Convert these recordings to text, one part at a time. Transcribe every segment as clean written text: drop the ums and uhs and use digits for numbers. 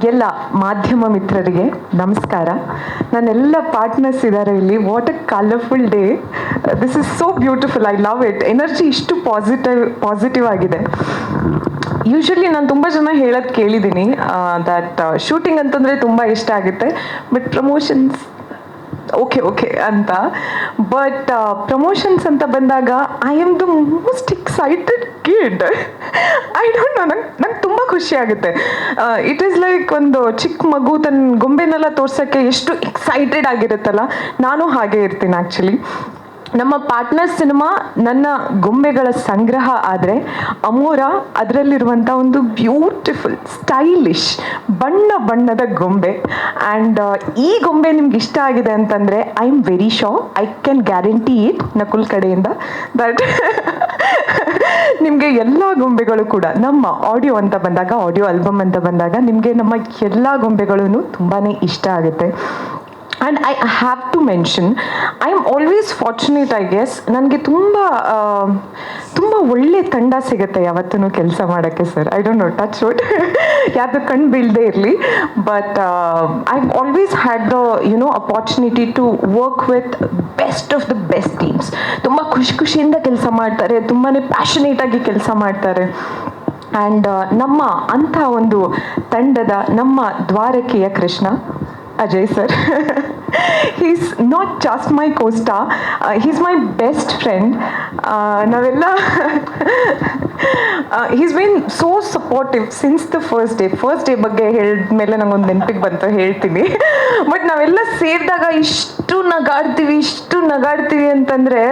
ಎಲ್ಲ ಮಾಧ್ಯಮ ಮಿತ್ರರಿಗೆ ನಮಸ್ಕಾರ. ನನ್ನೆಲ್ಲ ಪಾರ್ಟ್ನರ್ಸ್ ಇದ್ದಾರೆ ಇಲ್ಲಿ. What a colourful day. This is so beautiful. I love it. Energy ಇಷ್ಟು ಪಾಸಿಟಿವ್ ಆಗಿದೆ. ಯೂಶ್ವಲಿ ನಾನು ತುಂಬ ಜನ ಹೇಳೋದು ಕೇಳಿದ್ದೀನಿ ದಟ್ ಶೂಟಿಂಗ್ ಅಂತಂದರೆ ತುಂಬ ಇಷ್ಟ ಆಗುತ್ತೆ, ಬಟ್ ಪ್ರಮೋಷನ್ಸ್ ಓಕೆ ಅಂತ. ಬಟ್ ಪ್ರಮೋಷನ್ಸ್ ಅಂತ ಬಂದಾಗ I am the most excited kid. I don't no, ನಂಗೆ ತುಂಬ ಖುಷಿ ಆಗುತ್ತೆ. ಇಟ್ ಈಸ್ ಲೈಕ್ ಒಂದು ಚಿಕ್ಕ ಮಗು ತನ್ನ ಗೊಂಬೆನೆಲ್ಲ ತೋರ್ಸೋಕ್ಕೆ ಎಷ್ಟು ಎಕ್ಸೈಟೆಡ್ ಆಗಿರುತ್ತಲ್ಲ, ನಾನು ಹಾಗೆ ಇರ್ತೀನಿ ಆ್ಯಕ್ಚುಲಿ. ನಮ್ಮ ಪಾರ್ಟ್ನರ್ ಸಿನಿಮಾ ನನ್ನ ಗೊಂಬೆಗಳ ಸಂಗ್ರಹ ಆದರೆ ಅಮೋರ ಅದರಲ್ಲಿರುವಂಥ ಒಂದು ಬ್ಯೂಟಿಫುಲ್ ಸ್ಟೈಲಿಶ್ ಬಣ್ಣದ ಗೊಂಬೆ. ಆ್ಯಂಡ್ ಈ ಗೊಂಬೆ ನಿಮ್ಗೆ ಇಷ್ಟ ಆಗಿದೆ ಅಂತಂದರೆ I am very sure, I can guarantee it Nakul ಕಡೆಯಿಂದ ದಟ್ ನಿಮಗೆ ಎಲ್ಲ ಗೊಂಬೆಗಳು ಕೂಡ ನಮ್ಮ ಆಡಿಯೋ ಅಂತ ಬಂದಾಗ, ಆಡಿಯೋ ಆಲ್ಬಮ್ ಅಂತ ಬಂದಾಗ ನಿಮಗೆ ನಮ್ಮ ಎಲ್ಲ ಗೊಂಬೆಗಳೂ ತುಂಬಾ ಇಷ್ಟ ಆಗುತ್ತೆ. And I have to mention, I am always fortunate I guess. ನನಗೆ ತುಂಬ ಒಳ್ಳೆ ತಂಡ ಸಿಗುತ್ತೆ ಯಾವತ್ತೂ ಕೆಲಸ ಮಾಡೋಕ್ಕೆ sir. I don't know, touch wood ಯಾರ್ದು ಕಣ್ಣು ಬೀಳದೇ ಇರಲಿ, but I have always had the opportunity to work with best of the best teams. ತುಂಬ ಖುಷಿಯಿಂದ ಕೆಲಸ ಮಾಡ್ತಾರೆ, ತುಂಬಾ ಪ್ಯಾಷನೇಟಾಗಿ ಕೆಲಸ ಮಾಡ್ತಾರೆ. ಆ್ಯಂಡ್ ನಮ್ಮ ಅಂಥ ಒಂದು ತಂಡದ ನಮ್ಮ ದ್ವಾರಕೆಯ Krishna Ajay sir. He's not just my co-star, he's my best friend. Navella, he's been so supportive since the first day ಬಗ್ಗೆ ಹೇಳಿದ್ಮೇಲೆ ನಂಗೊಂದು ನೆನಪಿಗೆ ಬಂತು, ಹೇಳ್ತೀನಿ. ಬಟ್ ನಾವೆಲ್ಲ ಸೇರಿದಾಗ ಇಷ್ಟು ನಗಾಡ್ತೀವಿ ಅಂತಂದರೆ,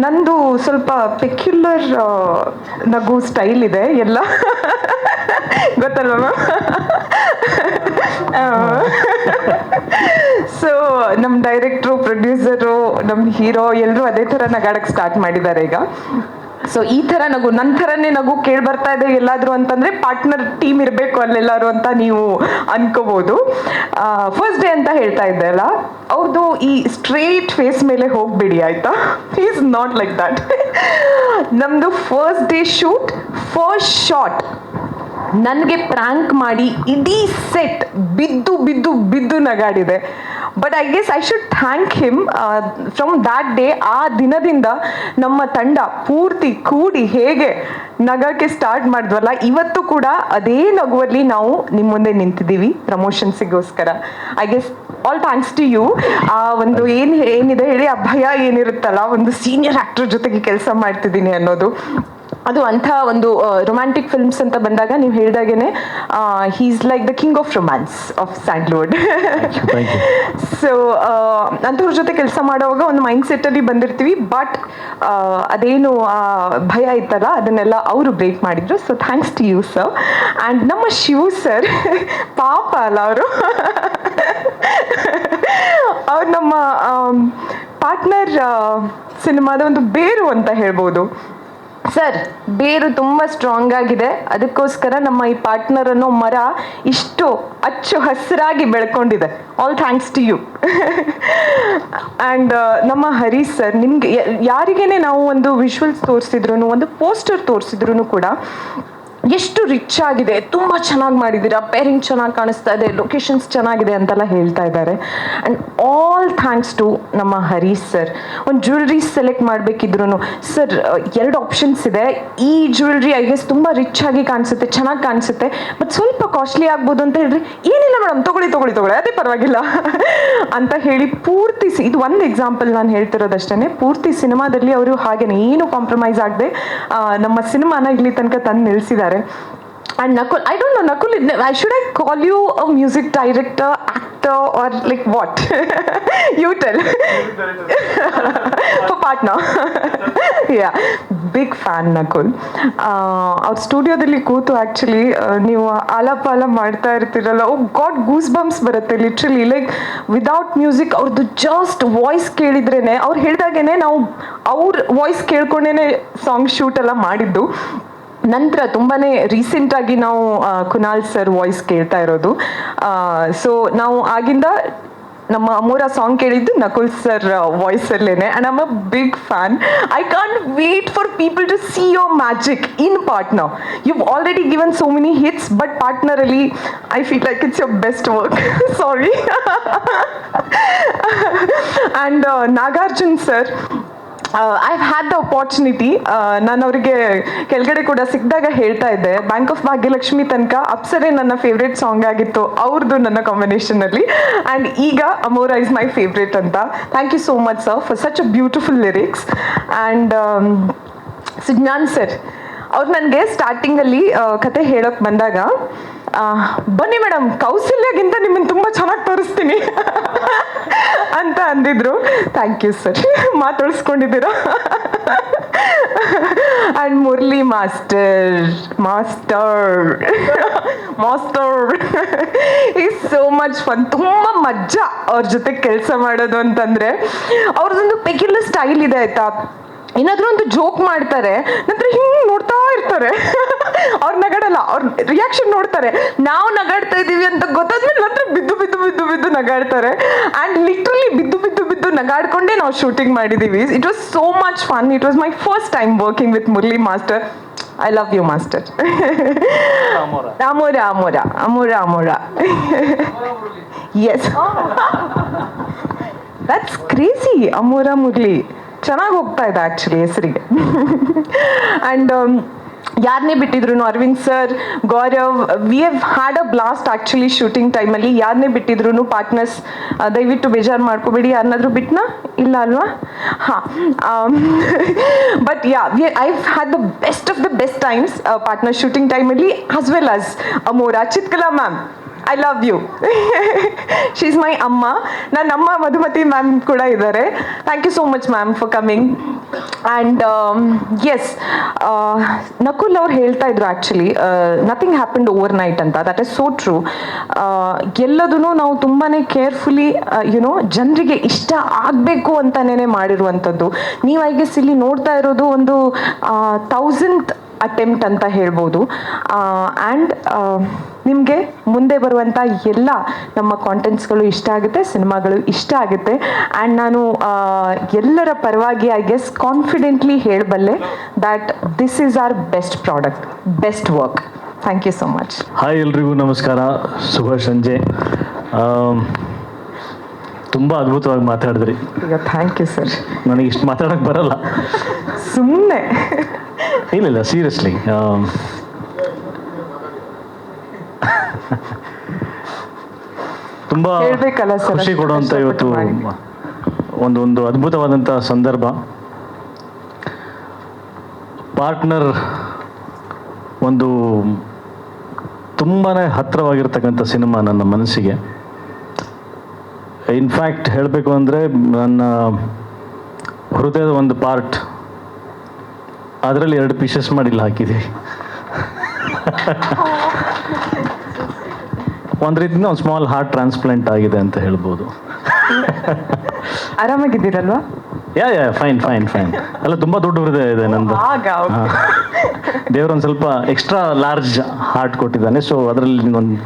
ನಂದು ಸ್ವಲ್ಪ ಪೆಕ್ಯುಲರ್ ನಗು ಸ್ಟೈಲ್ ಇದೆ ಎಲ್ಲ, ಗೊತ್ತಲ್ವ ಮ್ಯಾಮ್? ಸೊ ನಮ್ಮ ಡೈರೆಕ್ಟ್ರು, ಪ್ರೊಡ್ಯೂಸರು, ನಮ್ಮ ಹೀರೋ ಎಲ್ಲರೂ ಅದೇ ಥರ ನಗಾಡಕ್ಕೆ ಸ್ಟಾರ್ಟ್ ಮಾಡಿದ್ದಾರೆ ಈಗ. ಸೊ ಈ ಥರ ನಗು, ನನ್ನ ಥರನೇ ನಗು ಕೇಳಿ ಬರ್ತಾ ಇದೆ ಎಲ್ಲಾದರೂ ಅಂತಂದರೆ ಪಾರ್ಟ್ನರ್ ಟೀಮ್ ಇರಬೇಕು ಅಲ್ಲೆಲ್ಲರೂ ಅಂತ ನೀವು ಅನ್ಕೋಬೋದು. ಫಸ್ಟ್ ಡೇ ಅಂತ ಹೇಳ್ತಾ ಇದ್ದೆ ಅಲ್ಲ, ಅವ್ರದ್ದು ಈ ಸ್ಟ್ರೇಟ್ ಫೇಸ್ ಮೇಲೆ ಹೋಗ್ಬಿಡಿ ಆಯಿತಾ. Is not like that. ನಮ್ಮದು first day shoot, first shot ನನಗೆ ಪ್ರ್ಯಾಂಕ್ ಮಾಡಿ ಇಡೀ ಸೆಟ್ ಬಿದ್ದು ನಗಾಡಿದೆ. But I guess I should thank him. From that day, ಆ ದಿನದಿಂದ ನಮ್ಮ ತಂಡ ಪೂರ್ತಿ ಕೂಡಿ ಹೇಗೆ ನಗಕ್ಕೆ ಸ್ಟಾರ್ಟ್ ಮಾಡಿದ್ವಲ್ಲ, ಇವತ್ತು ಕೂಡ ಅದೇ ನಗುವಲ್ಲಿ ನಾವು ನಿಮ್ಮ ಮುಂದೆ ನಿಂತಿದ್ದೀವಿ ಪ್ರಮೋಷನ್ಸಿಗೋಸ್ಕರ. I guess all thanks to you. ಆ ಒಂದು ಏನಿದೆ ಹೇಳಿ, ಆ ಭಯ ಏನಿರುತ್ತಲ್ಲ, ಒಂದು ಸೀನಿಯರ್ ಆ್ಯಕ್ಟರ್ ಜೊತೆಗೆ ಕೆಲಸ ಮಾಡ್ತಿದ್ದೀನಿ ಅನ್ನೋದು, ಅದು ಅಂಥ ಒಂದು ರೊಮ್ಯಾಂಟಿಕ್ ಫಿಲ್ಮ್ಸ್ ಅಂತ ಬಂದಾಗ ನೀವು ಹೇಳಿದಾಗೇ he is like the king of romance of Sandalwood. So ಅಂಥವ್ರ ಜೊತೆ ಕೆಲಸ ಮಾಡುವಾಗ ಒಂದು ಮೈಂಡ್ ಸೆಟ್ಟಲ್ಲಿ ಬಂದಿರ್ತೀವಿ, ಬಟ್ ಅದೇನು ಭಯ ಇತ್ತಲ್ಲ ಅದನ್ನೆಲ್ಲ ಅವರು ಬ್ರೇಕ್ ಮಾಡಿದ್ರು. So thanks to you sir. And ನಮ್ಮ ಶಿವು ಸರ್ ಪಾಪ ಅಲ್ಲ ಅವರು, ಅವ್ರು ನಮ್ಮ ಪಾರ್ಟ್ನರ್ ಸಿನಿಮಾದ ಒಂದು ಬೇರು ಅಂತ ಹೇಳ್ಬೋದು. ಸರ್, ಬೇರು ತುಂಬ ಸ್ಟ್ರಾಂಗ್ ಆಗಿದೆ, ಅದಕ್ಕೋಸ್ಕರ ನಮ್ಮ ಈ ಪಾರ್ಟ್ನರ್ ಅನ್ನೋ ಮರ ಇಷ್ಟು ಅಚ್ಚು ಹಸಿರಾಗಿ ಬೆಳ್ಕೊಂಡಿದೆ. All thanks to you. And ನಮ್ಮ ಹರೀಶ್ ಸರ್, ನಿಮಗೆ ಯಾರಿಗೇನೆ ನಾವು ಒಂದು ವಿಜುವಲ್ಸ್ ತೋರಿಸಿದ್ರು, ಒಂದು ಪೋಸ್ಟರ್ ತೋರಿಸಿದ್ರು ಕೂಡ ಎಷ್ಟು ರಿಚ್ ಆಗಿದೆ, ತುಂಬ ಚೆನ್ನಾಗಿ ಮಾಡಿದ್ದೀರಾ, ಪೇರಿಂಗ್ ಚೆನ್ನಾಗಿ ಕಾಣಿಸ್ತಾ ಇದೆ, ಲೊಕೇಶನ್ಸ್ ಚೆನ್ನಾಗಿದೆ ಅಂತೆಲ್ಲ ಹೇಳ್ತಾ ಇದ್ದಾರೆ. ಆ್ಯಂಡ್ ಆಲ್ ಥ್ಯಾಂಕ್ಸ್ ಟು ನಮ್ಮ ಹರೀಶ್ ಸರ್. ಒಂದು ಜ್ಯುವೆಲ್ರಿ ಸೆಲೆಕ್ಟ್ ಮಾಡಬೇಕಿದ್ರು ಸರ್, 2 ಆಪ್ಷನ್ಸ್ ಇದೆ. ಈ ಜ್ಯುವೆಲ್ರಿ ಐ ಗೆಸ್ ತುಂಬ ರಿಚ್ ಆಗಿ ಕಾಣಿಸುತ್ತೆ, ಚೆನ್ನಾಗಿ ಕಾಣಿಸುತ್ತೆ, ಬಟ್ ಸ್ವಲ್ಪ ಕಾಸ್ಟ್ಲಿ ಆಗ್ಬೋದು ಅಂತ ಹೇಳಿದ್ರೆ, ಏನಿಲ್ಲ ಮೇಡಮ್ ತಗೊಳ್ಳಿ ಅದೇ ಪರವಾಗಿಲ್ಲ ಅಂತ ಹೇಳಿ ಪೂರ್ತಿ ಇದು ಒಂದು ಎಕ್ಸಾಂಪಲ್ ನಾನು ಹೇಳ್ತಿರೋದಷ್ಟೇ. ಪೂರ್ತಿ ಸಿನಿಮಾದಲ್ಲಿ ಅವರು ಹಾಗೇನೆ ಏನು ಕಾಂಪ್ರಮೈಸ್ ಆಗದೆ ನಮ್ಮ ಸಿನಿಮಾನ ಇಲ್ಲಿ ತನಕ ತಂದು ನಿಲ್ಲಿಸಿದ್ದಾರೆ. And Nakul, I don't know, Nakul, should I call you a music director, actor, or like what? You tell. For partner. Yeah, big fan Nakul. ಅವ್ರ ಸ್ಟುಡಿಯೋದಲ್ಲಿ ಕೂತು ಆ್ಯಕ್ಚುಲಿ ನೀವು ಆಲಾಪ ಮಾಡ್ತಾ ಇರ್ತೀರಲ್ಲ, ಓ ಗಾಡ್, ಗೂಸ್ ಬಂಪ್ಸ್ ಬರುತ್ತೆ ಲಿಟ್ರಲಿ. ಲೈಕ್ ವಿದೌಟ್ ಮ್ಯೂಸಿಕ್ ಅವ್ರದ್ದು just voice ಕೇಳಿದ್ರೇ, ಅವ್ರು ಹೇಳಿದಾಗೇ ನಾವು ಅವ್ರ ವಾಯ್ಸ್ ಕೇಳ್ಕೊಂಡೇ ಸಾಂಗ್ ಶೂಟ್ ಎಲ್ಲ ಮಾಡಿದ್ದು. ನಂತರ ತುಂಬಾ ರೀಸೆಂಟಾಗಿ ನಾವು ಕುನಾಲ್ ಸರ್ ವಾಯ್ಸ್ ಕೇಳ್ತಾ ಇರೋದು. ಸೊ ನಾವು ಆಗಿಂದ ನಮ್ಮ ಅಮೂರ ಸಾಂಗ್ ಕೇಳಿದ್ದು ನಕುಲ್ ಸರ್ ವಾಯ್ಸಲ್ಲೇನೆ and I'm a big fan. I can't wait for people to see your magic in Partner. you've already given so many hits, but partnerally I feel like it's your best work. Sorry. And Nagarjun sir, I've had the opportunity, ನಾನು ಅವರಿಗೆ ಕೆಳಗಡೆ ಕೂಡ ಸಿಕ್ಕಿದಾಗ ಹೇಳ್ತಾ ಇದ್ದೆ, bank of Bhagyalakshmi ತನಕ ಅಪ್ಸರೆ ನನ್ನ favourite song ಆಗಿತ್ತು ಅವ್ರದ್ದು ನನ್ನ ಕಾಂಬಿನೇಷನಲ್ಲಿ, ಆ್ಯಂಡ್ ಈಗ ಅಮೋರಾ ಇಸ್ ಮೈ ಫೇವ್ರೇಟ್ ಅಂತ. Thank you so much sir for such a beautiful lyrics. And Sujnan sir ಅವ್ರು ನನಗೆ ಸ್ಟಾರ್ಟಿಂಗಲ್ಲಿ ಕತೆ ಹೇಳೋಕ್ಕೆ ಬಂದಾಗ, ಬನ್ನಿ ಮೇಡಮ್ ಕೌಸಲ್ಯಗಿಂತ ನಿಮ್ಮನ್ನು ತುಂಬ ಚೆನ್ನಾಗಿ ತೋರಿಸ್ತೀನಿ ಅಂತ ಅಂದಿದ್ರು. ಥ್ಯಾಂಕ್ ಯು ಸರ್, ಮಾತಾಡಿಸ್ಕೊಂಡಿದ್ದೀರಾ. And Murali master is so much fun. ತುಂಬ ಮಜಾ ಅವ್ರ ಜೊತೆ ಕೆಲಸ ಮಾಡೋದು ಅಂತಂದರೆ. ಅವ್ರದ್ದೊಂದು ಪೆಕ್ಯುಲರ್ ಸ್ಟೈಲ್ ಇದೆ ಆಯಿತಾ. ಏನಾದರೂ ಒಂದು ಜೋಕ್ ಮಾಡ್ತಾರೆ, ನಂತರ ಹಿಂಗೆ ನೋಡ್ತಾ ಇರ್ತಾರೆ. ಅವ್ರು ನಗಾಡಲ್ಲ, ಅವ್ರ ರಿಯಾಕ್ಷನ್ ನೋಡ್ತಾರೆ. ನಾವು ನಗಾಡ್ತಾ ಇದ್ದೀವಿ ಅಂತ ಗೊತ್ತಾದ್ಮೇಲೆ ನಂತರ ಬಿದ್ದು ಬಿದ್ದು ಬಿದ್ದು ಬಿದ್ದು ನಗಾಡ್ತಾರೆ. ಆ್ಯಂಡ್ ಲಿಟ್ರಲಿ ಬಿದ್ದು ಬಿದ್ದು ಬಿದ್ದು ನಗಾಡ್ಕೊಂಡೇ ನಾವು ಶೂಟಿಂಗ್ ಮಾಡಿದ್ದೀವಿ. It was so much fun. It was my first time working with Murali master. I love you master. Amora. Yes, that's crazy. Amora Murali ಚೆನ್ನಾಗಿ ಹೋಗ್ತಾ ಇದೆ ಆ್ಯಕ್ಚುಲಿ ಹೆಸರಿಗೆ. ಆ್ಯಂಡ್ ಯಾರನ್ನೇ ಬಿಟ್ಟಿದ್ರು, Arvind sir, Gaurav, we have had a blast actually shooting ಟೈಮಲ್ಲಿ. ಯಾರನ್ನೇ ಬಿಟ್ಟಿದ್ರು ಪಾರ್ಟ್ನರ್ಸ್, ದಯವಿಟ್ಟು ಬೇಜಾರು ಮಾಡ್ಕೋಬೇಡಿ. ಯಾರನ್ನಾದ್ರೂ ಬಿಟ್ನಾ? ಇಲ್ಲ ಅಲ್ವಾ? ಹಾಂ. But yeah, I had the best of the best times Partner shooting ಟೈಮಲ್ಲಿ, as well as Amora. Chitkala ma'am, I love you. She is my ಅಮ್ಮ. ನನ್ನ ಅಮ್ಮ ಮಧುಮತಿ ಮ್ಯಾಮ್ ಕೂಡ ಇದ್ದಾರೆ. Thank you so much ma'am for coming. And yes, Nakul ಅವ್ರು ಹೇಳ್ತಾ ಇದ್ರು actually nothing happened overnight ಅಂತ. That is so true. ಎಲ್ಲದೂ ನಾವು ತುಂಬಾ ಕೇರ್ಫುಲಿ ಯುನೋ ಜನರಿಗೆ ಇಷ್ಟ ಆಗಬೇಕು ಅಂತಲೇ ಮಾಡಿರುವಂಥದ್ದು. ನೀವು ಐ ಗೆಸ್ ಇಲ್ಲಿ ನೋಡ್ತಾ ಇರೋದು ಒಂದು 1000th ಅಟೆಂಪ್ಟ್ ಅಂತ ಹೇಳ್ಬೋದು. ಆ್ಯಂಡ್ ನಿಮಗೆ ಮುಂದೆ ಬರುವಂಥ ಎಲ್ಲ ನಮ್ಮ ಕಾಂಟೆಂಟ್ಸ್ಗಳು ಇಷ್ಟ ಆಗುತ್ತೆ, ಸಿನಿಮಾಗಳು ಇಷ್ಟ ಆಗುತ್ತೆ. ಆ್ಯಂಡ್ ನಾನು ಎಲ್ಲರ ಪರವಾಗಿ ಐ ಗೆಸ್ ಕಾನ್ಫಿಡೆಂಟ್ಲಿ ಹೇಳಬಲ್ಲೆ that this is our best product, best work. Thank you so much. Hi ಎಲ್ರಿಗೂ ನಮಸ್ಕಾರ, ಶುಭ ಸಂಜೆ. ತುಂಬ ಅದ್ಭುತವಾಗಿ ಮಾತಾಡಿದ್ರಿ. ಈಗ ಥ್ಯಾಂಕ್ ಯು ಸರ್. ನನಗೆ ಇಷ್ಟು ಮಾತಾಡೋಕ್ಕೆ ಬರಲ್ಲ, ಸುಮ್ಮನೆ. ಇಲ್ಲ ಸೀರಿಯಸ್ಲಿ ತುಂಬ ಖುಷಿ ಕೊಡುವಂಥ ಇವತ್ತು ಒಂದು ಅದ್ಭುತವಾದಂಥ ಸಂದರ್ಭ. ಪಾರ್ಟ್ನರ್ ಒಂದು ತುಂಬಾ ಹತ್ತಿರವಾಗಿರ್ತಕ್ಕಂಥ ಸಿನಿಮಾ ನನ್ನ ಮನಸ್ಸಿಗೆ. ಇನ್ಫ್ಯಾಕ್ಟ್ ಹೇಳಬೇಕು ಅಂದರೆ ನನ್ನ ಹೃದಯದ ಒಂದು ಪಾರ್ಟ್, ಅದರಲ್ಲಿ 2 ಪೀಸಸ್ ಮಾಡಿಲ್ಲ ಹಾಕಿದ್ದೀವಿ. ಒಂದು ರೀತಿಯಿಂದ ಒಂದು ಸ್ಮಾಲ್ ಹಾರ್ಟ್ ಟ್ರಾನ್ಸ್ಪ್ಲಾಂಟ್ ಆಗಿದೆ ಅಂತ ಹೇಳ್ಬೋದು. ಆರಾಮಾಗಿದ್ದೀರಲ್ವಾ? ಯಾ ಫೈನ್. ಅಲ್ಲ, ತುಂಬ ದೊಡ್ಡ ಹೃದಯ ಇದೆ ನಂದು. ದೇವರೊಂದು ಸ್ವಲ್ಪ ಎಕ್ಸ್ಟ್ರಾ ಲಾರ್ಜ್ ಹಾರ್ಟ್ ಕೊಟ್ಟಿದ್ದಾನೆ. ಸೊ ಅದರಲ್ಲಿ ಒಂದು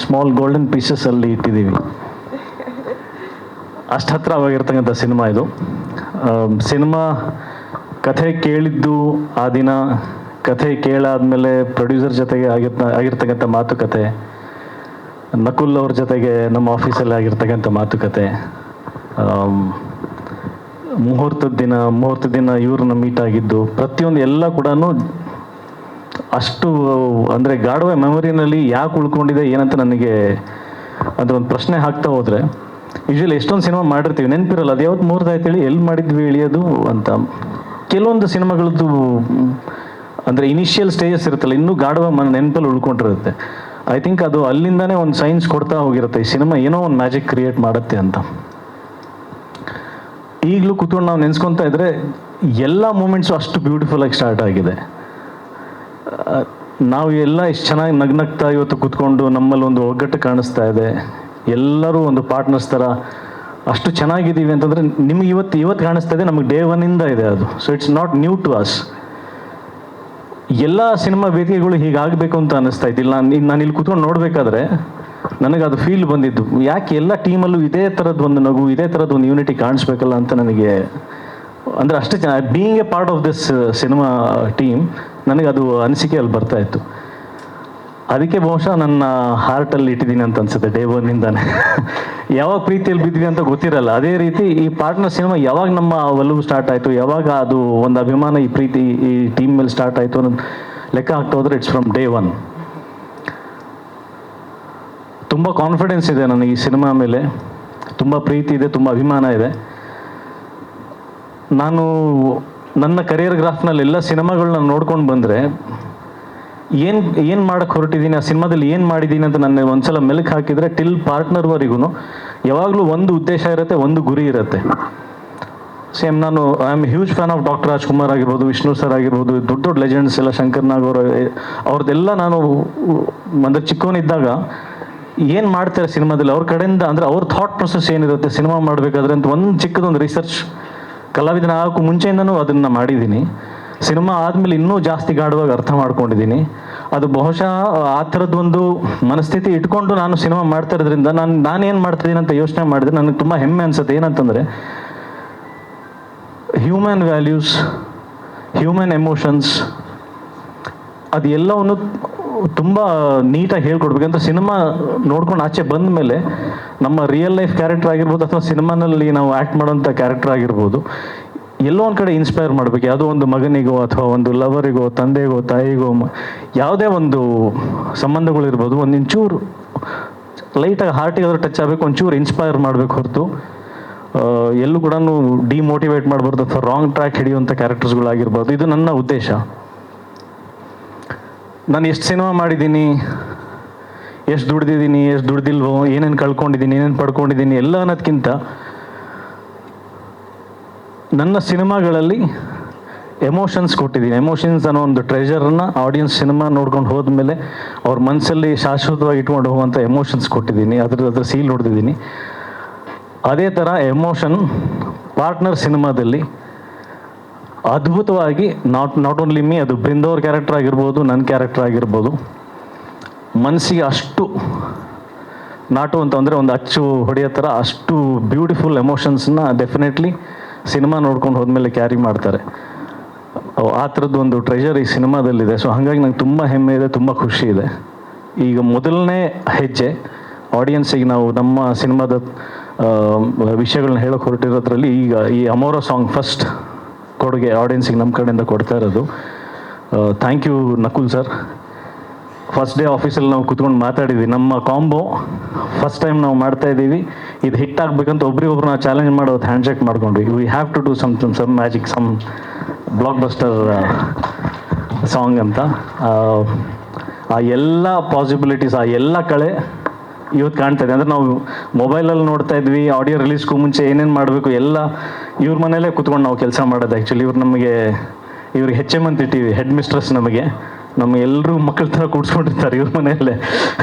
ಸ್ಮಾಲ್ ಗೋಲ್ಡನ್ ಪೀಸಸ್ ಅಲ್ಲಿ ಇಟ್ಟಿದ್ದೀವಿ. ಅಷ್ಟು ಹತ್ತಿರವಾಗಿರ್ತಕ್ಕಂಥ ಸಿನಿಮಾ ಇದು. ಸಿನಿಮಾ ಕಥೆ ಕೇಳಿದ್ದು ಆ ದಿನ, ಕಥೆ ಕೇಳಾದ್ಮೇಲೆ ಪ್ರೊಡ್ಯೂಸರ್ ಜೊತೆಗೆ ಆಗಿರ್ತಕ್ಕಂಥ ಮಾತುಕತೆ, ನಕುಲ್ ಅವ್ರ ಜೊತೆಗೆ ನಮ್ಮ ಆಫೀಸಲ್ಲಿ ಆಗಿರ್ತಕ್ಕಂಥ ಮಾತುಕತೆ, ಮುಹೂರ್ತದ ದಿನ ಇವ್ರನ್ನ ಮೀಟ್ ಆಗಿದ್ದು, ಪ್ರತಿಯೊಂದು ಎಲ್ಲ ಕೂಡ ಅಷ್ಟು ಅಂದರೆ ಗಾಢವ ಮೆಮೊರಿನಲ್ಲಿ ಯಾಕೆ ಉಳ್ಕೊಂಡಿದೆ ಏನಂತ ನನಗೆ ಅದೊಂದು ಪ್ರಶ್ನೆ ಹಾಕ್ತಾ ಹೋದರೆ, ಯೂಶ್ವಲಿ ಎಷ್ಟೊಂದು ಸಿನಿಮಾ ಮಾಡಿರ್ತೀವಿ, ನೆನಪಿರಲ್ಲ ಅದು ಯಾವತ್ತು ಮುಹೂರ್ತ ಆಯ್ತೇಳಿ ಎಲ್ಲಿ ಮಾಡಿದ್ವಿ ಎಳಿಯೋದು ಅಂತ. ಕೆಲವೊಂದು ಸಿನಿಮಾಗಳದ್ದು ಅಂದರೆ ಇನಿಷಿಯಲ್ ಸ್ಟೇಜಸ್ ಇರುತ್ತಲ್ಲ, ಇನ್ನೂ ಗಾಢವ ನೆನಪಲ್ಲಿ ಉಳ್ಕೊಂಡಿರುತ್ತೆ. ಐ ಥಿಂಕ್ ಅದು ಅಲ್ಲಿಂದಾನೇ ಒಂದು ಸೈನ್ಸ್ ಕೊಡ್ತಾ ಹೋಗಿರುತ್ತೆ, ಈ ಸಿನಿಮಾ ಏನೋ ಒಂದು ಮ್ಯಾಜಿಕ್ ಕ್ರಿಯೇಟ್ ಮಾಡುತ್ತೆ ಅಂತ. ಈಗಲೂ ಕೂತ್ಕೊಂಡು ನಾವು ನೆನೆಸ್ಕೊತಾ ಇದ್ರೆ ಎಲ್ಲ ಮೂಮೆಂಟ್ಸು ಅಷ್ಟು ಬ್ಯೂಟಿಫುಲ್ಲಾಗಿ ಸ್ಟಾರ್ಟ್ ಆಗಿದೆ. ನಾವು ಎಲ್ಲ ಎಷ್ಟು ಚೆನ್ನಾಗಿ ನಗ್ನಗ್ತಾ ಇವತ್ತು ಕೂತ್ಕೊಂಡು ನಮ್ಮಲ್ಲಿ ಒಂದು ಒಗ್ಗಟ್ಟು ಕಾಣಿಸ್ತಾ ಇದೆ. ಎಲ್ಲರೂ ಒಂದು ಪಾರ್ಟ್ನರ್ಸ್ ಥರ ಅಷ್ಟು ಚೆನ್ನಾಗಿದ್ದೀವಿ ಅಂತಂದರೆ ನಿಮ್ಗೆ ಇವತ್ತು ಕಾಣಿಸ್ತಾ ಇದೆ, ನಮಗೆ ಡೇ 1ಇಂದ ಇದೆ ಅದು. So it's not new to us. ಎಲ್ಲ ಸಿನಿಮಾ ವೇದಿಕೆಗಳು ಹೀಗಾಗಬೇಕು ಅಂತ ಅನ್ನಿಸ್ತಾ ಇದ್ದಿಲ್ಲ. ನಾನು ಇಲ್ಲಿ ಕೂತ್ಕೊಂಡು ನೋಡಬೇಕಾದ್ರೆ ನನಗೆ ಫೀಲ್ ಬಂದಿದ್ದು, ಯಾಕೆ ಎಲ್ಲ ಟೀಮಲ್ಲೂ ಇದೇ ಥರದ್ದು ಒಂದು ನಗು, ಇದೇ ಥರದ್ದು ಒಂದು ಯೂನಿಟಿ ಕಾಣಿಸ್ಬೇಕಲ್ಲ ಅಂತ ನನಗೆ, ಅಂದರೆ ಅಷ್ಟೇ ಚೆನ್ನಾಗಿ being A part of this cinema team ನನಗೆ ಅದು ಅನಿಸಿಕೆ ಅಲ್ಲಿ ಬರ್ತಾ ಇತ್ತು. ಅದಕ್ಕೆ ಬಹುಶಃ ನನ್ನ ಹಾರ್ಟಲ್ಲಿ ಇಟ್ಟಿದ್ದೀನಿ ಅಂತ ಅನ್ಸುತ್ತೆ ಡೇ ಒನ್ನಿಂದಾನೆ. ಯಾವಾಗ ಪ್ರೀತಿಯಲ್ಲಿ ಬಿದ್ವಿ ಅಂತ ಗೊತ್ತಿರಲ್ಲ, ಅದೇ ರೀತಿ ಈ ಪಾರ್ಟ್ನರ್ ಸಿನಿಮಾ ಯಾವಾಗ ನಮ್ಮ ಒಲವು ಸ್ಟಾರ್ಟ್ ಆಯಿತು, ಯಾವಾಗ ಅದು ಒಂದು ಅಭಿಮಾನ ಈ ಪ್ರೀತಿ ಈ ಟೀಮ್ ಮೇಲೆ ಸ್ಟಾರ್ಟ್ ಆಯಿತು ಅನ್ನೋದು ಲೆಕ್ಕ ಹಾಕ್ತಾ ಹೋದ್ರೆ ಇಟ್ಸ್ ಫ್ರಮ್ ಡೇ ಒನ್. ತುಂಬ ಕಾನ್ಫಿಡೆನ್ಸ್ ಇದೆ ನನಗೆ ಈ ಸಿನಿಮಾ ಮೇಲೆ, ತುಂಬ ಪ್ರೀತಿ ಇದೆ, ತುಂಬ ಅಭಿಮಾನ ಇದೆ. ನಾನು ನನ್ನ ಕರಿಯರ್ ಗ್ರಾಫ್ನಲ್ಲಿ ಎಲ್ಲ ಸಿನಿಮಾಗಳನ್ನ ನೋಡ್ಕೊಂಡು ಬಂದರೆ ಏನು ಮಾಡೋಕ್ಕೆ ಹೊರಟಿದ್ದೀನಿ, ಆ ಸಿನಿಮಾದಲ್ಲಿ ಏನು ಮಾಡಿದ್ದೀನಿ ಅಂತ ನನ್ನ ಒಂದ್ಸಲ ಮೆಲುಕು ಹಾಕಿದರೆ ಟಿಲ್ ಪಾರ್ಟ್ನರ್ವರೆಗೂ ಯಾವಾಗಲೂ ಒಂದು ಉದ್ದೇಶ ಇರುತ್ತೆ, ಒಂದು ಗುರಿ ಇರುತ್ತೆ. ಸೇಮ್ ನಾನು I am huge fan of doctor Rajkumar ಆಗಿರ್ಬೋದು, ವಿಷ್ಣು ಸರ್ ಆಗಿರ್ಬೋದು, ದೊಡ್ಡ ದೊಡ್ಡ ಲೆಜೆಂಡ್ಸ್ ಎಲ್ಲ, ಶಂಕರ್ ನಾಗ್ ಅವ್ರದ್ದೆಲ್ಲ ನಾನು ಒಂದು ಚಿಕ್ಕವನಿದ್ದಾಗ ಏನು ಮಾಡ್ತಾರೆ ಸಿನಿಮಾದಲ್ಲಿ ಅವ್ರ ಕಡೆಯಿಂದ, ಅಂದರೆ ಅವ್ರ ಥಾಟ್ ಪ್ರೊಸೆಸ್ ಏನಿರುತ್ತೆ ಸಿನಿಮಾ ಮಾಡಬೇಕಾದ್ರೆ ಅಂತ ಒಂದು ಚಿಕ್ಕದೊಂದು ರಿಸರ್ಚ್ ಕಲಾವಿದನ ಆಗೋಕ್ಕೂ ಮುಂಚೆಯಿಂದನೂ ಅದನ್ನು ಮಾಡಿದ್ದೀನಿ. ಸಿನಿಮಾ ಆದಮೇಲೆ ಇನ್ನೂ ಜಾಸ್ತಿ ಗಾಢವಾಗಿ ಅರ್ಥ ಮಾಡ್ಕೊಂಡಿದ್ದೀನಿ. ಅದು ಬಹುಶಃ ಆ ಥರದ್ದೊಂದು ಮನಸ್ಥಿತಿ ಇಟ್ಕೊಂಡು ನಾನು ಸಿನಿಮಾ ಮಾಡ್ತಾ ಇರೋದ್ರಿಂದ ನಾನೇನು ಮಾಡ್ತಿದ್ದೀನಿ ಅಂತ ಯೋಚನೆ ಮಾಡಿದ್ರೆ ನನಗೆ ತುಂಬ ಹೆಮ್ಮೆ ಅನ್ಸುತ್ತೆ. ಏನಂತಂದರೆ ಹ್ಯೂಮನ್ ವ್ಯಾಲ್ಯೂಸ್, ಹ್ಯೂಮನ್ ಎಮೋಷನ್ಸ್ ಅದು ಎಲ್ಲವನ್ನು ತುಂಬ ನೀಟಾಗಿ ಹೇಳ್ಕೊಡ್ಬೇಕಂತ ಸಿನಿಮಾ ನೋಡ್ಕೊಂಡು ಆಚೆ ಬಂದ ಮೇಲೆ ನಮ್ಮ ರಿಯಲ್ ಲೈಫ್ ಕ್ಯಾರೆಕ್ಟರ್ ಆಗಿರ್ಬೋದು ಅಥವಾ ಸಿನಿಮಾನಲ್ಲಿ ನಾವು ಆ್ಯಕ್ಟ್ ಮಾಡೋಂಥ ಕ್ಯಾರೆಕ್ಟರ್ ಆಗಿರ್ಬೋದು, ಎಲ್ಲೋ ಒಂದು ಕಡೆ ಇನ್ಸ್ಪೈರ್ ಮಾಡಬೇಕು. ಯಾವುದೋ ಒಂದು ಮಗನಿಗೋ ಅಥವಾ ಒಂದು ಲವರಿಗೋ, ತಂದೆಗೋ, ತಾಯಿಗೋ, ಯಾವುದೇ ಒಂದು ಸಂಬಂಧಗಳಿರ್ಬೋದು, ಒಂದು ಇಂಚೂರು ಲೈಟಾಗಿ ಹಾರ್ಟಿಗೆ ಆದರೂ ಟಚ್ ಆಗಬೇಕು, ಒಂಚೂರು ಇನ್ಸ್ಪೈರ್ ಮಾಡಬೇಕು ಹೊರತು ಎಲ್ಲೂ ಕೂಡ ಡಿಮೋಟಿವೇಟ್ ಮಾಡಬಾರ್ದು ಅಥವಾ ರಾಂಗ್ ಟ್ರ್ಯಾಕ್ ಹಿಡಿಯುವಂಥ ಕ್ಯಾರೆಕ್ಟರ್ಸ್ಗಳಾಗಿರ್ಬೋದು. ಇದು ನನ್ನ ಉದ್ದೇಶ. ನಾನು ಎಷ್ಟು ಸಿನಿಮಾ ಮಾಡಿದ್ದೀನಿ, ಎಷ್ಟು ದುಡ್ದಿದ್ದೀನಿ, ಎಷ್ಟು ದುಡ್ದಿಲ್ವೋ, ಏನೇನು ಕಳ್ಕೊಂಡಿದ್ದೀನಿ, ಏನೇನು ಪಡ್ಕೊಂಡಿದ್ದೀನಿ ಎಲ್ಲ ಅನ್ನೋದಕ್ಕಿಂತ ನನ್ನ ಸಿನಿಮಾಗಳಲ್ಲಿ ಎಮೋಷನ್ಸ್ ಕೊಟ್ಟಿದ್ದೀನಿ. ಎಮೋಷನ್ಸ್ ಅನ್ನೋ ಒಂದು ಟ್ರೆಷರನ್ನು ಆಡಿಯನ್ಸ್ ಸಿನಿಮಾ ನೋಡ್ಕೊಂಡು ಹೋದ್ಮೇಲೆ ಅವ್ರ ಮನಸ್ಸಲ್ಲಿ ಶಾಶ್ವತವಾಗಿ ಇಟ್ಕೊಂಡು ಹೋಗುವಂಥ ಎಮೋಷನ್ಸ್ ಕೊಟ್ಟಿದ್ದೀನಿ, ಅದ್ರ ಸೀಲ್ ಹೊಡೆದಿದ್ದೀನಿ. ಅದೇ ಥರ ಎಮೋಷನ್ ಪಾರ್ಟ್ನರ್ ಸಿನಿಮಾದಲ್ಲಿ ಅದ್ಭುತವಾಗಿ ನಾಟ್ ಓನ್ಲಿ ಮೀ, ಅದು ಬೃಂದವ್ರ ಕ್ಯಾರೆಕ್ಟರ್ ಆಗಿರ್ಬೋದು, ನನ್ನ ಕ್ಯಾರೆಕ್ಟರ್ ಆಗಿರ್ಬೋದು, ಮನಸ್ಸಿಗೆ ಅಷ್ಟು ನಾಟು ಅಂತಂದರೆ ಒಂದು ಅಚ್ಚು ಹೊಡೆಯೋ ಥರ ಅಷ್ಟು ಬ್ಯೂಟಿಫುಲ್ ಎಮೋಷನ್ಸ್ನ ಡೆಫಿನೆಟ್ಲಿ ಸಿನಿಮಾ ನೋಡ್ಕೊಂಡು ಹೋದ್ಮೇಲೆ ಕ್ಯಾರಿ ಮಾಡ್ತಾರೆ. ಆ ಥರದ್ದು ಒಂದು ಟ್ರೆಷರ್ ಈ ಸಿನಿಮಾದಲ್ಲಿದೆ. ಸೊ ಹಾಗಾಗಿ ನಂಗೆ ತುಂಬ ಹೆಮ್ಮೆ ಇದೆ, ತುಂಬ ಖುಷಿ ಇದೆ. ಈಗ ಮೊದಲನೇ ಹೆಜ್ಜೆ ಆಡಿಯನ್ಸಿಗೆ ನಾವು ನಮ್ಮ ಸಿನಿಮಾದ ವಿಷಯಗಳನ್ನ ಹೇಳೋಕೆ ಹೊರಟಿರೋದ್ರಲ್ಲಿ ಈಗ ಈ ಅಮೋರ ಸಾಂಗ್ ಫಸ್ಟ್ ಕೊಡುಗೆ ಆಡಿಯನ್ಸಿಗೆ ನಮ್ಮ ಕಡೆಯಿಂದ ಕೊಡ್ತಾ ಇರೋದು. Thank you Nakul sir. First day ಆಫೀಸಲ್ಲಿ ನಾವು ಕೂತ್ಕೊಂಡು ಮಾತಾಡಿದ್ವಿ, ನಮ್ಮ ಕಾಂಬೋ ಫಸ್ಟ್ ಟೈಮ್ ನಾವು ಮಾಡ್ತಾ ಇದ್ದೀವಿ, ಇದು ಹಿಟ್ ಆಗಬೇಕಂತ ಒಬ್ರಿಗೊಬ್ರು ನಾವು ಚಾಲೆಂಜ್ ಮಾಡೋದು ಹ್ಯಾಂಡ್ ಶೇಕ್ ಮಾಡ್ಕೊಂಡ್ವಿ. We have to do some magic, some blockbuster song ಅಂತ. ಆ ಎಲ್ಲ ಪಾಸಿಬಿಲಿಟೀಸ್, ಆ ಎಲ್ಲ ಕಳೆ ಇವತ್ತು ಕಾಣ್ತಾ ಇದೆ. ಅಂದರೆ ನಾವು ಮೊಬೈಲಲ್ಲಿ ನೋಡ್ತಾ ಇದ್ವಿ, ಆಡಿಯೋ ರಿಲೀಸ್ಗೂ ಮುಂಚೆ ಏನೇನು ಮಾಡಬೇಕು ಎಲ್ಲ ಇವ್ರ ಮನೇಲೇ ಕೂತ್ಕೊಂಡು ನಾವು ಕೆಲಸ ಮಾಡೋದು. ಆ್ಯಕ್ಚುಲಿ ಇವ್ರಿಗೆ HM ಅಂತ ಇಟ್ಟಿವಿ, ಹೆಡ್ ಮಿಸ್ಟ್ರೆಸ್. ನಮ್ಮ ಎಲ್ಲರೂ ಮಕ್ಕಳ ಥರ ಕೂಡ್ಸ್ಕೊಂಡಿರ್ತಾರೆ ಇವ್ರ ಮನೆಯಲ್ಲೇ.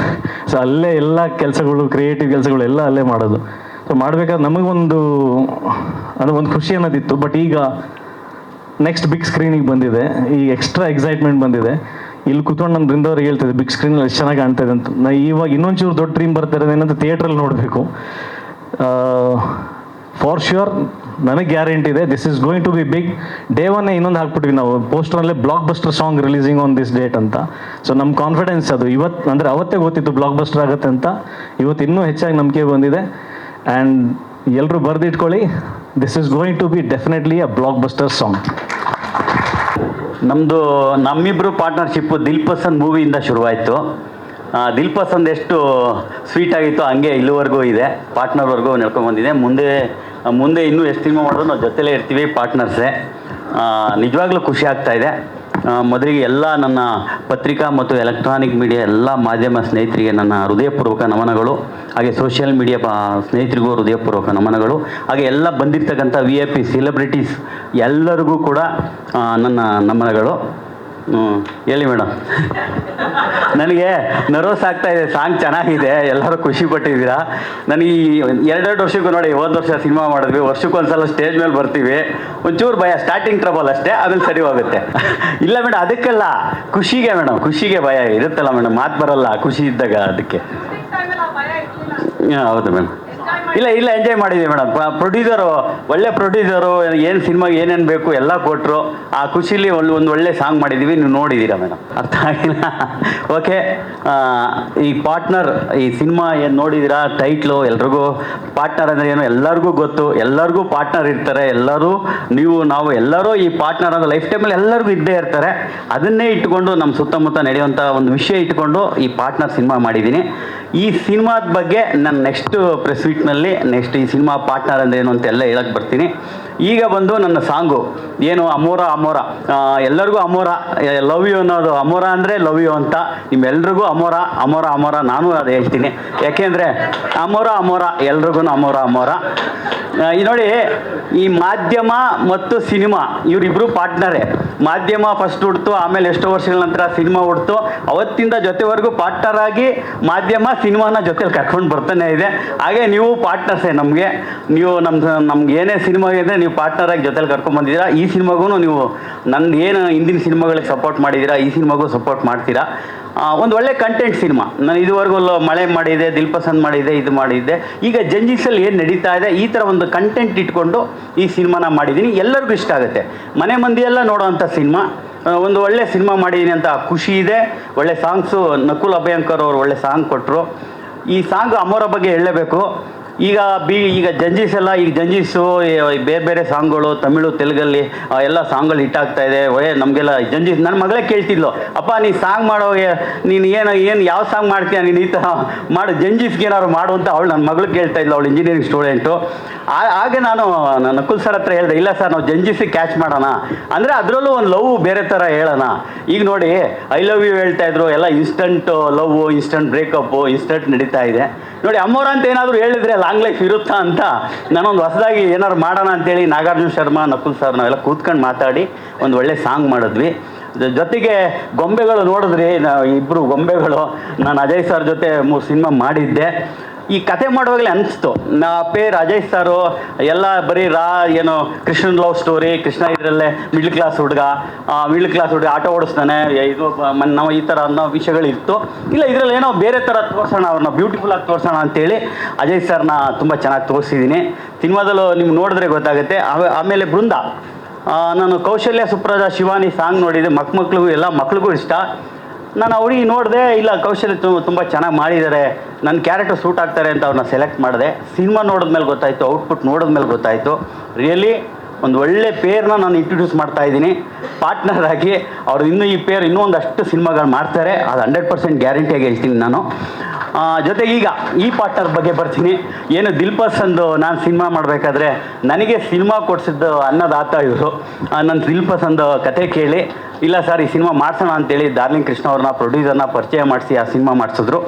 ಸೊ ಅಲ್ಲೇ ಎಲ್ಲ ಕೆಲಸಗಳು, ಕ್ರಿಯೇಟಿವ್ ಕೆಲಸಗಳು ಎಲ್ಲ ಅಲ್ಲೇ ಮಾಡೋದು. ಸೊ ಮಾಡಬೇಕಾದ್ರೆ ನಮಗೊಂದು ಒಂದು ಖುಷಿ ಅನ್ನೋದಿತ್ತು. ಬಟ್ ಈಗ ನೆಕ್ಸ್ಟ್ ಬಿಗ್ ಸ್ಕ್ರೀನಿಗೆ ಬಂದಿದೆ, ಈಗ ಎಕ್ಸ್ಟ್ರಾ ಎಕ್ಸೈಟ್ಮೆಂಟ್ ಬಂದಿದೆ. ಇಲ್ಲಿ ಕೂತ್ಕೊಂಡು ನಾನು ಬೃಂದವ್ರಿಗೆ ಹೇಳ್ತಿದ್ದೆ, ಬಿಗ್ ಸ್ಕ್ರೀನಲ್ಲಿ ಎಷ್ಟು ಚೆನ್ನಾಗಿ ಕಾಣ್ತಾ ಇದೆ ಅಂತ. ಇವಾಗ ಇನ್ನೊಂಚೂರು ದೊಡ್ಡ ಡ್ರೀಮ್ ಬರ್ತಾ ಇರೋದು ಏನಂತ ಥಿಯೇಟ್ರಲ್ಲಿ ನೋಡಬೇಕು. ಫಾರ್ ಶ್ಯೂರ್ ನನಗೆ ಗ್ಯಾರಂಟಿ ಇದೆ, this is going to be big. Day ಒನ್ನೇ ಇನ್ನೊಂದು ಹಾಕ್ಬಿಟ್ವಿ ನಾವು ಪೋಸ್ಟರಲ್ಲೇ, blockbuster song releasing on this date ಅಂತ. ಸೊ ನಮ್ಮ ಕಾನ್ಫಿಡೆನ್ಸ್ ಅದು ಇವತ್ತು, ಅಂದರೆ ಅವತ್ತೇ ಗೊತ್ತಿತ್ತು ಬ್ಲಾಕ್ ಬಸ್ಟರ್ ಆಗುತ್ತೆ ಅಂತ. ಇವತ್ತು ಇನ್ನೂ ಹೆಚ್ಚಾಗಿ ನಂಬಿಕೆ ಬಂದಿದೆ. ಆ್ಯಂಡ್ ಎಲ್ಲರೂ ಬರೆದಿಟ್ಕೊಳ್ಳಿ, this is going to be definitely a blockbuster song. ನಮ್ಮಿಬ್ಬರು ಪಾರ್ಟ್ನರ್ಶಿಪ್ಪು ದಿಲ್ ಪಸಂದ್ ಮೂವಿಯಿಂದ ಶುರುವಾಯಿತು. ದಿಲ್ ಪಸಂದ್ ಎಷ್ಟು ಸ್ವೀಟ್ ಆಗಿತ್ತು ಹಂಗೆ ಇಲ್ಲಿವರೆಗೂ ಇದೆ, ಪಾರ್ಟ್ನರ್ವರೆಗೂ ನಡ್ಕೊಂಡ್ಬಂದಿದೆ. ಮುಂದೆ ಇನ್ನೂ ಎಷ್ಟು ಸಿನಿಮಾ ಮಾಡೋದು ನಾವು ಜೊತೆಲೇ ಇರ್ತೀವಿ, ಪಾರ್ಟ್ನರ್ಸೇ. ನಿಜವಾಗ್ಲೂ ಖುಷಿ ಆಗ್ತಾಯಿದೆ. ಮೊದಲಿಗೆ ಎಲ್ಲ ನನ್ನ ಪತ್ರಿಕಾ ಮತ್ತು ಎಲೆಕ್ಟ್ರಾನಿಕ್ ಮೀಡಿಯಾ ಎಲ್ಲ ಮಾಧ್ಯಮ ಸ್ನೇಹಿತರಿಗೆ ನನ್ನ ಹೃದಯಪೂರ್ವಕ ನಮನಗಳು. ಹಾಗೆ ಸೋಷಿಯಲ್ ಮೀಡಿಯಾ ಸ್ನೇಹಿತರಿಗೂ ಹೃದಯಪೂರ್ವಕ ನಮನಗಳು. ಹಾಗೆ ಎಲ್ಲ ಬಂದಿರ್ತಕ್ಕಂಥ VIP ಸೆಲೆಬ್ರಿಟೀಸ್ ಎಲ್ಲರಿಗೂ ಕೂಡ ನನ್ನ ನಮನಗಳು. ಹೇಳಿ ಮೇಡಮ್. ನನಗೆ ನರ್ವಸ್ ಆಗ್ತಾಯಿದೆ. ಸಾಂಗ್ ಚೆನ್ನಾಗಿದೆ, ಎಲ್ಲರೂ ಖುಷಿ ಪಟ್ಟಿದ್ದೀರಾ. ನನಗೆ ಈ 2 ವರ್ಷಕ್ಕೂ ನೋಡಿ, ಹೋದ ವರ್ಷ ಸಿನಿಮಾ ಮಾಡಿದ್ವಿ, ವರ್ಷಕ್ಕೊಂದ್ಸಲ ಸ್ಟೇಜ್ ಮೇಲೆ ಬರ್ತೀವಿ, ಒಂಚೂರು ಭಯ, ಸ್ಟಾರ್ಟಿಂಗ್ ಟ್ರಬಲ್ ಅಷ್ಟೇ, ಆಮೇಲೆ ಸರಿ ಹೋಗುತ್ತೆ. ಇಲ್ಲ ಮೇಡಮ್, ಅದಕ್ಕೆಲ್ಲ ಖುಷಿಗೆ ಮೇಡಮ್, ಖುಷಿಗೆ ಭಯ ಇರುತ್ತಲ್ಲ ಮೇಡಮ್, ಮಾತು ಬರಲ್ಲ ಖುಷಿ ಇದ್ದಾಗ. ಅದಕ್ಕೆ ಹೌದು ಮೇಡಮ್. ಇಲ್ಲ ಎಂಜಾಯ್ ಮಾಡಿದ್ದೀವಿ ಮೇಡಮ್. ಪ್ರೊಡ್ಯೂಸರು ಒಳ್ಳೆ ಪ್ರೊಡ್ಯೂಸರು, ಏನು ಸಿನಿಮಾಗೆ ಏನೇನು ಬೇಕು ಎಲ್ಲ ಕೊಟ್ಟರು. ಆ ಖುಷಿಲಿ ಒಂದು ಒಳ್ಳೆ ಸಾಂಗ್ ಮಾಡಿದ್ದೀವಿ, ನೀವು ನೋಡಿದ್ದೀರಾ ಮೇಡಮ್. ಅರ್ಥ ಆಗಿಲ್ಲ. ಓಕೆ, ಈ ಪಾರ್ಟ್ನರ್ ಈ ಸಿನಿಮಾ ಏನು ನೋಡಿದ್ದೀರಾ, ಟೈಟ್ಲು ಎಲ್ರಿಗೂ ಪಾರ್ಟ್ನರ್ ಅಂದರೆ ಏನು ಎಲ್ಲರಿಗೂ ಗೊತ್ತು. ಎಲ್ಲರಿಗೂ ಪಾರ್ಟ್ನರ್ ಇರ್ತಾರೆ. ಎಲ್ಲರೂ ನಾವು ಎಲ್ಲರೂ ಈ ಪಾರ್ಟ್ನರ್ ಅನ್ನೋ ಲೈಫ್ ಟೈಮಲ್ಲಿ ಎಲ್ಲರಿಗೂ ಇದ್ದೇ ಇರ್ತಾರೆ. ಅದನ್ನೇ ಇಟ್ಕೊಂಡು ನಮ್ಮ ಸುತ್ತಮುತ್ತ ನಡೆಯುವಂಥ ಒಂದು ವಿಷಯ ಇಟ್ಕೊಂಡು ಈ ಪಾರ್ಟ್ನರ್ ಸಿನಿಮಾ ಮಾಡಿದ್ದೀನಿ. ಈ ಸಿನಿಮಾದ ಬಗ್ಗೆ ನಾನು ನೆಕ್ಸ್ಟ್ ಪ್ರೆಸ್ ಮೀಟ್ನಲ್ಲಿ ನೆಕ್ಸ್ಟ್ ಈ ಸಿನಿಮಾ ಪಾರ್ಟ್ನರ್ ಅಂದರೆ ಏನು ಅಂತ ಎಲ್ಲ ಹೇಳಕ್ಕೆ ಬರ್ತೀನಿ. ಈಗ ಬಂದು ನನ್ನ ಸಾಂಗು ಏನು ಅಮೋರ ಎಲ್ಲರಿಗೂ ಅಮೋರ, ಲವ್ ಯು ಅನ್ನೋದು ಅಮೋರ ಅಂದರೆ ಲವ್ ಯು ಅಂತ. ನಿಮ್ಮೆಲ್ರಿಗೂ ಅಮೋರ ನಾನು ಅದು ಹೇಳ್ತೀನಿ. ಯಾಕೆಂದರೆ ಅಮೋರ ಎಲ್ರಿಗೂ ಅಮೋರ. ಈ ನೋಡಿ, ಈ ಮಾಧ್ಯಮ ಮತ್ತು ಸಿನಿಮಾ ಇವರಿಬ್ಬರು ಪಾರ್ಟ್ನರೇ. ಮಾಧ್ಯಮ ಫಸ್ಟ್ ಹುಡ್ತು, ಆಮೇಲೆ ಎಷ್ಟೋ ವರ್ಷಗಳ ನಂತರ ಸಿನಿಮಾ ಹುಡ್ತು. ಅವತ್ತಿಂದ ಜೊತೆವರೆಗೂ ಪಾರ್ಟ್ನರ್ ಆಗಿ ಮಾಧ್ಯಮ ಸಿನಿಮಾನ ಜೊತೆಲಿ ಕರ್ಕೊಂಡು ಬರ್ತಾನೆ ಇದೆ. ಹಾಗೆ ನೀವು ಪಾರ್ಟ್ನರ್ಸೇ ನಮಗೆ. ನೀವು ನಮ್ಗೆ ಏನೇ ಸಿನಿಮಾ ಇದೆ ನೀವು ಪಾರ್ಟ್ನರಾಗಿ ಜೊತೆಲಿ ಕರ್ಕೊಂಡ್ಬಂದಿದ್ದೀರಾ. ಈ ಸಿನಿಮಾಗೂ ನೀವು ನನ್ನ ಏನು ಹಿಂದಿನ ಸಿನಿಮಾಗಳಿಗೆ ಸಪೋರ್ಟ್ ಮಾಡಿದ್ದೀರಾ, ಈ ಸಿನಿಮಾಗೂ ಸಪೋರ್ಟ್ ಮಾಡ್ತೀರಾ. ಒಂದು ಒಳ್ಳೆ ಕಂಟೆಂಟ್ ಸಿನಿಮಾ. ನಾನು ಇದುವರೆಗೂ ಮಳೆ ಮಾಡಿದ್ದೆ, ದಿಲ್ ಪಸಂದ್ ಮಾಡಿದ್ದೆ, ಇದು ಮಾಡಿದ್ದೆ. ಈಗ ಜಂಜೀಸಲ್ಲಿ ಏನು ನಡೀತಾ ಇದೆ, ಈ ಥರ ಒಂದು ಕಂಟೆಂಟ್ ಇಟ್ಕೊಂಡು ಈ ಸಿನಿಮಾನ ಮಾಡಿದ್ದೀನಿ. ಎಲ್ಲರಿಗೂ ಇಷ್ಟ ಆಗುತ್ತೆ. ಮನೆ ಮಂದಿಯೆಲ್ಲ ನೋಡೋವಂಥ ಸಿನಿಮಾ. ಒಂದು ಒಳ್ಳೆ ಸಿನಿಮಾ ಮಾಡಿದ್ದೀನಿ ಅಂತ ಖುಷಿ ಇದೆ. ಒಳ್ಳೆ ಸಾಂಗ್ಸು ನಕುಲ್ ಅಭಯಂಕರ್ ಅವರು ಒಳ್ಳೆ ಸಾಂಗ್ ಕೊಟ್ಟರು. ಈ ಸಾಂಗ್ ಅಮೋರ ಬಗ್ಗೆ ಹೇಳಲೇಬೇಕು. ಈಗ ಜಂಜೀಸು ಬೇರೆ ಸಾಂಗ್ಗಳು ತಮಿಳು ತೆಲುಗಲ್ಲಿ ಎಲ್ಲ ಸಾಂಗ್ಗಳು ಹಿಟ್ ಆಗ್ತಾ ಇದೆ. ನಮಗೆಲ್ಲ ಜಂಜೀಸ್ ನನ್ನ ಮಗಳೇ ಕೇಳ್ತಿದ್ಲು, ಅಪ್ಪ ನೀ ಸಾಂಗ್ ಮಾಡೋ, ನೀನು ಏನು ಯಾವ ಸಾಂಗ್ ಮಾಡ್ತೀಯ, ನೀನು ಈ ಥರ ಮಾಡು, ಜಂಜೀಸ್ಗೆ ಏನಾದ್ರು ಮಾಡು ಅಂತ ಅವಳು ನನ್ನ ಮಗಳು ಕೇಳ್ತಾ ಇದ್ಲು. ಅವಳು ಇಂಜಿನಿಯರಿಂಗ್ ಸ್ಟೂಡೆಂಟು. ಹಾಗೆ ನಾನು ನಕುಲ್ ಸರ್ ಹತ್ರ ಹೇಳಿದೆ, ಇಲ್ಲ ಸರ್ ನಾವು ಜಂಜೀಸಿಗೆ ಕ್ಯಾಚ್ ಮಾಡೋಣ ಅಂದರೆ ಅದರಲ್ಲೂ ಒಂದು ಲವ್ ಬೇರೆ ಥರ ಹೇಳೋಣ. ಈಗ ನೋಡಿ ಐ ಲವ್ ಯು ಹೇಳ್ತಾ ಇದ್ರು, ಎಲ್ಲ instant love, instant breakup, instant ನಡೀತಾ ಇದೆ. ನೋಡಿ ಅಮೋರ ಅಂತ ಏನಾದರೂ ಹೇಳಿದರೆ ಲಾಂಗ್ ಲೈಫ್ ಇರುತ್ತಾ ಅಂತ ನಾನೊಂದು ಹೊಸದಾಗಿ ಏನಾದ್ರು ಮಾಡೋಣ ಅಂತೇಳಿ ನಾಗಾರ್ಜುನ ಶರ್ಮಾ, ನಕುಲ್ ಸರ್ ನಾವೆಲ್ಲ ಕೂತ್ಕೊಂಡು ಮಾತಾಡಿ ಒಂದು ಒಳ್ಳೆ ಸಾಂಗ್ ಮಾಡಿದ್ವಿ. ಜೊತೆಗೆ ಗೊಂಬೆಗಳು ನೋಡಿದ್ರಿ, ಇಬ್ಬರು ಗೊಂಬೆಗಳು. ನಾನು ಅಜಯ್ ಸರ್ ಜೊತೆ 3 ಸಿನಿಮಾ ಮಾಡಿದ್ದೆ. ಈ ಕತೆ ಮಾಡುವಾಗಲೇ ಅನಿಸ್ತು, ಪೇರ್ ಅಜಯ್ ಸರು ಎಲ್ಲ ಬರೀ ಏನು ಕೃಷ್ಣನ್ ಲವ್ ಸ್ಟೋರಿ, ಕೃಷ್ಣ ಇದರಲ್ಲೇ ಮಿಡ್ಲ್ ಕ್ಲಾಸ್ ಹುಡುಗ ಆಟೋ ಓಡಿಸ್ತಾನೆ, ಇದು ನಾವು ಈ ಥರ ಅನ್ನೋ ವಿಷಯಗಳಿತ್ತು. ಇಲ್ಲ ಇದರಲ್ಲಿ ಏನೋ ಬೇರೆ ಥರ ತೋರಿಸೋಣ, ಅವ್ರನ್ನ ಬ್ಯೂಟಿಫುಲ್ಲಾಗಿ ತೋರಿಸೋಣ ಅಂತೇಳಿ ಅಜಯ್ ಸರ್ನ ತುಂಬ ಚೆನ್ನಾಗಿ ತೋರಿಸಿದ್ದೀನಿ. ಸಿನಿಮಾದಲ್ಲೂ ನಿಮ್ಗೆ ನೋಡಿದ್ರೆ ಗೊತ್ತಾಗುತ್ತೆ. ಆಮೇಲೆ ಬೃಂದ, ನಾನು ಕೌಶಲ್ಯ, ಸುಪ್ರಜಾ, ಶಿವಾನಿ ಸಾಂಗ್ ನೋಡಿದ್ದೆ. ಮಕ್ಕಳಿಗೂ ಎಲ್ಲ ಮಕ್ಳಿಗೂ ಇಷ್ಟ. ನಾನು ಅವ್ರಿಗೆ ನೋಡಿದೆ, ಇಲ್ಲ ಕೌಶಲ್ಯ ತುಂಬ ಚೆನ್ನಾಗಿ ಮಾಡಿದ್ದಾರೆ, ನನ್ನ ಕ್ಯಾರೆಕ್ಟರ್ ಸೂಟ್ ಆಗ್ತಾರೆ ಅಂತ ಅವ್ರನ್ನ ಸೆಲೆಕ್ಟ್ ಮಾಡಿದೆ. ಸಿನಿಮಾ ನೋಡಿದ್ಮೇಲೆ ಗೊತ್ತಾಯಿತು, ಔಟ್ಪುಟ್ ನೋಡಿದ್ಮೇಲೆ ಗೊತ್ತಾಯಿತು, ರಿಯಲಿ ಒಂದು ಒಳ್ಳೆ ಪೇರ್ನ ನಾನು ಇಂಟ್ರೊಡ್ಯೂಸ್ ಮಾಡ್ತಾ ಇದ್ದೀನಿ ಪಾರ್ಟ್ನರ್ ಆಗಿ. ಅವ್ರು ಈ ಪೇರ್ ಇನ್ನೂ ಒಂದಷ್ಟು ಸಿನಿಮಾಗಳು ಮಾಡ್ತಾರೆ, ಅದು 100% ಗ್ಯಾರಂಟಿಯಾಗಿ ಹೇಳ್ತೀನಿ ನಾನು. ಜೊತೆಗೆ ಈಗ ಈ ಪಾರ್ಟ್ನರ್ ಬಗ್ಗೆ ಬರ್ತೀನಿ. ಏನು ದಿಲ್ ಪಸಂದು ನಾನು ಸಿನಿಮಾ ಮಾಡಬೇಕಾದ್ರೆ ನನಗೆ ಸಿನಿಮಾ ಕೊಡಿಸಿದ್ದು ಅನ್ನದಾತ ಇವರು. ನನ್ನ ದಿಲ್ ಪಸಂದು ಕತೆ ಕೇಳಿ, ಇಲ್ಲ ಸರ್ ಈ ಸಿನಿಮಾ ಮಾಡಿಸೋಣ ಅಂತೇಳಿ ಡಾರ್ಲಿಂಗ್ ಕೃಷ್ಣ ಅವ್ರನ್ನ ಪ್ರೊಡ್ಯೂಸರ್ನ ಪರಿಚಯ ಮಾಡಿಸಿ ಆ ಸಿನಿಮಾ ಮಾಡಿಸಿದ್ರು.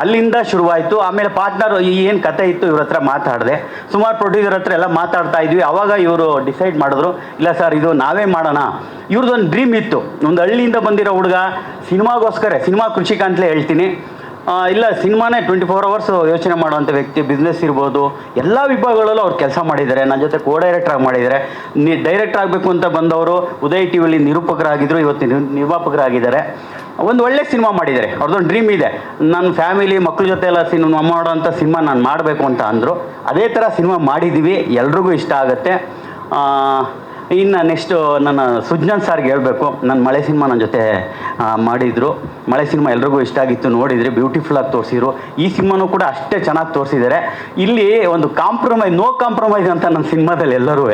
ಅಲ್ಲಿಂದ ಶುರುವಾಯಿತು. ಆಮೇಲೆ ಪಾರ್ಟ್ನರ್ ಏನು ಕತೆ ಇತ್ತು ಇವ್ರ ಹತ್ರ ಮಾತಾಡಿದೆ, ಸುಮಾರು ಪ್ರೊಡ್ಯೂಸರ್ ಹತ್ರ ಎಲ್ಲ ಮಾತಾಡ್ತಾ ಇದ್ವಿ. ಆವಾಗ ಇವರು ಡಿಸೈಡ್ ಮಾಡಿದ್ರು, ಇಲ್ಲ ಸರ್ ಇದು ನಾವೇ ಮಾಡೋಣ. ಇವ್ರದ್ದೊಂದು ಡ್ರೀಮ್ ಇತ್ತು, ಒಂದು ಹಳ್ಳಿಯಿಂದ ಬಂದಿರೋ ಹುಡುಗ ಸಿನಿಮಾಗೋಸ್ಕರ, ಸಿನಿಮಾ ಕೃಷಿಕ ಅಂತಲೇ ಹೇಳ್ತೀನಿ. ಇಲ್ಲ ಸಿನಿಮಾನೇ 24 hours ಯೋಚನೆ ಮಾಡುವಂಥ ವ್ಯಕ್ತಿ. ಬಿಸ್ನೆಸ್ ಇರ್ಬೋದು, ಎಲ್ಲ ವಿಭಾಗಗಳಲ್ಲೂ ಅವ್ರು ಕೆಲಸ ಮಾಡಿದ್ದಾರೆ. ನನ್ನ ಜೊತೆ ಡೈರೆಕ್ಟರ್ ಮಾಡಿದ್ದಾರೆ. ಡೈರೆಕ್ಟರ್ ಆಗಬೇಕು ಅಂತ ಬಂದವರು ಉದಯ್ ಟಿ ವಿಲಿ ನಿರೂಪಕರಾಗಿದ್ದರು, ಇವತ್ತು ನಿರ್ಮಾಪಕರಾಗಿದ್ದಾರೆ. ಒಂದು ಒಳ್ಳೆ ಸಿನಿಮಾ ಮಾಡಿದ್ದಾರೆ. ಅವ್ರದ್ದೊಂದು ಡ್ರೀಮ್ ಇದೆ, ನನ್ನ ಫ್ಯಾಮಿಲಿ ಮಕ್ಕಳ ಜೊತೆ ಎಲ್ಲ ಸಿನಿಮಾ ಮಾಡೋವಂಥ ಸಿನಿಮಾ ನಾನು ಮಾಡಬೇಕು ಅಂತ ಅಂದರು. ಅದೇ ಥರ ಸಿನಿಮಾ ಮಾಡಿದ್ದೀವಿ, ಎಲ್ರಿಗೂ ಇಷ್ಟ ಆಗುತ್ತೆ. ಇನ್ನು ನೆಕ್ಸ್ಟು ನನ್ನ ಸುಜ್ಞಾನ್ ಸಾರ್ಗೆ ಹೇಳಬೇಕು, ನನ್ನ ಮಳೆ ಸಿನಿಮಾ ನನ್ನ ಜೊತೆ ಮಾಡಿದರು. ಮಳೆ ಸಿನಿಮಾ ಎಲ್ರಿಗೂ ಇಷ್ಟ ಆಗಿತ್ತು, ನೋಡಿದರೆ ಬ್ಯೂಟಿಫುಲ್ಲಾಗಿ ತೋರಿಸಿದ್ರು. ಈ ಸಿನಿಮಾನೂ ಕೂಡ ಅಷ್ಟೇ ಚೆನ್ನಾಗಿ ತೋರಿಸಿದ್ದಾರೆ. ಇಲ್ಲಿ ಒಂದು ನೋ ಕಾಂಪ್ರಮೈಸ್ ಅಂತ ನನ್ನ ಸಿನಿಮಾದಲ್ಲಿ ಎಲ್ಲರೂ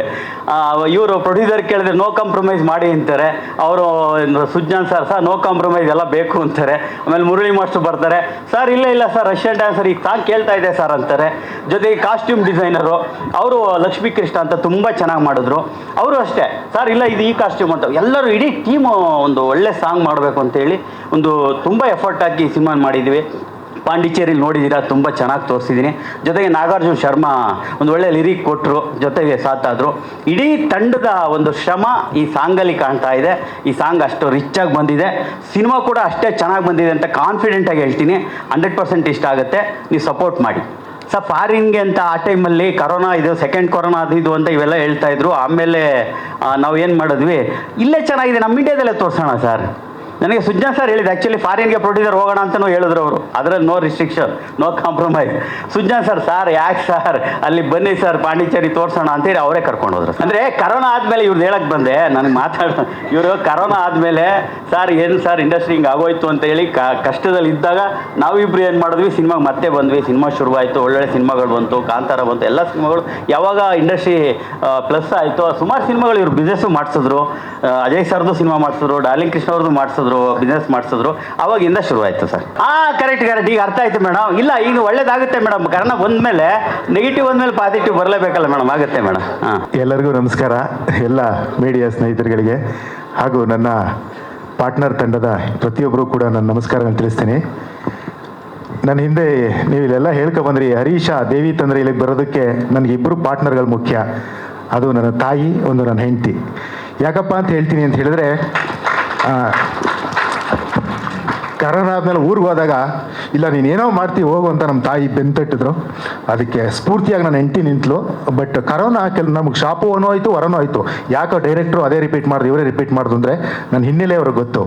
ಇವರು ಪ್ರೊಡ್ಯೂಸರ್ ಕೇಳಿದ್ರೆ ನೋ ಕಾಂಪ್ರಮೈಸ್ ಮಾಡಿ ಅಂತಾರೆ. ಅವರು ಸುಜ್ಞಾನ್ ಸರ್ ನೋ ಕಾಂಪ್ರಮೈಸ್ ಎಲ್ಲ ಬೇಕು ಅಂತಾರೆ. ಆಮೇಲೆ ಮುರಳಿ ಮಾಸ್ಟರ್ ಬರ್ತಾರೆ, ಸರ್ ಇಲ್ಲ ಸರ್ ರಷ್ಯನ್ ಡ್ಯಾನ್ಸರ್ ಈಗ ಸಾಂಗ್ ಕೇಳ್ತಾ ಇದೆ ಸರ್ ಅಂತಾರೆ. ಜೊತೆಗೆ ಕಾಸ್ಟ್ಯೂಮ್ ಡಿಸೈನರು ಅವರು ಲಕ್ಷ್ಮೀ ಕೃಷ್ಣ ಅಂತ ತುಂಬ ಚೆನ್ನಾಗಿ ಮಾಡಿದ್ರು. ಅವರು ಅಷ್ಟೇ, ಸರ್ ಇಲ್ಲ ಇದು ಈ ಕಾಸ್ಟ್ಯೂಮ್ ಅಂತ. ಎಲ್ಲರೂ ಇಡೀ ಟೀಮು ಒಂದು ಒಳ್ಳೆ ಸಾಂಗ್ ಮಾಡಬೇಕು ಅಂತೇಳಿ ಒಂದು ತುಂಬ ಎಫರ್ಟ್ ಹಾಕಿ ಸಿನಿಮಾ ಮಾಡಿದ್ವಿ. ಪಾಂಡಿಚೇರಿಲಿ ನೋಡಿದ್ದೀರಾ, ತುಂಬ ಚೆನ್ನಾಗಿ ತೋರಿಸಿದ್ದೀನಿ. ಜೊತೆಗೆ ನಾಗಾರ್ಜುನ ಶರ್ಮಾ ಒಂದು ಒಳ್ಳೆ ಲಿರಿಕ್ ಕೊಟ್ಟರು, ಜೊತೆಗೆ ಸಾಥಾದರು. ಇಡೀ ತಂಡದ ಒಂದು ಶ್ರಮ ಈ ಸಾಂಗಲ್ಲಿ ಕಾಣ್ತಾ ಇದೆ. ಈ ಸಾಂಗ್ ಅಷ್ಟು ರಿಚ್ಚಾಗಿ ಬಂದಿದೆ, ಸಿನಿಮಾ ಕೂಡ ಅಷ್ಟೇ ಚೆನ್ನಾಗಿ ಬಂದಿದೆ ಅಂತ ಕಾನ್ಫಿಡೆಂಟಾಗಿ ಹೇಳ್ತೀನಿ. 100% ಇಷ್ಟ ಆಗುತ್ತೆ, ನೀವು ಸಪೋರ್ಟ್ ಮಾಡಿ. ಸರ್ ಫಾರಿನ್ಗೆ ಅಂತ ಆ ಟೈಮಲ್ಲಿ ಕರೋನಾ ಇದು ಸೆಕೆಂಡ್ ಕೊರೋನಾ ಅದು ಇದು ಅಂತ ಇವೆಲ್ಲ ಹೇಳ್ತಾಯಿದ್ರು. ಆಮೇಲೆ ನಾವು ಏನು ಮಾಡಿದ್ವಿ, ಇಲ್ಲೇ ಚೆನ್ನಾಗಿದೆ ನಮ್ಮ ಇಂಡಿಯಾದಲ್ಲೇ ತೋರಿಸೋಣ ಸರ್. ನನಗೆ ಸುಜ್ಞಾ ಸರ್ ಹೇಳಿದ್ದು ಆ್ಯಕ್ಚುಲಿ ಫಾರಿನ್ಗೆ ಪ್ರೊಡ್ಯೂಸರ್ ಹೋಗೋಣ ಅಂತಲೂ ಹೇಳಿದ್ರು ಅವರು, ಅದರಲ್ಲಿ no restriction, no compromise. Sujna sir ಯಾಕೆ ಸರ್ ಅಲ್ಲಿ ಬನ್ನಿ ಸರ್ ಪಾಂಡಿಚೇರಿ ತೋರಿಸೋಣ ಅಂತೇಳಿ ಅವರೇ ಕರ್ಕೊಂಡು ಹೋದ್ರು. ಅಂದರೆ ಕರೋನಾ ಆದಮೇಲೆ ಇವ್ರದ್ದು ಹೇಳಕ್ಕೆ ಬಂದೆ, ನನಗೆ ಇವರು ಕರೋನಾ ಆದಮೇಲೆ ಸರ್ ಏನು ಸರ್ ಇಂಡಸ್ಟ್ರಿ ಹಿಂಗೆ ಆಗೋಯ್ತು ಅಂತೇಳಿ ಕಷ್ಟದಲ್ಲಿ ಇದ್ದಾಗ ನಾವಿಬ್ರು ಏನು ಮಾಡಿದ್ವಿ, ಸಿನಿಮಾಗೆ ಮತ್ತೆ ಬಂದ್ವಿ. ಸಿನಿಮಾ ಶುರುವಾಯಿತು, ಒಳ್ಳೊಳ್ಳೆ ಸಿನಿಮಾಗಳು ಬಂತು, ಕಾಂತಾರ ಬಂತು, ಎಲ್ಲ ಸಿನಿಮಾಗಳು ಯಾವಾಗ ಇಂಡಸ್ಟ್ರಿ ಪ್ಲಸ್ ಆಯಿತು, ಸುಮಾರು ಸಿನಿಮಾಗಳು ಇವರು ಬಿಸ್ನೆಸ್ಸು ಮಾಡಿಸಿದ್ರು. ಅಜಯ್ ಸರ್ದು ಸಿನಿಮಾ ಮಾಡಿಸಿದ್ರು, ಡಾರ್ಲಿಂಗ್ ಕೃಷ್ಣ ಅವ್ರದ್ದು ಮಾಡಿಸಿದ್ರು, ಬಿಸ್ನೆಸ್ ಮಾಡಿಸಿದ್ರು. ಅವಾಗಿಂದ ಶುರುವಾಯಿತು ಸರ್. ಕರೆಕ್ಟ್ ಈಗ ಅರ್ಥ ಆಯ್ತು ಮೇಡಮ್. ಇಲ್ಲ ಈಗ ಒಳ್ಳೇದಾಗುತ್ತೆ ಮೇಡಮ್, ಕಾರಣ ಬಂದಮೇಲೆ ನೆಗೆಟಿವ್ ಬಂದಮೇಲೆ ಪಾಸಿಟಿವ್ ಬರಲೇಬೇಕಲ್ಲ ಮೇಡಮ್, ಆಗುತ್ತೆ ಮೇಡಮ್. ಎಲ್ಲರಿಗೂ ನಮಸ್ಕಾರ, ಎಲ್ಲ ಮೀಡಿಯಾ ಸ್ನೇಹಿತರುಗಳಿಗೆ ಹಾಗೂ ನನ್ನ ಪಾರ್ಟ್ನರ್ ತಂಡದ ಪ್ರತಿಯೊಬ್ಬರು ಕೂಡ ನಾನು ನಮಸ್ಕಾರಗಳನ್ನು ತಿಳಿಸ್ತೀನಿ. ನನ್ನ ಹಿಂದೆ ನೀವು ಇಲ್ಲೆಲ್ಲ ಹೇಳ್ಕೊಬಂದ್ರಿ, ಹರೀಶ ದೇವಿ ತಂದ್ರೆ ಇಲ್ಲಿಗೆ ಬರೋದಕ್ಕೆ ನನಗೆ ಇಬ್ಬರು ಪಾರ್ಟ್ನರ್ಗಳು ಮುಖ್ಯ. ಅದು ನನ್ನ ತಾಯಿ, ಒಂದು ನನ್ನ ಹೆಂಡತಿ. ಯಾಕಪ್ಪ ಅಂತ ಹೇಳ್ತೀನಿ ಅಂತ ಹೇಳಿದ್ರೆ, ಕರೋನಾ ಆದಮೇಲೆ ಊರಿಗೆ ಹೋದಾಗ ಇಲ್ಲ ನೀನೇನೋ ಮಾಡ್ತೀವಿ ಹೋಗು ಅಂತ ನಮ್ಮ ತಾಯಿ ಬೆಂತಟ್ಟಿದ್ರು. ಅದಕ್ಕೆ ಸ್ಫೂರ್ತಿಯಾಗಿ ನನ್ನ ಹೆಂಡತಿ ನಿಂತಲು. ಬಟ್ ಕರೋನಾ ನಮಗೆ ಶಾಪು ಅನ್ನೋ ಆಯಿತು, ಹೊರನೂ ಆಯಿತು. ಯಾಕೋ ಡೈರೆಕ್ಟ್ರು ಅದೇ ರಿಪೀಟ್ ಮಾಡಿದ್ರು, ಇವರೇ ರಿಪೀಟ್ ಮಾಡಿದ್ರು ಅಂದರೆ ನನ್ನ ಹಿನ್ನೆಲೆ ಅವ್ರಿಗೆ ಗೊತ್ತು.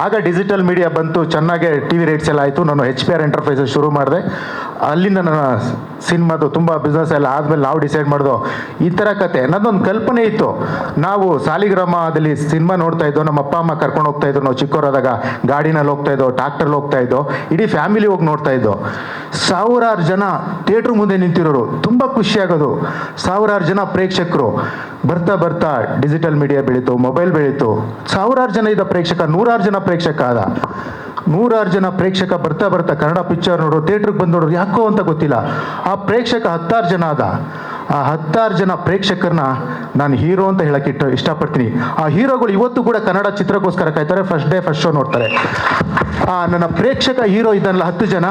ಆಗ ಡಿಜಿಟಲ್ ಮೀಡಿಯಾ ಬಂತು, ಚೆನ್ನಾಗೆ ಟಿ ವಿ ರೇಟ್ಸ್ ಎಲ್ಲ ಆಯಿತು. ನಾನು HPR ಎಂಟರ್ಪ್ರೈಸಸ್ ಶುರು ಮಾಡಿದೆ. ಅಲ್ಲಿಂದ ನನ್ನ ಸಿನಿಮಾದು ತುಂಬ ಬಿಸ್ನೆಸ್ ಎಲ್ಲ ಆದಮೇಲೆ ನಾವು ಡಿಸೈಡ್ ಮಾಡಿದೋ ಈ ಥರ ಕತೆ. ನನ್ನೊಂದು ಕಲ್ಪನೆ ಇತ್ತು. ನಾವು ಸಾಲಿಗ್ರಾಮದಲ್ಲಿ ಸಿನಿಮಾ ನೋಡ್ತಾ ಇದ್ದೋ, ನಮ್ಮ ಅಪ್ಪ ಅಮ್ಮ ಕರ್ಕೊಂಡು ಹೋಗ್ತಾ ಇದ್ರು. ನಾವು ಚಿಕ್ಕವರಾದಾಗ ಗಾಡಿನಲ್ಲಿ ಹೋಗ್ತಾ ಇದ್ದೋ, ಟ್ರಾಕ್ಟರ್ಲಿ ಹೋಗ್ತಾ ಇದ್ದೋ, ಇಡೀ ಫ್ಯಾಮಿಲಿ ಹೋಗಿ ನೋಡ್ತಾ ಇದ್ದೋ. ಸಾವಿರಾರು ಜನ ಥಿಯೇಟ್ರ್ ಮುಂದೆ ನಿಂತಿರೋರು, ತುಂಬ ಖುಷಿಯಾಗೋದು. ಸಾವಿರಾರು ಜನ ಪ್ರೇಕ್ಷಕರು. ಬರ್ತಾ ಬರ್ತಾ ಡಿಜಿಟಲ್ ಮೀಡಿಯಾ ಬೆಳೀತು, ಮೊಬೈಲ್ ಬೆಳೀತು. ಸಾವಿರಾರು ಜನ ಇದ್ದ ಪ್ರೇಕ್ಷಕ 100,000 ಜನ ಪ್ರೇಕ್ಷಕ ಆದ. 100,000 ಜನ ಪ್ರೇಕ್ಷಕ ಬರ್ತಾ ಬರ್ತಾ ಕನ್ನಡ ಪಿಕ್ಚರ್ ನೋಡೋರು, ಥಿಯೇಟ್ರಿಗೆ ಬಂದು ನೋಡೋರು. ಯಾಕೋ ಅಂತ ಗೊತ್ತಿಲ್ಲ, ಆ ಪ್ರೇಕ್ಷಕ 10,000 ಜನ ಆದ. ಆ 10,000 ಜನ ಪ್ರೇಕ್ಷಕರನ್ನ ನಾನು ಹೀರೋ ಅಂತ ಹೇಳಕ್ಕೆ ಇಷ್ಟಪಡ್ತೀನಿ. ಆ ಹೀರೋಗಳು ಇವತ್ತು ಕೂಡ ಕನ್ನಡ ಚಿತ್ರಕ್ಕೋಸ್ಕರ ಕಾಯ್ತಾರೆ, ಫಸ್ಟ್ ಡೇ ಫಸ್ಟ್ ಶೋ ನೋಡ್ತಾರೆ. ನನ್ನ ಪ್ರೇಕ್ಷಕ ಹೀರೋ ಇದ್ದಾನಲ್ಲ 10 ಜನ,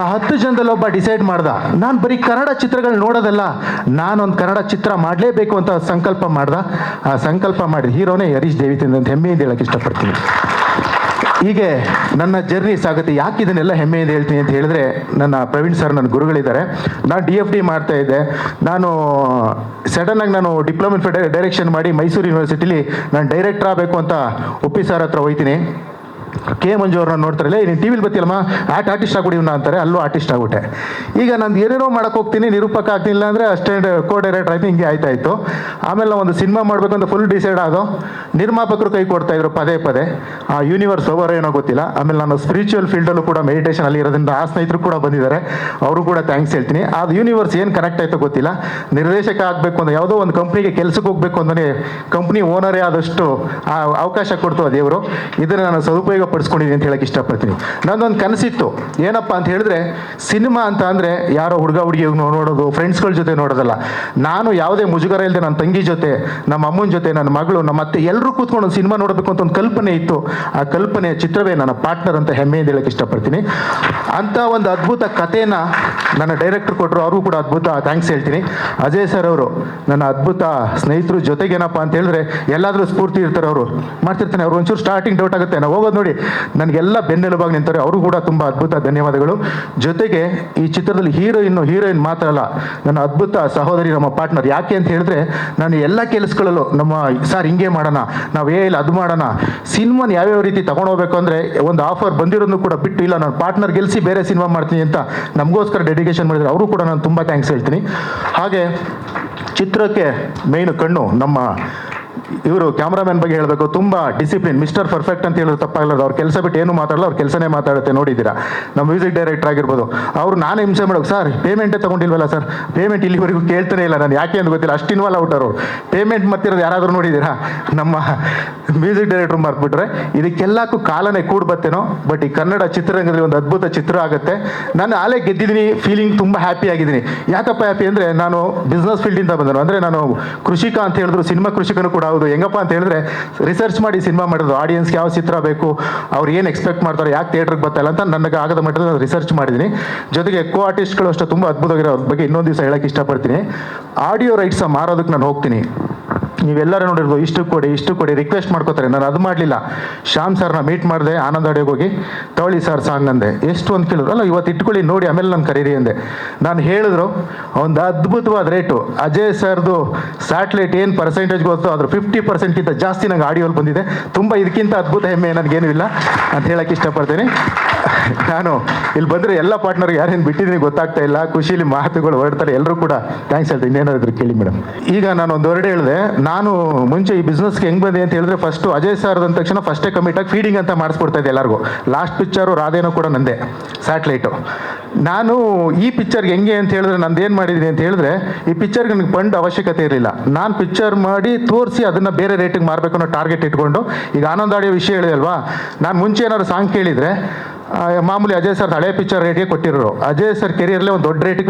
ಆ 10 ಜನದಲ್ಲಿ ಒಬ್ಬ ಡಿಸೈಡ್ ಮಾಡ್ದ, ನಾನು ಬರೀ ಕನ್ನಡ ಚಿತ್ರಗಳು ನೋಡೋದಲ್ಲ, ನಾನೊಂದು ಕನ್ನಡ ಚಿತ್ರ ಮಾಡಲೇಬೇಕು ಅಂತ ಸಂಕಲ್ಪ ಮಾಡ್ದ. ಆ ಸಂಕಲ್ಪ ಮಾಡಿದ ಹೀರೋನೇ ಹರೀಶ್ ದೇವಿ ತಂದ್ರೆ ಅಂತ ಹೆಮ್ಮೆಯಿಂದ ಹೇಳಕ್ಕೆ ಇಷ್ಟಪಡ್ತೀನಿ. ಹೀಗೆ ನನ್ನ ಜರ್ನಿ ಸಾಗುತ್ತೆ. ಯಾಕೆ ಇದನ್ನೆಲ್ಲ ಹೆಮ್ಮೆಯಿಂದ ಹೇಳ್ತೀನಿ ಅಂತ ಹೇಳಿದ್ರೆ, ನನ್ನ ಪ್ರವೀಣ್ ಸರ್ ನನ್ನ ಗುರುಗಳಿದ್ದಾರೆ. ನಾನು DFD ಮಾಡ್ತಾ ಇದ್ದೆ. ನಾನು ಸಡನ್ನಾಗಿ ನಾನು ಡಿಪ್ಲೊಮಾ ಇನ್ ಡೈರೆಕ್ಷನ್ ಮಾಡಿ ಮೈಸೂರು ಯೂನಿವರ್ಸಿಟಿಲಿ ನಾನು ಡೈರೆಕ್ಟರ್ ಆಗಬೇಕು ಅಂತ ಉಪ್ಪಿ ಸರ್ ಹತ್ರ ಹೋಗ್ತೀನಿ. ಕೆ ಮಂಜು ಅವ್ರನ್ನ ನೋಡ್ತಾರಲ್ಲ, ನೀನು ಟಿ ವಿಲಿ ಬರ್ತೀಯಲ್ಲಮ್ಮ ಆರ್ಟಿಸ್ಟ್ ಆಗ್ಬಿಡಿ ಇವನ್ನ ಅಂತಾರೆ. ಅಲ್ಲೂ ಆರ್ಟಿಸ್ಟ್ ಆಗ್ಬಿಟ್ಟೆ. ಈಗ ನಾನು ಏನೇನೋ ಮಾಡಕ್ಕೆ ಹೋಗ್ತೀನಿ, ನಿರೂಪಕ ಆಗ್ತಿಲ್ಲ ಅಂದರೆ ಅಸ್ಟೆಂಟ್ ಕೋ ಡೈರೆಕ್ಟರ್ ಆಯ್ತು, ಹಿಂಗೆ ಆಯ್ತಾಯಿತು. ಆಮೇಲೆ ನಾವು ಒಂದು ಸಿನಿಮಾ ಮಾಡಬೇಕು ಅಂತ ಫುಲ್ ಡಿಸೈಡ್ ಆದೋ. ನಿರ್ಮಾಪಕರು ಕೈ ಕೊಡ್ತಾಯಿದ್ರು ಪದೇ ಪದೇ. ಆ ಯೂನಿವರ್ಸ್ ಓವರ್ ಏನೋ ಗೊತ್ತಿಲ್ಲ. ಆಮೇಲೆ ನಾನು ಸ್ಪಿರಿಚುವಲ್ ಫೀಲ್ಡಲ್ಲೂ ಕೂಡ ಮೆಡಿಟೇಷನ್ ಅಲ್ಲಿ ಇರೋದ್ರಿಂದ ಆ ಸ್ನೇಹಿತರು ಕೂಡ ಬಂದಿದ್ದಾರೆ, ಅವರು ಕೂಡ ಥ್ಯಾಂಕ್ಸ್ ಹೇಳ್ತೀನಿ. ಅದು ಯೂನಿವರ್ಸ್ ಏನು ಕನೆಕ್ಟ್ ಆಯಿತು ಗೊತ್ತಿಲ್ಲ. ನಿರ್ದೇಶಕ ಆಗಬೇಕು ಅಂತ ಯಾವುದೋ ಒಂದು ಕಂಪ್ನಿಗೆ ಕೆಲಸಕ್ಕೆ ಹೋಗಬೇಕು ಅಂದರೆ ಕಂಪ್ನಿ ಓನರೇ ಆದಷ್ಟು ಅವಕಾಶ ಕೊಡ್ತು ಆ ದೇವರು. ಇದನ್ನು ನಾನು ಸದುಪಯೋಗ ಪಡಿಸ್ಕೊಂಡಿದ್ದೀನಿ ಅಂತ ಹೇಳಕ್ಕೆ ಇಷ್ಟಪಡ್ತೀನಿ. ನನ್ನೊಂದು ಕನಸಿತ್ತು, ಏನಪ್ಪ ಅಂತ ಹೇಳಿದ್ರೆ, ಸಿನಿಮಾ ಅಂತ ಅಂದರೆ ಯಾರೋ ಹುಡುಗ ಹುಡುಗಿ ನೋಡೋದು, ಫ್ರೆಂಡ್ಸ್ಗಳ ಜೊತೆ ನೋಡೋದಲ್ಲ. ನಾನು ಯಾವುದೇ ಮುಜುಗರ ಇಲ್ಲದೆ ನನ್ನ ತಂಗಿ ಜೊತೆ, ನಮ್ಮ ಅಮ್ಮನ ಜೊತೆ, ನನ್ನ ಮಗಳು, ನಮ್ಮ ಅತ್ತೆ ಎಲ್ಲರೂ ಕೂತ್ಕೊಂಡು ಒಂದು ಸಿನಿಮಾ ನೋಡಬೇಕು ಅಂತ ಒಂದು ಕಲ್ಪನೆ ಇತ್ತು. ಆ ಕಲ್ಪನೆಯ ಚಿತ್ರವೇ ನನ್ನ ಪಾರ್ಟ್ನರ್ ಅಂತ ಹೆಮ್ಮೆಯಿಂದ ಹೇಳಕ್ಕೆ ಇಷ್ಟಪಡ್ತೀನಿ. ಅಂಥ ಒಂದು ಅದ್ಭುತ ಕಥೆನ ನನ್ನ ಡೈರೆಕ್ಟರ್ ಕೊಟ್ಟರು, ಅವ್ರಿಗೂ ಕೂಡ ಅದ್ಭುತ ಥ್ಯಾಂಕ್ಸ್ ಹೇಳ್ತೀನಿ. ಅಜಯ್ ಸರ್ ಅವರು ನನ್ನ ಅದ್ಭುತ ಸ್ನೇಹಿತರು. ಜೊತೆಗೇನಪ್ಪ ಅಂತ ಹೇಳಿದ್ರೆ, ಎಲ್ಲಾದರೂ ಸ್ಫೂರ್ತಿ ಇರ್ತಾರೆ, ಅವರು ಮಾಡ್ತಿರ್ತಾನೆ. ಅವ್ರು ಒಂಚೂರು ಸ್ಟಾರ್ಟಿಂಗ್ ಡೌಟ್ ಆಗುತ್ತೆ, ನಾವು ಹೋಗೋದು ನೋಡಿ ನನಗೆಲ್ಲ ಬೆನ್ನೆಲುಬಾಗಿ ನಿಂತಾರೆ. ಅವರು ಕೂಡ ತುಂಬ ಅದ್ಭುತ, ಧನ್ಯವಾದಗಳು. ಜೊತೆಗೆ ಈ ಚಿತ್ರದಲ್ಲಿ ಹೀರೋಯಿನ್ ಮಾತ್ರ ಅಲ್ಲ, ನನ್ನ ಅದ್ಭುತ ಸಹೋದರಿ, ನಮ್ಮ ಪಾರ್ಟ್ನರ್. ಯಾಕೆ ಅಂತ ಹೇಳಿದ್ರೆ, ನಾನು ಎಲ್ಲ ಕೆಲಸಗಳಲ್ಲೂ ನಮ್ಮ ಸರ್ ಹಿಂಗೆ ಮಾಡೋಣ, ನಾವು ಇಲ್ಲ ಅದು ಮಾಡೋಣ, ಸಿನಿಮಾನ ಯಾವ್ಯಾವ ರೀತಿ ತಗೊಂಡೋಗ್ಬೇಕು ಅಂದರೆ, ಒಂದು ಆಫರ್ ಬಂದಿರೋದನ್ನು ಕೂಡ ಬಿಟ್ಟು, ಇಲ್ಲ ನಾನು ಪಾರ್ಟ್ನರ್ ಗೆಲ್ಲಿಸಿ ಬೇರೆ ಸಿನಿಮಾ ಮಾಡ್ತೀನಿ ಅಂತ ನಮಗೋಸ್ಕರ ಡೆಡಿಕೇಶನ್ ಮಾಡಿದರೆ ಅವರು ಕೂಡ ನಾನು ತುಂಬ ಥ್ಯಾಂಕ್ಸ್ ಹೇಳ್ತೀನಿ. ಹಾಗೆ ಚಿತ್ರಕ್ಕೆ ಮೇಯ್ನು ಕಣ್ಣು ನಮ್ಮ ಇವರು ಕ್ಯಾಮ್ರಾಮನ್ ಬಗ್ಗೆ ಹೇಳಬೇಕು. ತುಂಬ ಡಿಸಿಪ್ಲಿನ್, ಮಿಸ್ಟರ್ ಪರ್ಫೆಕ್ಟ್ ಅಂತ ಹೇಳಿದ್ರೆ ತಪ್ಪಾಗಲ್ಲ. ಅವ್ರ ಕೆಲಸ ಬಿಟ್ಟು ಏನು ಮಾತಾಡಲ್ಲ, ಅವ್ರ ಕೆಲಸನೇ ಮಾತಾಡುತ್ತೆ. ನೋಡಿದ್ದೀರಾ, ನಮ್ಮ ಮ್ಯೂಸಿಕ್ ಡೈರೆಕ್ಟರ್ ಆಗಿರ್ಬೋದು, ಅವರು ನಾನು ಹಿಂಸೆ ಮಾಡೋಕೆ, ಸರ್ ಪೇಮೆಂಟೇ ತೊಗೊಂಡಿಲ್ವಲ್ಲ ಸರ್, ಪೇಮೆಂಟ್ ಇಲ್ಲಿವರೆಗೂ ಕೇಳ್ತಾನೆ ಇಲ್ಲ. ನಾನು ಯಾಕೆ ಅಂತ ಗೊತ್ತಿಲ್ಲ, ಅಷ್ಟು ಇನ್ವಾಲ್ವ್ ಔಟ್ ಅವರು. ಪೇಮೆಂಟ್ ಮತ್ತಿರೋದು ಯಾರಾದರೂ ನೋಡಿದ್ದೀರಾ? ನಮ್ಮ ಮ್ಯೂಸಿಕ್ ಡೈರೆಕ್ಟ್ರು ಮಾರ್ಕ್ಬಿಟ್ರೆ. ಇದಕ್ಕೆಲ್ಲಕ್ಕೂ ಕಾಲನೇ ಕೂಡ್ ಬತ್ತೇನೋ. ಬಟ್ ಈ ಕನ್ನಡ ಚಿತ್ರರಂಗದಲ್ಲಿ ಒಂದು ಅದ್ಭುತ ಚಿತ್ರ ಆಗುತ್ತೆ. ನಾನು ಆಲೇ ಗೆದ್ದಿದ್ದೀನಿ, ಫೀಲಿಂಗ್ ತುಂಬ ಹ್ಯಾಪಿ ಆಗಿದ್ದೀನಿ. ಯಾಕಪ್ಪ ಹ್ಯಾಪಿ ಅಂದರೆ, ನಾನು ಬಿಸ್ನೆಸ್ ಫೀಲ್ಡಿಂದ ಬಂದನು. ಅಂದರೆ ನಾನು ಕೃಷಿಕ ಅಂತ ಹೇಳಿದ್ರು, ಸಿನಿಮಾ ಕೃಷಿಕನು ಕೂಡ ಹೌದು. ಹೆಂಗಪ್ಪ ಅಂತ ಹೇಳಿದ್ರೆ, ರಿಸರ್ಚ್ ಮಾಡಿ ಸಿನಿಮಾ ಮಾಡೋದು. ಆಡಿಯನ್ಸ್ಗೆ ಯಾವ ಚಿತ್ರ ಬೇಕು, ಅವ್ರು ಏನು ಎಕ್ಸ್ಪೆಕ್ಟ್ ಮಾಡ್ತಾರೆ, ಯಾಕೆ ಥಿಯೇಟ್ರಿಗೆ ಬರ್ತಾಯಿಲ್ಲ ಅಂತ ನನಗೆ ಆಗದ ಮಟ್ಟದ ರಿಸರ್ಚ್ ಮಾಡಿದ್ದೀನಿ. ಜೊತೆಗೆ ಕೋ ಆರ್ಟಿಸ್ಟ್ಗಳು ಅಷ್ಟೇ ತುಂಬ ಅದ್ಭುತವಾಗಿರೋ ಬಗ್ಗೆ ಇನ್ನೊಂದು ದಿವಸ ಹೇಳೋಕ್ಕೆ ಇಷ್ಟಪಡ್ತೀನಿ. ಆಡಿಯೋ ರೈಟ್ಸ ಮಾರೋದಕ್ಕೆ ನಾನು ಹೋಗ್ತೀನಿ. ನೀವೆಲ್ಲರೂ ನೋಡಿರ್ಬೋದು, ಇಷ್ಟು ಕೊಡಿ ರಿಕ್ವೆಸ್ಟ್ ಮಾಡ್ಕೋತಾರೆ. ನಾನು ಅದು ಮಾಡಲಿಲ್ಲ. ಶ್ಯಾಮ್ ಸರ್ನ ಮೀಟ್ ಮಾಡಿದೆ, ಆನಂದ್ ಆಡಿಯೋಗೆ ಹೋಗಿ ತಗೊಳ್ಳಿ ಸರ್ ಸಾಂಗ್ ಅಂದೆ. ಎಷ್ಟು ಅಂತ ಕೇಳಿದ್ರು, ಅಲ್ಲ ಇವತ್ತು ಇಟ್ಕೊಳ್ಳಿ ನೋಡಿ ಆಮೇಲೆ ನಾನು ಕರೀರಿ ಅಂದೆ. ನಾನು ಹೇಳಿದ್ರು ಒಂದು ಅದ್ಭುತವಾದ ರೇಟು. ಅಜಯ್ ಸರ್ದು ಸ್ಯಾಟ್ಲೈಟ್ ಏನು ಪರ್ಸೆಂಟೇಜ್ ಗೊತ್ತೋ ಅದ್ರ 50%ಗಿಂತ ಜಾಸ್ತಿ ನಂಗೆ ಆಡಿಯೋಲ್ಲಿ ಬಂದಿದೆ. ತುಂಬ ಇದಕ್ಕಿಂತ ಅದ್ಭುತ ಹೆಮ್ಮೆ ನನಗೇನೂ ಇಲ್ಲ ಅಂತ ಹೇಳಕ್ಕೆ ಇಷ್ಟಪಡ್ತೀನಿ. ನಾನು ಇಲ್ಲಿ ಬಂದರೆ ಎಲ್ಲ ಪಾರ್ಟ್ನರ್ಗೆ ಯಾರೇನು ಬಿಟ್ಟಿದ್ದೀನಿ ಗೊತ್ತಾಗ್ತಾ ಇಲ್ಲ. ಖುಷಿಲಿ ಮಾತುಗಳು ಹೊರಡ್ತಾರೆ, ಎಲ್ಲರೂ ಕೂಡ ಥ್ಯಾಂಕ್ಸ್ ಹೇಳ್ತೀನಿ. ಇನ್ನೇನಾದ್ರು ಕೇಳಿ ಮೇಡಮ್. ಈಗ ನಾನು ಒಂದು ವರ್ಡ್ ಹೇಳಿದೆ. ನಾನು ಮುಂಚೆ ಈ ಬಿಸ್ನೆಸ್ಗೆ ಹೆಂಗೆ ಬಂದೆ ಅಂತ ಹೇಳಿದ್ರೆ, ಫಸ್ಟು ಅಜಯ್ ಸರ್ ಅಂದ ತಕ್ಷಣ ಫಸ್ಟೇ ಕಮಿಟಾಗಿ ಫೀಡಿಂಗ್ ಅಂತ ಮಾಡಿಸ್ಕೊಡ್ತಾ ಇದ್ದೆ ಎಲ್ಲರಿಗೂ. ಲಾಸ್ಟ್ ಪಿಕ್ಚರು ರಾಧೇನೂ ಕೂಡ ನಂದೆ, ಸ್ಯಾಟ್ಲೈಟು. ನಾನು ಈ ಪಿಕ್ಚರ್ಗೆ ಹೆಂಗೆ ಅಂತ ಹೇಳಿದ್ರೆ, ನಂದು ಏನು ಮಾಡಿದ್ದೀನಿ ಅಂತ ಹೇಳಿದ್ರೆ, ಈ ಪಿಕ್ಚರ್ಗೆ ನನಗೆ ಫಂಡ್ ಅವಶ್ಯಕತೆ ಇರಲಿಲ್ಲ. ನಾನು ಪಿಕ್ಚರ್ ಮಾಡಿ ತೋರಿಸಿ ಅದನ್ನು ಬೇರೆ ರೇಟಿಗೆ ಮಾರಬೇಕು ಅನ್ನೋ ಟಾರ್ಗೆಟ್ ಇಟ್ಕೊಂಡು, ಈಗ ಆನಂದ್ ಆಡಿಯೋ ವಿಷಯ ಹೇಳಿದೆ ಅಲ್ವಾ, ನಾನು ಮುಂಚೆ ಏನಾದ್ರು ಸಾಂಗ್ ಕೇಳಿದರೆ ಮಾಮೂಲಿ ಅಜಯ್ ಸರ್ ಹಳೆ ಪಿಕ್ಚರ್ ರೇಟಿಗೆ ಕೊಟ್ಟಿರೋರು. ಅಜಯ್ ಸರ್ ಕೆರಿಯರ್ಲೇ ಒಂದು ದೊಡ್ಡ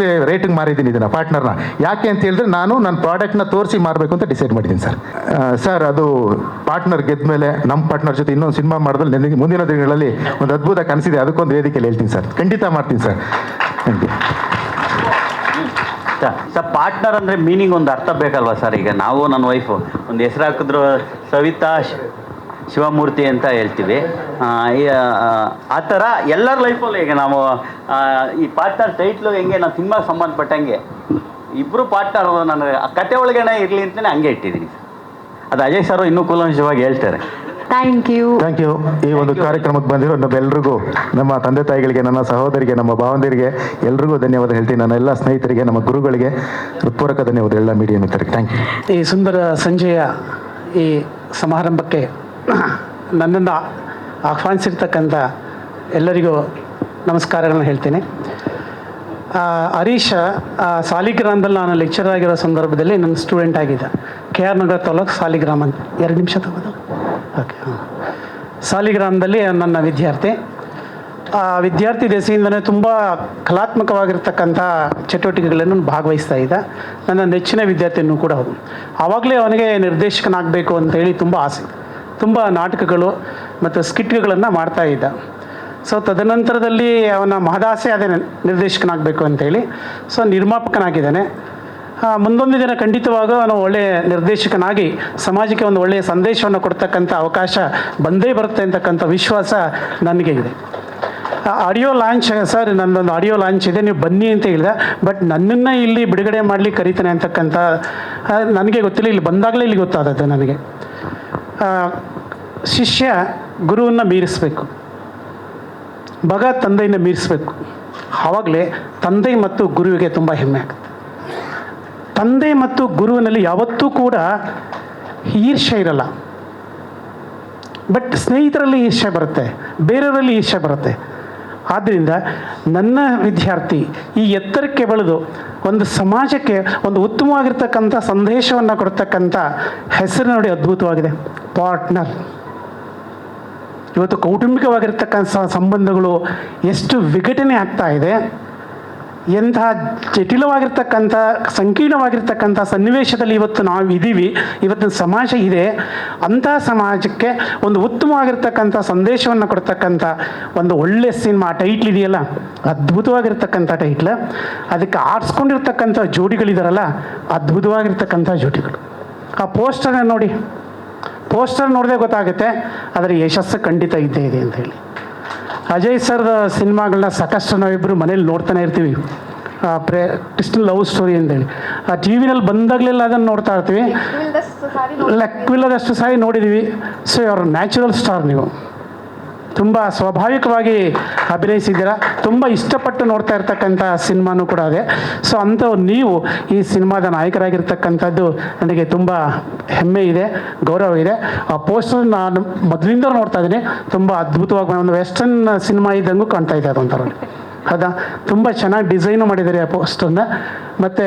ರೇಟಿಗೆ ಮಾರಿದ್ದೀನಿ ಇದನ್ನು ಪಾರ್ಟ್ನರ್ನ. ಯಾಕೆ ಅಂತ ಹೇಳಿದ್ರೆ, ನಾನು ನನ್ನ ಪ್ರಾಡಕ್ಟ್ನ ತೋರಿಸಿ ಮಾರಬೇಕು ಅಂತ ಡಿಸೈಡ್ ಮಾಡಿದ್ದೀನಿ ಸರ್. ಸರ್ ಅದು ಪಾರ್ಟ್ನರ್ ಗೆದ್ದ ಮೇಲೆ ನಮ್ಮ ಪಾರ್ಟ್ನರ್ ಜೊತೆ ಇನ್ನೊಂದು ಸಿನಿಮಾ ಮಾಡಿದ್ರೆ ನನಗೆ ಮುಂದಿನ ದಿನಗಳಲ್ಲಿ ಒಂದು ಅದ್ಭುತ ಕನಸಿದೆ. ಅದಕ್ಕೊಂದು ವೇದಿಕೆಯಲ್ಲಿ ಹೇಳ್ತೀನಿ ಸರ್, ಖಂಡಿತ ಮಾಡ್ತೀನಿ sir. Thank you sir. Partner ಅಂದರೆ ಮೀನಿಂಗ್ ಒಂದು ಅರ್ಥ ಬೇಕಲ್ವಾ ಸರ್? ಈಗ ನಾವು ನನ್ನ ವೈಫು ಒಂದು ಹೆಸರು ಹಾಕಿದ್ರು ಸವಿತಾ ಶಿವಮೂರ್ತಿ ಅಂತ ಹೇಳ್ತೀವಿ. ಆ ಥರ ಎಲ್ಲರ ಲೈಫಲ್ಲೂ ಈಗ ನಾವು ಈ ಪಾರ್ಟ್ನರ್ ಟೈಟ್ಲು ಹೆಂಗೆ ನಾನು ಸಿನಿಮಾಗೆ ಸಂಬಂಧಪಟ್ಟಂಗೆ ಇಬ್ಬರು ಪಾರ್ಟ್ನರ್ ನಾನು ಕತೆ ಒಳಗಡೆ ಇರಲಿ ಅಂತಲೇ ಹಂಗೆ ಇಟ್ಟಿದ್ದೀನಿ. ಅದು ಅಜಯ್ ಸರ್ ಇನ್ನೂ ಕೂಲಂಕಷವಾಗಿ ಹೇಳ್ತಾರೆ. Thank you. ಈ ಒಂದು ಕಾರ್ಯಕ್ರಮಕ್ಕೆ ಬಂದಿರೋ ನಮ್ಮೆಲ್ಲರಿಗೂ, ನಮ್ಮ ತಂದೆ ತಾಯಿಗಳಿಗೆ, ನನ್ನ ಸಹೋದರಿಗೆ, ನಮ್ಮ ಭಾವಂದಿರಿಗೆ ಎಲ್ರಿಗೂ ಧನ್ಯವಾದ ಹೇಳ್ತೀನಿ. ನನ್ನ ಎಲ್ಲ ಸ್ನೇಹಿತರಿಗೆ, ನಮ್ಮ ಗುರುಗಳಿಗೆ ಹೃತ್ಪೂರ್ವಕ ಧನ್ಯವಾದ, ಎಲ್ಲ ಮೀಡಿಯಾ ಮಿತ್ರರಿಗೆ. Thank you. ಈ ಸುಂದರ ಸಂಜೆಯ ಈ ಸಮಾರಂಭಕ್ಕೆ ನನ್ನನ್ನು ಆಹ್ವಾನಿಸಿರ್ತಕ್ಕಂಥ ಎಲ್ಲರಿಗೂ ನಮಸ್ಕಾರಗಳನ್ನ ಹೇಳ್ತೀನಿ. ಹರೀಶ ಸಾಲಿಗ್ರಾಮದಲ್ಲಿ ನಾನು ಲೆಕ್ಚರ್ ಆಗಿರೋ ಸಂದರ್ಭದಲ್ಲಿ ನನ್ನ ಸ್ಟೂಡೆಂಟ್ ಆಗಿದ್ದ. KR ನಗರ ತಾಲೂಕು ಸಾಲಿಗ್ರಾಮ ಅಂತ. 2 ನಿಮಿಷ ತಗೋದು. ಓಕೆ. ಸಾಲಿಗ್ರಾಮದಲ್ಲಿ ನನ್ನ ವಿದ್ಯಾರ್ಥಿ. ವಿದ್ಯಾರ್ಥಿ ದೆಸೆಯಿಂದನೇ ತುಂಬ ಕಲಾತ್ಮಕವಾಗಿರ್ತಕ್ಕಂಥ ಚಟುವಟಿಕೆಗಳನ್ನು ಭಾಗವಹಿಸ್ತಾ ಇದ್ದ. ನನ್ನ ನೆಚ್ಚಿನ ವಿದ್ಯಾರ್ಥಿನೂ ಕೂಡ ಹೌದು. ಆವಾಗಲೇ ಅವನಿಗೆ ನಿರ್ದೇಶಕನಾಗಬೇಕು ಅಂತೇಳಿ ತುಂಬ ಆಸೆ. ತುಂಬ ನಾಟಕಗಳು ಮತ್ತು ಸ್ಕಿಟ್ಗಳನ್ನು ಮಾಡ್ತಾ ಇದ್ದ. ಸೊ ತದನಂತರದಲ್ಲಿ ಅವನ ಮಹದಾಸೆ ಅದೇ ನಿರ್ದೇಶಕನಾಗಬೇಕು ಅಂತೇಳಿ. ಸೊ ನಿರ್ಮಾಪಕನಾಗಿದ್ದಾನೆ. ಮುಂದೊಂದು ದಿನ ಖಂಡಿತವಾಗೂ ಅವನು ಒಳ್ಳೆಯ ನಿರ್ದೇಶಕನಾಗಿ ಸಮಾಜಕ್ಕೆ ಒಂದು ಒಳ್ಳೆಯ ಸಂದೇಶವನ್ನು ಕೊಡ್ತಕ್ಕಂಥ ಅವಕಾಶ ಬಂದೇ ಬರುತ್ತೆ ಅಂತಕ್ಕಂಥ ವಿಶ್ವಾಸ ನನಗೆ ಇದೆ. ಆಡಿಯೋ ಲಾಂಚ್ ಸರ್, ನನ್ನೊಂದು ಆಡಿಯೋ ಲಾಂಚ್ ಇದೆ, ನೀವು ಬನ್ನಿ ಅಂತ ಹೇಳಿದೆ. ಬಟ್ ನನ್ನನ್ನು ಇಲ್ಲಿ ಬಿಡುಗಡೆ ಮಾಡಲಿಕ್ಕೆ ಕರೀತಾನೆ ಅಂತಕ್ಕಂಥ ನನಗೆ ಗೊತ್ತಿಲ್ಲ. ಇಲ್ಲಿ ಬಂದಾಗಲೇ ಇಲ್ಲಿ ಗೊತ್ತಾದದ್ದು ನನಗೆ. ಶಿಷ್ಯ ಗುರುವನ್ನು ಮೀರಿಸಬೇಕು, ಮಗ ತಂದೆಯನ್ನು ಮೀರಿಸಬೇಕು. ಆವಾಗಲೇ ತಂದೆ ಮತ್ತು ಗುರುವಿಗೆ ತುಂಬ ಹೆಮ್ಮೆ ಆಗುತ್ತೆ. ತಂದೆ ಮತ್ತು ಗುರುವಿನಲ್ಲಿ ಯಾವತ್ತೂ ಕೂಡ ಈರ್ಷ್ಯೆ ಇರಲ್ಲ. ಬಟ್ ಸ್ನೇಹಿತರಲ್ಲಿ ಈರ್ಷ್ಯೆ ಬರುತ್ತೆ, ಬೇರೆಯವರಲ್ಲಿ ಈರ್ಷ್ಯೆ ಬರುತ್ತೆ. ಆದ್ದರಿಂದ ನನ್ನ ವಿದ್ಯಾರ್ಥಿ ಈ ಎತ್ತರಕ್ಕೆ ಬೆಳೆದು ಒಂದು ಸಮಾಜಕ್ಕೆ ಒಂದು ಉತ್ತಮವಾಗಿರ್ತಕ್ಕಂಥ ಸಂದೇಶವನ್ನು ಕೊಡ್ತಕ್ಕಂಥ ಹೆಸರು ನೋಡಿ ಅದ್ಭುತವಾಗಿದೆ, ಪಾರ್ಟ್ನರ್. ಇವತ್ತು ಕೌಟುಂಬಿಕವಾಗಿರ್ತಕ್ಕಂಥ ಸಂಬಂಧಗಳು ಎಷ್ಟು ವಿಘಟನೆ ಆಗ್ತಾ ಇದೆ, ಎಂಥ ಜಟಿಲವಾಗಿರ್ತಕ್ಕಂಥ ಸಂಕೀರ್ಣವಾಗಿರ್ತಕ್ಕಂಥ ಸನ್ನಿವೇಶದಲ್ಲಿ ಇವತ್ತು ನಾವು ಇದ್ದೀವಿ, ಇವತ್ತಿನ ಸಮಾಜ ಇದೆ. ಅಂಥ ಸಮಾಜಕ್ಕೆ ಒಂದು ಉತ್ತಮವಾಗಿರ್ತಕ್ಕಂಥ ಸಂದೇಶವನ್ನು ಕೊಡ್ತಕ್ಕಂಥ ಒಂದು ಒಳ್ಳೆಯ ಸಿನಿಮಾ. ಟೈಟ್ಲ್ ಇದೆಯಲ್ಲ, ಅದ್ಭುತವಾಗಿರ್ತಕ್ಕಂಥ ಟೈಟ್ಲ್. ಅದಕ್ಕೆ ಆರಿಸ್ಕೊಂಡಿರ್ತಕ್ಕಂಥ ಜೋಡಿಗಳಿದಾರಲ್ಲ, ಅದ್ಭುತವಾಗಿರ್ತಕ್ಕಂಥ ಜೋಡಿಗಳು. ಆ ಪೋಸ್ಟರ್ನ ನೋಡಿ, ಪೋಸ್ಟರ್ ನೋಡಿದ್ರೆ ಗೊತ್ತಾಗುತ್ತೆ ಅದರ ಯಶಸ್ಸು ಖಂಡಿತ ಇದ್ದೇ ಇದೆ ಅಂತ ಹೇಳಿ. ಅಜಯ್ ಸರ್ದ ಸಿನಿಮಾಗಳನ್ನ ಸಾಕಷ್ಟು ನಾವಿಬ್ಬರು ಮನೇಲಿ ನೋಡ್ತಾನೆ ಇರ್ತೀವಿ. ಕ್ರಿಸ್ಟನ್ ಲವ್ ಸ್ಟೋರಿ ಅಂತೇಳಿ ಆ ಟಿ ವಿನಲ್ಲಿ ಬಂದಾಗಲೆಲ್ಲ ಅದನ್ನು ನೋಡ್ತಾ ಇರ್ತೀವಿ. ಲೆಕ್ಕವಿಲ್ಲದಷ್ಟು ಸಾರಿ ನೋಡಿದ್ದೀವಿ. ಸೊ ಅವ್ರ ನ್ಯಾಚುರಲ್ ಸ್ಟಾರ್, ನೀವು ತುಂಬ ಸ್ವಾಭಾವಿಕವಾಗಿ ಅಭಿನಯಿಸಿದ್ದೀರ. ತುಂಬ ಇಷ್ಟಪಟ್ಟು ನೋಡ್ತಾ ಇರ್ತಕ್ಕಂಥ ಸಿನಿಮಾನೂ ಕೂಡ ಅದೇ. ಸೊ ಅಂಥವ್ರು ನೀವು ಈ ಸಿನಿಮಾದ ನಾಯಕರಾಗಿರ್ತಕ್ಕಂಥದ್ದು ನನಗೆ ತುಂಬ ಹೆಮ್ಮೆ ಇದೆ, ಗೌರವ ಇದೆ. ಆ ಪೋಸ್ಟರ್ ನಾನು ಮೊದಲಿಂದ ನೋಡ್ತಾ ಇದ್ದೀನಿ. ತುಂಬ ಅದ್ಭುತವಾಗಿ ಒಂದು ವೆಸ್ಟರ್ನ್ ಸಿನಿಮಾ ಇದ್ದಂಗೂ ಕಾಣ್ತಾ ಇದೆ ಅದೊಂಥರ. ಹೌದಾ, ತುಂಬ ಚೆನ್ನಾಗಿ ಡಿಸೈನು ಮಾಡಿದ್ದಾರೆ ಆ ಪೋಸ್ಟರ್ನ. ಮತ್ತು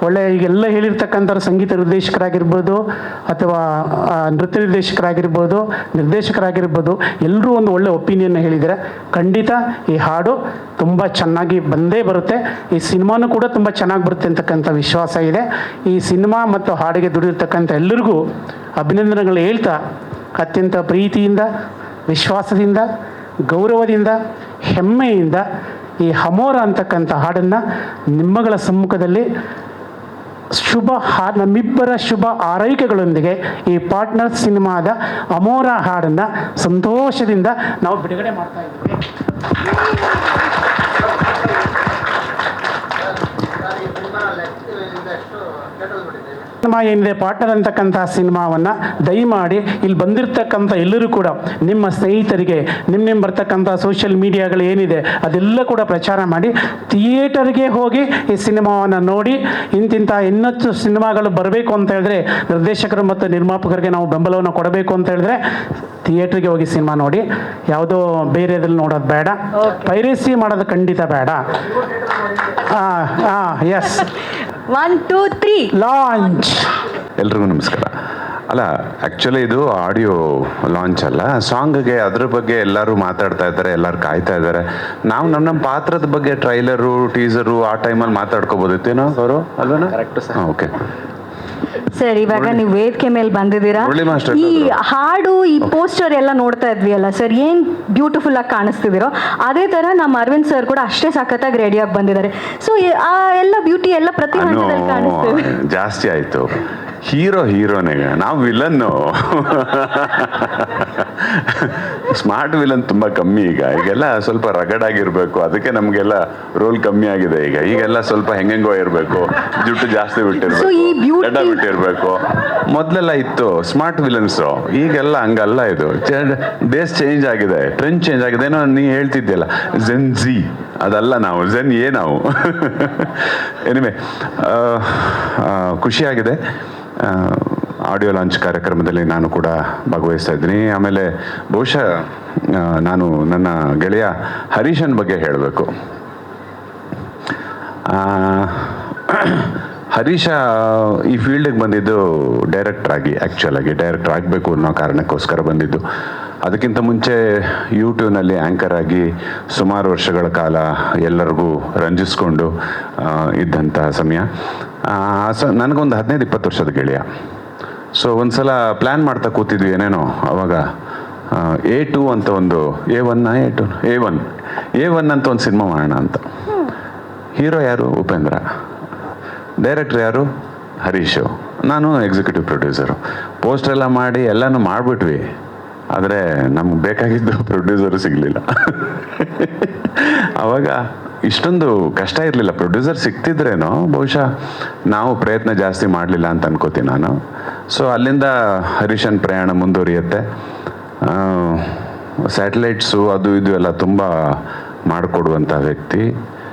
ಒಳ್ಳೆಯ ಈಗೆಲ್ಲ ಹೇಳಿರ್ತಕ್ಕಂಥವ್ರು ಸಂಗೀತ ನಿರ್ದೇಶಕರಾಗಿರ್ಬೋದು ಅಥವಾ ನೃತ್ಯ ನಿರ್ದೇಶಕರಾಗಿರ್ಬೋದು ಎಲ್ಲರೂ ಒಂದು ಒಳ್ಳೆಯ ಒಪಿನಿಯನ್ ಹೇಳಿದ್ದಾರೆ. ಖಂಡಿತ ಈ ಹಾಡು ತುಂಬ ಚೆನ್ನಾಗಿ ಬಂದೇ ಬರುತ್ತೆ. ಈ ಸಿನಿಮಾನೂ ಕೂಡ ತುಂಬ ಚೆನ್ನಾಗಿ ಬರುತ್ತೆ ಅಂತಕ್ಕಂಥ ವಿಶ್ವಾಸ ಇದೆ. ಈ ಸಿನಿಮಾ ಮತ್ತು ಹಾಡಿಗೆ ದುಡಿದಿರ್ತಕ್ಕಂಥ ಎಲ್ಲರಿಗೂ ಅಭಿನಂದನೆಗಳು ಹೇಳ್ತಾ, ಅತ್ಯಂತ ಪ್ರೀತಿಯಿಂದ, ವಿಶ್ವಾಸದಿಂದ, ಗೌರವದಿಂದ, ಹೆಮ್ಮೆಯಿಂದ ಈ ಹಮೋರ ಅಂತಕ್ಕಂಥ ಹಾಡನ್ನು ನಿಮ್ಮಗಳ ಸಮ್ಮುಖದಲ್ಲಿ ನಮ್ಮಿಬ್ಬರ ಶುಭ ಆರೈಕೆಗಳೊಂದಿಗೆ ಈ ಪಾರ್ಟ್ನರ್ ಸಿನಿಮಾದ ಅಮೋರ ಹಾಡನ್ನು ಸಂತೋಷದಿಂದ ನಾವು ಬಿಡುಗಡೆ ಮಾಡ್ತಾ ಇದ್ದೀವಿ. ಸಿನಿಮಾ ಏನಿದೆ ಪಾರ್ಟ್ನರ್ ಅಂತಕ್ಕಂಥ ಸಿನಿಮಾವನ್ನು ದಯಮಾಡಿ ಇಲ್ಲಿ ಬಂದಿರತಕ್ಕಂಥ ಎಲ್ಲರೂ ಕೂಡ ನಿಮ್ಮ ಸ್ನೇಹಿತರಿಗೆ ನಿಮ್ಮ ಬರ್ತಕ್ಕಂಥ ಸೋಷಿಯಲ್ ಮೀಡಿಯಾಗಳು ಏನಿದೆ ಅದೆಲ್ಲ ಕೂಡ ಪ್ರಚಾರ ಮಾಡಿ ಥಿಯೇಟರ್ಗೆ ಹೋಗಿ ಈ ಸಿನಿಮಾವನ್ನು ನೋಡಿ ಇಂತಿಂಥ ಇನ್ನಷ್ಟು ಸಿನಿಮಾಗಳು ಬರಬೇಕು ಅಂತ ಹೇಳಿದ್ರೆ ನಿರ್ದೇಶಕರು ಮತ್ತು ನಿರ್ಮಾಪಕರಿಗೆ ನಾವು ಬೆಂಬಲವನ್ನು ಕೊಡಬೇಕು ಅಂತ ಹೇಳಿದ್ರೆ ಥಿಯೇಟ್ರಿಗೆ ಹೋಗಿ ಸಿನಿಮಾ ನೋಡಿ. ಯಾವುದೋ ಬೇರೆದ್ರಲ್ಲಿ ನೋಡೋದು ಬೇಡ, ಪೈರೇಸಿ ಮಾಡೋದು ಖಂಡಿತ ಬೇಡ. Yes 1 2 3 launch. ಎಲ್ರಿಗೂ ನಮಸ್ಕಾರ. ಅಲ್ಲ, ಆ್ಯಕ್ಚುಲಿ ಇದು ಆಡಿಯೋ ಲಾಂಚ್ ಅಲ್ಲ, ಸಾಂಗ್ಗೆ ಅದ್ರ ಬಗ್ಗೆ ಎಲ್ಲರೂ ಮಾತಾಡ್ತಾ ಇದ್ದಾರೆ, ಎಲ್ಲರೂ ಕಾಯ್ತಾ ಇದ್ದಾರೆ. ನಾವು ನಮ್ಮ ಪಾತ್ರದ ಬಗ್ಗೆ ಟ್ರೈಲರು ಟೀಸರು ಆ ಟೈಮಲ್ಲಿ ಮಾತಾಡ್ಕೋಬೋದಿತ್ತೇನೋ ಅವರು ಅಲ್ವೇನೋ? Correct sir. ಓಕೆ ಸರ್, ಇವಾಗ ನೀವು ವೇದಿಕೆ ಮೇಲೆ ಬಂದಿದ್ದೀರಾ. ಈ ಹಾಡು, ಈ ಪೋಸ್ಟರ್ ಎಲ್ಲ ನೋಡ್ತಾ ಇದ್ವಿ ಅಲ್ಲ ಸರ್, ಏನ್ ಬ್ಯೂಟಿಫುಲ್ ಆಗಿ ಕಾಣಿಸ್ತಿದ್ದೀರೋ ಅದೇ ತರ ನಮ್ಮ ಅರವಿಂದ್ ಸರ್ ಕೂಡ ಅಷ್ಟೇ ಸಖತ್ತಾಗಿ ರೆಡಿಯಾಗಿ ಬಂದಿದ್ದಾರೆ. ಸೊ ಆ ಎಲ್ಲ ಬ್ಯೂಟಿ ಎಲ್ಲ ಪ್ರತಿ ಹಂತದಲ್ಲಿ ಕಾಣಿಸ್ತಿದೆ. ಜಾಸ್ತಿ ಆಯ್ತು. ಹೀರೋನೇ, ನಾವು ವಿಲನ್ನು. ಸ್ಮಾರ್ಟ್ ವಿಲನ್ ತುಂಬ ಕಮ್ಮಿ ಈಗೆಲ್ಲ ಸ್ವಲ್ಪ ರಗಡಾಗಿರ್ಬೇಕು, ಅದಕ್ಕೆ ನಮಗೆಲ್ಲ ರೋಲ್ ಕಮ್ಮಿ ಆಗಿದೆ. ಈಗೆಲ್ಲ ಸ್ವಲ್ಪ ಹೆಂಗೆಂಗೋ ಇರಬೇಕು, ಜುಟ್ಟು ಜಾಸ್ತಿ ಬಿಟ್ಟಿರ್ಬೇಕು. ಮೊದಲೆಲ್ಲ ಇತ್ತು ಸ್ಮಾರ್ಟ್ ವಿಲನ್ಸು, ಈಗೆಲ್ಲ ಹಂಗಲ್ಲ. ಇದು ಡೇಸ್ ಚೇಂಜ್ ಆಗಿದೆ, ಟ್ರೆಂಡ್ ಚೇಂಜ್ ಆಗಿದೆ. ಏನೋ ನೀ ಹೇಳ್ತಿದ್ಯಲ್ಲ ಜೆನ್ ಜಿ, ಅದಲ್ಲ ನಾವು, ಜೆನ್ ಎ ನಾವು. ಎನಿವೆ, ಖುಷಿಯಾಗಿದೆ. ಆಡಿಯೋ ಲಾಂಚ್ ಕಾರ್ಯಕ್ರಮದಲ್ಲಿ ನಾನು ಕೂಡ ಭಾಗವಹಿಸ್ತಾ ಇದ್ದೀನಿ. ಆಮೇಲೆ ಬಹುಶಃ ನಾನು ನನ್ನ ಗೆಳೆಯ ಹರೀಶನ್ ಬಗ್ಗೆ ಹೇಳಬೇಕು. ಹರೀಶ ಈ ಫೀಲ್ಡಿಗೆ ಬಂದಿದ್ದು ಆ್ಯಕ್ಚುಲಾಗಿ ಡೈರೆಕ್ಟರ್ ಆಗಬೇಕು ಅನ್ನೋ ಕಾರಣಕ್ಕೋಸ್ಕರ ಬಂದಿದ್ದು. ಅದಕ್ಕಿಂತ ಮುಂಚೆ ಯೂಟ್ಯೂಬ್ನಲ್ಲಿ ಆ್ಯಂಕರ್ ಆಗಿ ಸುಮಾರು ವರ್ಷಗಳ ಕಾಲ ಎಲ್ಲರಿಗೂ ರಂಜಿಸ್ಕೊಂಡು ಇದ್ದಂಥ ಸಮಯ. ನನಗೊಂದು 15-20 ವರ್ಷದ ಗೆಳೆಯ. ಸೊ ಒಂದ್ಸಲ ಪ್ಲ್ಯಾನ್ ಮಾಡ್ತಾ ಕೂತಿದ್ವಿ ಏನೇನೋ. ಅವಾಗ A2 ಅಂತ ಒಂದು A1 ಅಂತ ಒಂದು ಸಿನಿಮಾ ಮಾಡೋಣ ಅಂತ. ಹೀರೋ ಯಾರು? ಉಪೇಂದ್ರ. ಡೈರೆಕ್ಟ್ರ್ ಯಾರು? ಹರೀಶು. ನಾನು ಎಕ್ಸಿಕ್ಯೂಟಿವ್ ಪ್ರೊಡ್ಯೂಸರು. ಪೋಸ್ಟರ್ ಎಲ್ಲ ಮಾಡಿ ಎಲ್ಲನೂ ಮಾಡಿಬಿಟ್ವಿ. ಆದರೆ ನಮ್ಗೆ ಬೇಕಾಗಿದ್ದು ಪ್ರೊಡ್ಯೂಸರು ಸಿಗಲಿಲ್ಲ. ಆವಾಗ ಇಷ್ಟೊಂದು ಕಷ್ಟ ಇರಲಿಲ್ಲ. ಪ್ರೊಡ್ಯೂಸರ್ ಸಿಗ್ತಿದ್ರೇನೋ ಬಹುಶಃ ನಾವು ಪ್ರಯತ್ನ ಜಾಸ್ತಿ ಮಾಡಲಿಲ್ಲ ಅಂತ ಅನ್ಕೋತೀನಿ ನಾನು. ಸೊ ಅಲ್ಲಿಂದ ಹರೀಶನ್ ಪ್ರಯಾಣ ಮುಂದುವರಿಯುತ್ತೆ. ಸ್ಯಾಟಲೈಟ್ಸು ಅದು ಇದು ಎಲ್ಲ ತುಂಬ ಮಾಡಿಕೊಡುವಂಥ ವ್ಯಕ್ತಿ.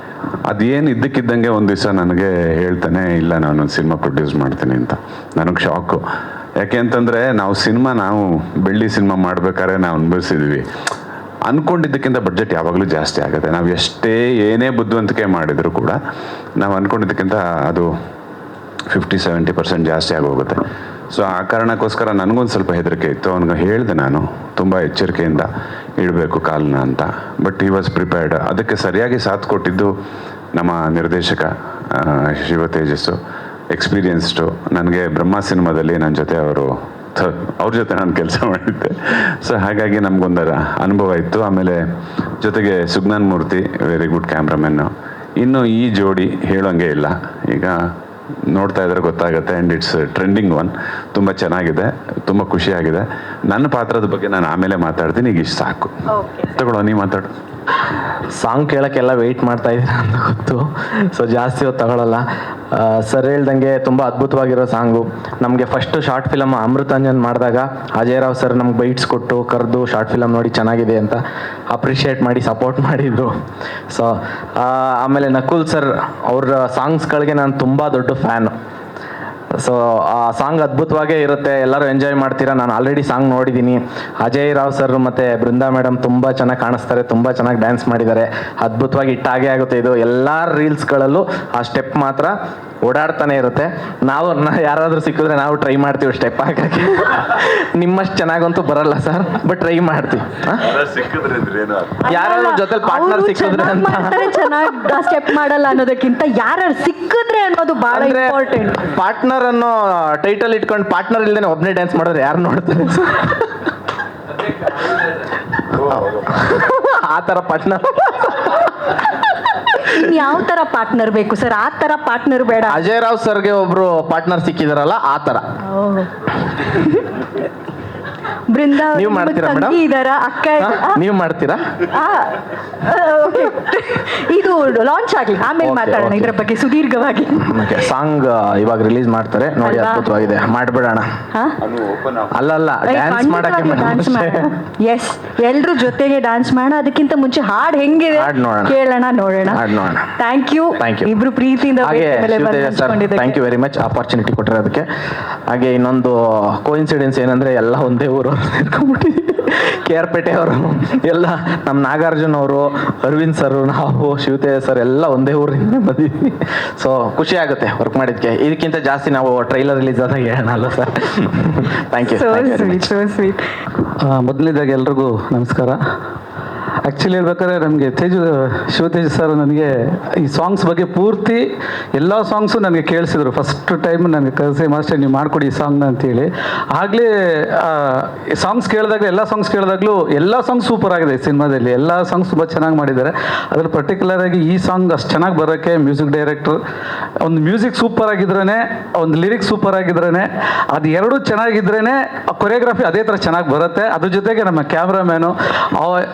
ಅದೇನು ಇದ್ದಕ್ಕಿದ್ದಂಗೆ ಒಂದು ದಿವಸ ನನಗೆ ಹೇಳ್ತಾನೆ, ಇಲ್ಲ ನಾನೊಂದು ಸಿನಿಮಾ ಪ್ರೊಡ್ಯೂಸ್ ಮಾಡ್ತೀನಿ ಅಂತ. ನನಗೆ ಶಾಕು. ಯಾಕೆ ಅಂತಂದರೆ ನಾವು ಬೆಳ್ಳಿ ಸಿನಿಮಾ ಮಾಡ್ಬೇಕಾದ್ರೆ ನಾವು ಅನುಭವಿಸಿದ್ವಿ. ಅಂದ್ಕೊಂಡಿದ್ದಕ್ಕಿಂತ ಬಡ್ಜೆಟ್ ಯಾವಾಗಲೂ ಜಾಸ್ತಿ ಆಗುತ್ತೆ. ನಾವು ಏನೇ ಬುದ್ಧಿವಂತಿಕೆ ಮಾಡಿದರೂ ಕೂಡ ನಾವು ಅಂದ್ಕೊಂಡಿದ್ದಕ್ಕಿಂತ ಅದು 50-70% ಜಾಸ್ತಿ ಆಗೋಗುತ್ತೆ. ಸೊ ಆ ಕಾರಣಕ್ಕೋಸ್ಕರ ನನಗೊಂದು ಸ್ವಲ್ಪ ಹೆದರಿಕೆ ಇತ್ತು. ಅವ್ನಿಗೆ ಹೇಳಿದೆ ನಾನು, ತುಂಬ ಎಚ್ಚರಿಕೆಯಿಂದ ಇಡಬೇಕು ಕಾಲನ್ನ ಅಂತ. But he was prepared. ಅದಕ್ಕೆ ಸರಿಯಾಗಿ ಸಾಥ್ ಕೊಟ್ಟಿದ್ದು ನಮ್ಮ ನಿರ್ದೇಶಕ ಶಿವ ತೇಜಸ್ಸು, ಎಕ್ಸ್ಪೀರಿಯನ್ಸ್ಡು. ನನಗೆ ಬ್ರಹ್ಮ ಸಿನಿಮಾದಲ್ಲಿ ನನ್ನ ಜೊತೆ ಅವ್ರ ಜೊತೆ ನಾನು ಕೆಲಸ ಮಾಡಿದ್ದೆ. ಸೊ ಹಾಗಾಗಿ ನಮಗೊಂದರ ಅನುಭವ ಇತ್ತು. ಆಮೇಲೆ ಜೊತೆಗೆ ಸುಜ್ಞಾನ್ ಮೂರ್ತಿ, ವೆರಿ ಗುಡ್ ಕ್ಯಾಮ್ರಾಮನ್ನು. ಇನ್ನು ಈ ಜೋಡಿ ಹೇಳೋಂಗೆ ಇಲ್ಲ. ಈಗ ನೋಡ್ತಾ ಇದ್ರೆ ಗೊತ್ತಾಗುತ್ತೆ. And it's trending one. ತುಂಬ ಚೆನ್ನಾಗಿದೆ, ತುಂಬ ಖುಷಿಯಾಗಿದೆ. ನನ್ನ ಪಾತ್ರದ ಬಗ್ಗೆ ನಾನು ಆಮೇಲೆ ಮಾತಾಡ್ತೀನಿ. ಈಗ ಇಷ್ಟು ಸಾಕು. ತಗೊಳ್ಳೋ, ನೀ ಮಾತಾಡು. ಸಾಂಗ್ ಕೇಳೋಕ್ಕೆಲ್ಲ ವೆಯ್ಟ್ ಮಾಡ್ತಾ ಇದ್ದೀರಾ ಅಂತ ಗೊತ್ತು. ಸೊ ಜಾಸ್ತಿ ಹೊತ್ತು ತಗೊಳ್ಳಲ್ಲ. ಸರ್ ಹೇಳ್ದಂಗೆ ತುಂಬ ಅದ್ಭುತವಾಗಿರೋ ಸಾಂಗು. ನಮಗೆ ಫಸ್ಟು ಶಾರ್ಟ್ ಫಿಲಮ್ ಅಮೃತಾಂಜನ್ ಮಾಡಿದಾಗ ಅಜಯ್ ರಾವ್ ಸರ್ ನಮ್ಗೆ ಬೈಟ್ಸ್ ಕೊಟ್ಟು ಕರೆದು ಶಾರ್ಟ್ ಫಿಲಮ್ ನೋಡಿ ಚೆನ್ನಾಗಿದೆ ಅಂತ ಅಪ್ರಿಷಿಯೇಟ್ ಮಾಡಿ ಸಪೋರ್ಟ್ ಮಾಡಿದರು. ಸೊ ಆಮೇಲೆ ನಕುಲ್ ಸರ್ ಅವ್ರ ಸಾಂಗ್ಸ್ಗಳಿಗೆ ನಾನು ತುಂಬ ದೊಡ್ಡ ಫ್ಯಾನು. ಸೊ ಆ ಸಾಂಗ್ ಅದ್ಭುತವಾಗೇ ಇರುತ್ತೆ, ಎಲ್ಲರೂ ಎಂಜಾಯ್ ಮಾಡ್ತೀರಾ. ನಾನು ಆಲ್ರೆಡಿ ಸಾಂಗ್ ನೋಡಿದ್ದೀನಿ. ಅಜಯ್ ರಾವ್ ಸರ್ ಮತ್ತು ಬೃಂದಾ ಮೇಡಮ್ ತುಂಬ ಚೆನ್ನಾಗಿ ಕಾಣಿಸ್ತಾರೆ, ತುಂಬ ಚೆನ್ನಾಗಿ ಡ್ಯಾನ್ಸ್ ಮಾಡಿದ್ದಾರೆ. ಅದ್ಭುತವಾಗಿ ಹಿಟ್ಟಾಗೇ ಆಗುತ್ತೆ ಇದು. ಎಲ್ಲ ರೀಲ್ಸ್ಗಳಲ್ಲೂ ಆ ಸ್ಟೆಪ್ ಮಾತ್ರ ಓಡಾಡ್ತಾನೆ ಇರುತ್ತೆ. ನಾವು ಯಾರಾದರೂ ಸಿಕ್ಕಿದ್ರೆ ನಾವು ಟ್ರೈ ಮಾಡ್ತೀವಿ ಸ್ಟೆಪ್ ಹಾಕಕ್ಕೆ. ನಿಮ್ಮಷ್ಟು ಚೆನ್ನಾಗಂತೂ ಬರಲ್ಲ ಸರ್, ಬಟ್ ಟ್ರೈ ಮಾಡ್ತೀವಿ. ಯಾರು ಜೊತೆ ಪಾರ್ಟ್ನರ್ ಸಿಕ್ಕಿದ್ರೆ ಅಂತ ಚೆನ್ನಾಗಿ ಸ್ಟೆಪ್ ಮಾಡಲ್ಲ ಅನ್ನೋದಕ್ಕಿಂತ ಯಾರು ಸಿಕ್ಕಿದ್ರೆ ಅನ್ನೋದು ಬಹಳ ಇಂಪಾರ್ಟೆಂಟ್. ಪಾರ್ಟ್ನರ್ ಅನ್ನೋ ಟೈಟಲ್ ಇಟ್ಕೊಂಡು ಪಾರ್ಟ್ನರ್ ಇಲ್ದೇನೆ ಒಬ್ಬನೇ ಡ್ಯಾನ್ಸ್ ಮಾಡಿದ್ರೆ ಯಾರು ನೋಡ್ತಾರೆ? ಆ ಥರ ಪಾರ್ಟ್ನರ್ ಯಾವ ತರ ಪಾರ್ಟ್ನರ್ ಬೇಕು ಸರ್? ಆ ತರ ಪಾರ್ಟ್ನರ್ ಬೇಡ. ಅಜಯ್ ರಾವ್ ಸರ್ಗೆ ಒಬ್ರು ಪಾರ್ಟ್ನರ್ ಸಿಕ್ಕಿದಾರಲ್ಲ ಆ ತರ. ಬೃಂದಾ ನೀವ್ ಮಾಡ್ತೀರಾ ಮೇಡಮ್? ಇದಾರ, ಅಕ್ಕ ನೀವ್ ಮಾಡ್ತೀರಾ? okay. ಇದು ಲಾಂಚ್ ಆಗ್ಲಿ ಆಮೇಲೆ Okay, ಮಾತಾಡೋಣ okay. ಇದ್ರ ಬಗ್ಗೆ ಸುದೀರ್ಘವಾಗಿ. ಸಾಂಗ್ ಇವಾಗ ರಿಲೀಸ್ ಮಾಡ್ತಾರೆ ನೋಡಿ, ಅಲ್ವಾ? ಅದ್ಭುತವಾಗಿದೆ, ಮಾಡ್ಬಿಡೋಣ. ಅಲ್ಲ ಡ್ಯಾನ್ಸ್ ಮಾಡಕ್ಕೆ ಎಸ್, ಎಲ್ರು ಜೊತೆಗೆ ಡ್ಯಾನ್ಸ್ ಮಾಡೋಣ. ಅದಕ್ಕಿಂತ ಮುಂಚೆ ಹಾಡ್ ಹೆಂಗಿದೆ ಹಾಡ್ ನೋಡೋಣ. ಕೇಳೋಣ, ನೋಡೋಣ. ಹಾಡ್ ನೋಡೋಣ. Thank you. Thank you. ಇಬ್ರು ಪ್ರೀತಿಯಿಂದ ಹಾಗೆ ವೇದಿಕೆ ಮೇಲೆ ಬಂದು ಶಿವತೇಜ ಸರ್, ಹಂಚ್ಕೊಂಡಿದ್ದಕ್ಕೆ. Thank you very much opportunity ಕೊಟ್ಟಿರೋದಕ್ಕೆ. ಹಾಗೆ ಇನ್ನೊಂದು ಕೋಇನ್ಸಿಡೆನ್ಸ್ ಏನಂದ್ರೆ ಎಲ್ಲ ಒಂದೇ ಊರು KR ಪೇಟೆ ಅವರು ಎಲ್ಲ, ನಮ್ಮ ನಾಗಾರ್ಜುನ್ ಅವರು, ಅರವಿಂದ್ ಸರ್, ನಾವು ಶಿವತೇಜ ಸರ್ ಎಲ್ಲ ಒಂದೇ ಊರಿಂದ ಬಂದಿದ್ವಿ. ಸೊ ಖುಷಿ ಆಗುತ್ತೆ ವರ್ಕ್ ಮಾಡಿದ್ಕೆ. ಇದಕ್ಕಿಂತ ಜಾಸ್ತಿ ನಾವು ಟ್ರೈಲರ್ ರಿಲೀಸ್ ಆದಾಗ ಹೇಳೋಣ ಅಲ್ಲ sir. Thank you. So sweet, so sweet. ಮೊದಲನೇದಾಗಿ ಎಲ್ರಿಗೂ ನಮಸ್ಕಾರ. ಆ್ಯಕ್ಚುಲಿ ಹೇಳ್ಬೇಕಾದ್ರೆ ನಮಗೆ ಶಿವತೇಜ್ ಸರ್ ನನಗೆ ಈ ಸಾಂಗ್ಸ್ ಬಗ್ಗೆ ಪೂರ್ತಿ ಎಲ್ಲ ಸಾಂಗ್ಸು ನನಗೆ ಕೇಳಿಸಿದ್ರು. ಫಸ್ಟ್ ಟೈಮ್ ನನಗೆ ಕಳಿಸಿ ಮಾಸ್ಟರ್ ನೀವು ಮಾಡಿಕೊಡಿ ಈ ಸಾಂಗ್ನ ಅಂತೇಳಿ. ಆಗಲೇ ಸಾಂಗ್ಸ್ ಕೇಳಿದಾಗಲೂ ಎಲ್ಲ ಸಾಂಗ್ಸ್ ಸೂಪರ್ ಆಗಿದೆ ಈ ಸಿನಿಮಾದಲ್ಲಿ. ಎಲ್ಲ ಸಾಂಗ್ಸ್ ತುಂಬ ಚೆನ್ನಾಗಿ ಮಾಡಿದ್ದಾರೆ. ಅದ್ರಲ್ಲಿ ಪರ್ಟಿಕ್ಯುಲರಾಗಿ ಈ ಸಾಂಗ್ ಅಷ್ಟು ಚೆನ್ನಾಗಿ ಬರೋಕ್ಕೆ ಮ್ಯೂಸಿಕ್ ಡೈರೆಕ್ಟ್ರು, ಒಂದು ಮ್ಯೂಸಿಕ್ ಸೂಪರ್ ಆಗಿದ್ರೇ, ಒಂದು ಲಿರಿಕ್ಸ್ ಸೂಪರ್ ಆಗಿದ್ರೇ, ಅದು ಎರಡೂ ಚೆನ್ನಾಗಿದ್ರೇ ಕೊರಿಯೋಗ್ರಫಿ ಅದೇ ಥರ ಚೆನ್ನಾಗಿ ಬರುತ್ತೆ. ಅದ್ರ ಜೊತೆಗೆ ನಮ್ಮ ಕ್ಯಾಮ್ರಾಮ್ಯಾನು,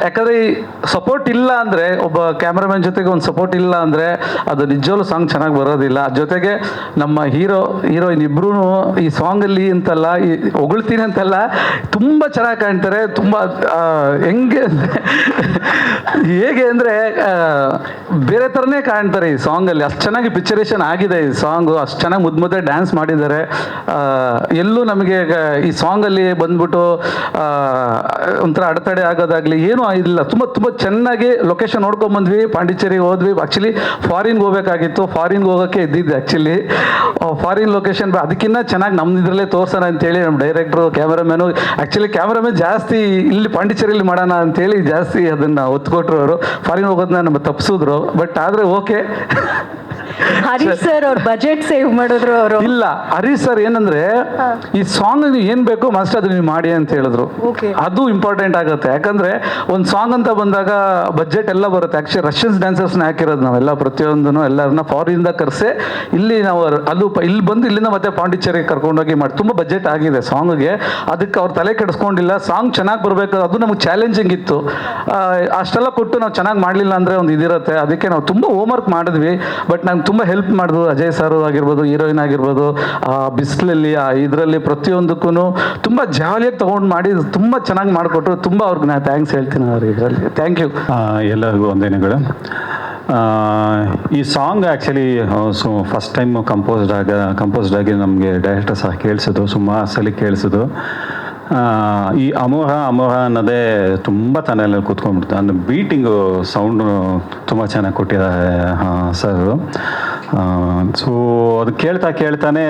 ಯಾಕಂದರೆ ಈ ಸಪೋರ್ಟ್ ಇಲ್ಲ ಅಂದರೆ, ಒಬ್ಬ ಕ್ಯಾಮ್ರಾಮನ್ ಜೊತೆಗೆ ಒಂದು ಸಪೋರ್ಟ್ ಇಲ್ಲ ಅಂದರೆ ಅದು ನಿಜವೂ ಸಾಂಗ್ ಚೆನ್ನಾಗಿ ಬರೋದಿಲ್ಲ. ಜೊತೆಗೆ ನಮ್ಮ ಹೀರೋಯಿನ್ ಇಬ್ರು ಈ ಸಾಂಗಲ್ಲಿ ಅಂತಲ್ಲ, ಈ ಹೊಗಳ್ತೀನಿ ಅಂತಲ್ಲ, ತುಂಬ ಚೆನ್ನಾಗಿ ಕಾಣ್ತಾರೆ. ತುಂಬ ಹೇಗೆ ಅಂದರೆ ಬೇರೆ ಥರನೇ ಕಾಣ್ತಾರೆ ಈ ಸಾಂಗಲ್ಲಿ. ಅಷ್ಟು ಚೆನ್ನಾಗಿ ಪಿಕ್ಚರೇಷನ್ ಆಗಿದೆ ಈ ಸಾಂಗು, ಅಷ್ಟು ಚೆನ್ನಾಗಿ ಮುದ್ದೆ ಡ್ಯಾನ್ಸ್ ಮಾಡಿದ್ದಾರೆ. ಎಲ್ಲೂ ನಮಗೆ ಈ ಸಾಂಗಲ್ಲಿ ಬಂದ್ಬಿಟ್ಟು ಒಂಥರ ಅಡೆತಡೆ ಆಗೋದಾಗಲಿ ಏನೂ ಇಲ್ಲ. ತುಂಬ ಚೆನ್ನಾಗಿ ಲೊಕೇಶನ್ ನೋಡ್ಕೊಂಬಂದ್ವಿ. ಪಾಂಡಿಚೇರಿಗೆ ಹೋದ್ವಿ. ಆ್ಯಕ್ಚುಲಿ ಫಾರಿನ್ಗೆ ಹೋಗ್ಬೇಕಾಗಿತ್ತು, ಫಾರಿನ್ಗೆ ಹೋಗೋಕ್ಕೆ ಇದ್ದಿದ್ದು ಆ್ಯಕ್ಚುಲಿ. ಫಾರಿನ್ ಲೊಕೇಶನ್ ಅದಕ್ಕಿಂತ ಚೆನ್ನಾಗಿ ನಮ್ಮ ಇದರಲ್ಲೇ ತೋರ್ಸೋಣ ಅಂತೇಳಿ ನಮ್ಮ ಡೈರೆಕ್ಟ್ರು, ಕ್ಯಾಮ್ರಾಮ್ಯಾನು, ಆ್ಯಕ್ಚುಲಿ ಕ್ಯಾಮ್ರಾಮ್ಯಾನ್ ಜಾಸ್ತಿ ಇಲ್ಲಿ ಪಾಂಡಿಚೇರಿಯಲ್ಲಿ ಮಾಡೋಣ ಅಂತೇಳಿ ಜಾಸ್ತಿ ಅದನ್ನು ಒತ್ಕೊಟ್ರು. ಅವರು ಫಾರಿನ್ ಹೋಗೋದನ್ನ ನಮ್ಮ ತಪ್ಪಿಸಿದ್ರು. ಬಟ್ ಆದರೆ ಓಕೆ. ಹರೀಶ್ ಸರ್ ಅವ್ರ ಬಜೆಟ್ ಸೇವ್ ಮಾಡಿದ್ರು ಅವರು. ಇಲ್ಲ, ಹರೀಶ್ ಸರ್ ಏನಂದ್ರೆ ಈ ಸಾಂಗ್ ಏನ್ ಬೇಕು ಮಾಸ್ಟರ್ ಅದು ನೀವು ಮಾಡಿ ಅಂತ ಹೇಳಿದ್ರು. ಅದು ಇಂಪಾರ್ಟೆಂಟ್ ಆಗುತ್ತೆ. ಯಾಕಂದ್ರೆ ಒಂದು ಸಾಂಗ್ ಅಂತ ಬಂದಾಗ ಬಜೆಟ್ ಎಲ್ಲ ಬರುತ್ತೆ. ಆಕ್ಚುಲಿ ರಷ್ಯನ್ಸ್ ಡ್ಯಾನ್ಸರ್ಸ್ನ ಹಾಕಿರೋದು ನಾವೆಲ್ಲ, ಪ್ರತಿಯೊಂದನ್ನು ಎಲ್ಲರನ್ನ ಫಾರಿನಿಂದ ಕರೆಸಿ ಇಲ್ಲಿ ನಾವು ಇಲ್ಲಿ ಬಂದು ಇಲ್ಲಿಂದ ಮತ್ತೆ ಪಾಂಡಿಚೇರಿಗೆ ಕರ್ಕೊಂಡೋಗಿ ಮಾಡಿ ತುಂಬ ಬಜೆಟ್ ಆಗಿದೆ ಸಾಂಗ್ಗೆ. ಅದಕ್ಕೆ ಅವ್ರು ತಲೆ ಕೆಡಿಸ್ಕೊಂಡಿಲ್ಲ. ಸಾಂಗ್ ಚೆನ್ನಾಗಿ ಬರಬೇಕು, ಅದು ನಮಗೆ ಚಾಲೆಂಜಿಂಗ್ ಇತ್ತು. ಅಷ್ಟೆಲ್ಲ ಕೊಟ್ಟು ನಾವು ಚೆನ್ನಾಗಿ ಮಾಡಲಿಲ್ಲ ಅಂದರೆ ಒಂದು ಇದಿರುತ್ತೆ. ಅದಕ್ಕೆ ನಾವು ತುಂಬ ಹೋಮ್ವರ್ಕ್ ಮಾಡಿದ್ವಿ. ಬಟ್ ನಂಗೆ ತುಂಬ ಹೆಲ್ಪ್ ಮಾಡಿದ್ರು ಅಜಯ್ ಸರ್ ಆಗಿರ್ಬೋದು, ಹೀರೋಯಿನ್ ಆಗಿರ್ಬೋದು. ಆ ಬಿಸಿಲಲ್ಲಿ ಆ ಇದರಲ್ಲಿ ಪ್ರತಿಯೊಂದಕ್ಕೂ ತುಂಬ ಜಾಲಿಯಾಗಿ ತೊಗೊಂಡು ಮಾಡಿ ತುಂಬ ಚೆನ್ನಾಗಿ ಮಾಡಿಕೊಟ್ರು. ತುಂಬ ಅವ್ರಿಗೆ ನಾನು ಥ್ಯಾಂಕ್ಸ್ ಹೇಳ್ತೀನಿ ಅವ್ರಿಗೆ ಇದರಲ್ಲಿ. Thank you. ಎಲ್ಲರಿಗೂ ವಂದನೆಗಳು. ಈ song actually first time composed ಆಗಿ ನಮಗೆ ಡೈರೆಕ್ಟರ್ ಸಹ ಕೇಳಿಸಿದ್ರು, ಸುಮಾರು ಸಲ ಕೇಳಿಸಿದ್ರು. ಈ ಅಮೋಹ ಅನ್ನೋದೇ ತುಂಬ ತಲೆಯಲ್ಲಿ ಕೂತ್ಕೊಂಡ್ಬಿಡ್ತು. ಅಂದ್ರೆ ಬೀಟಿಂಗು ಸೌಂಡು ತುಂಬ ಚೆನ್ನಾಗಿ ಕೊಟ್ಟಿದ್ದಾರೆ ಸರ್. ಸೊ ಅದು ಕೇಳ್ತಾನೆ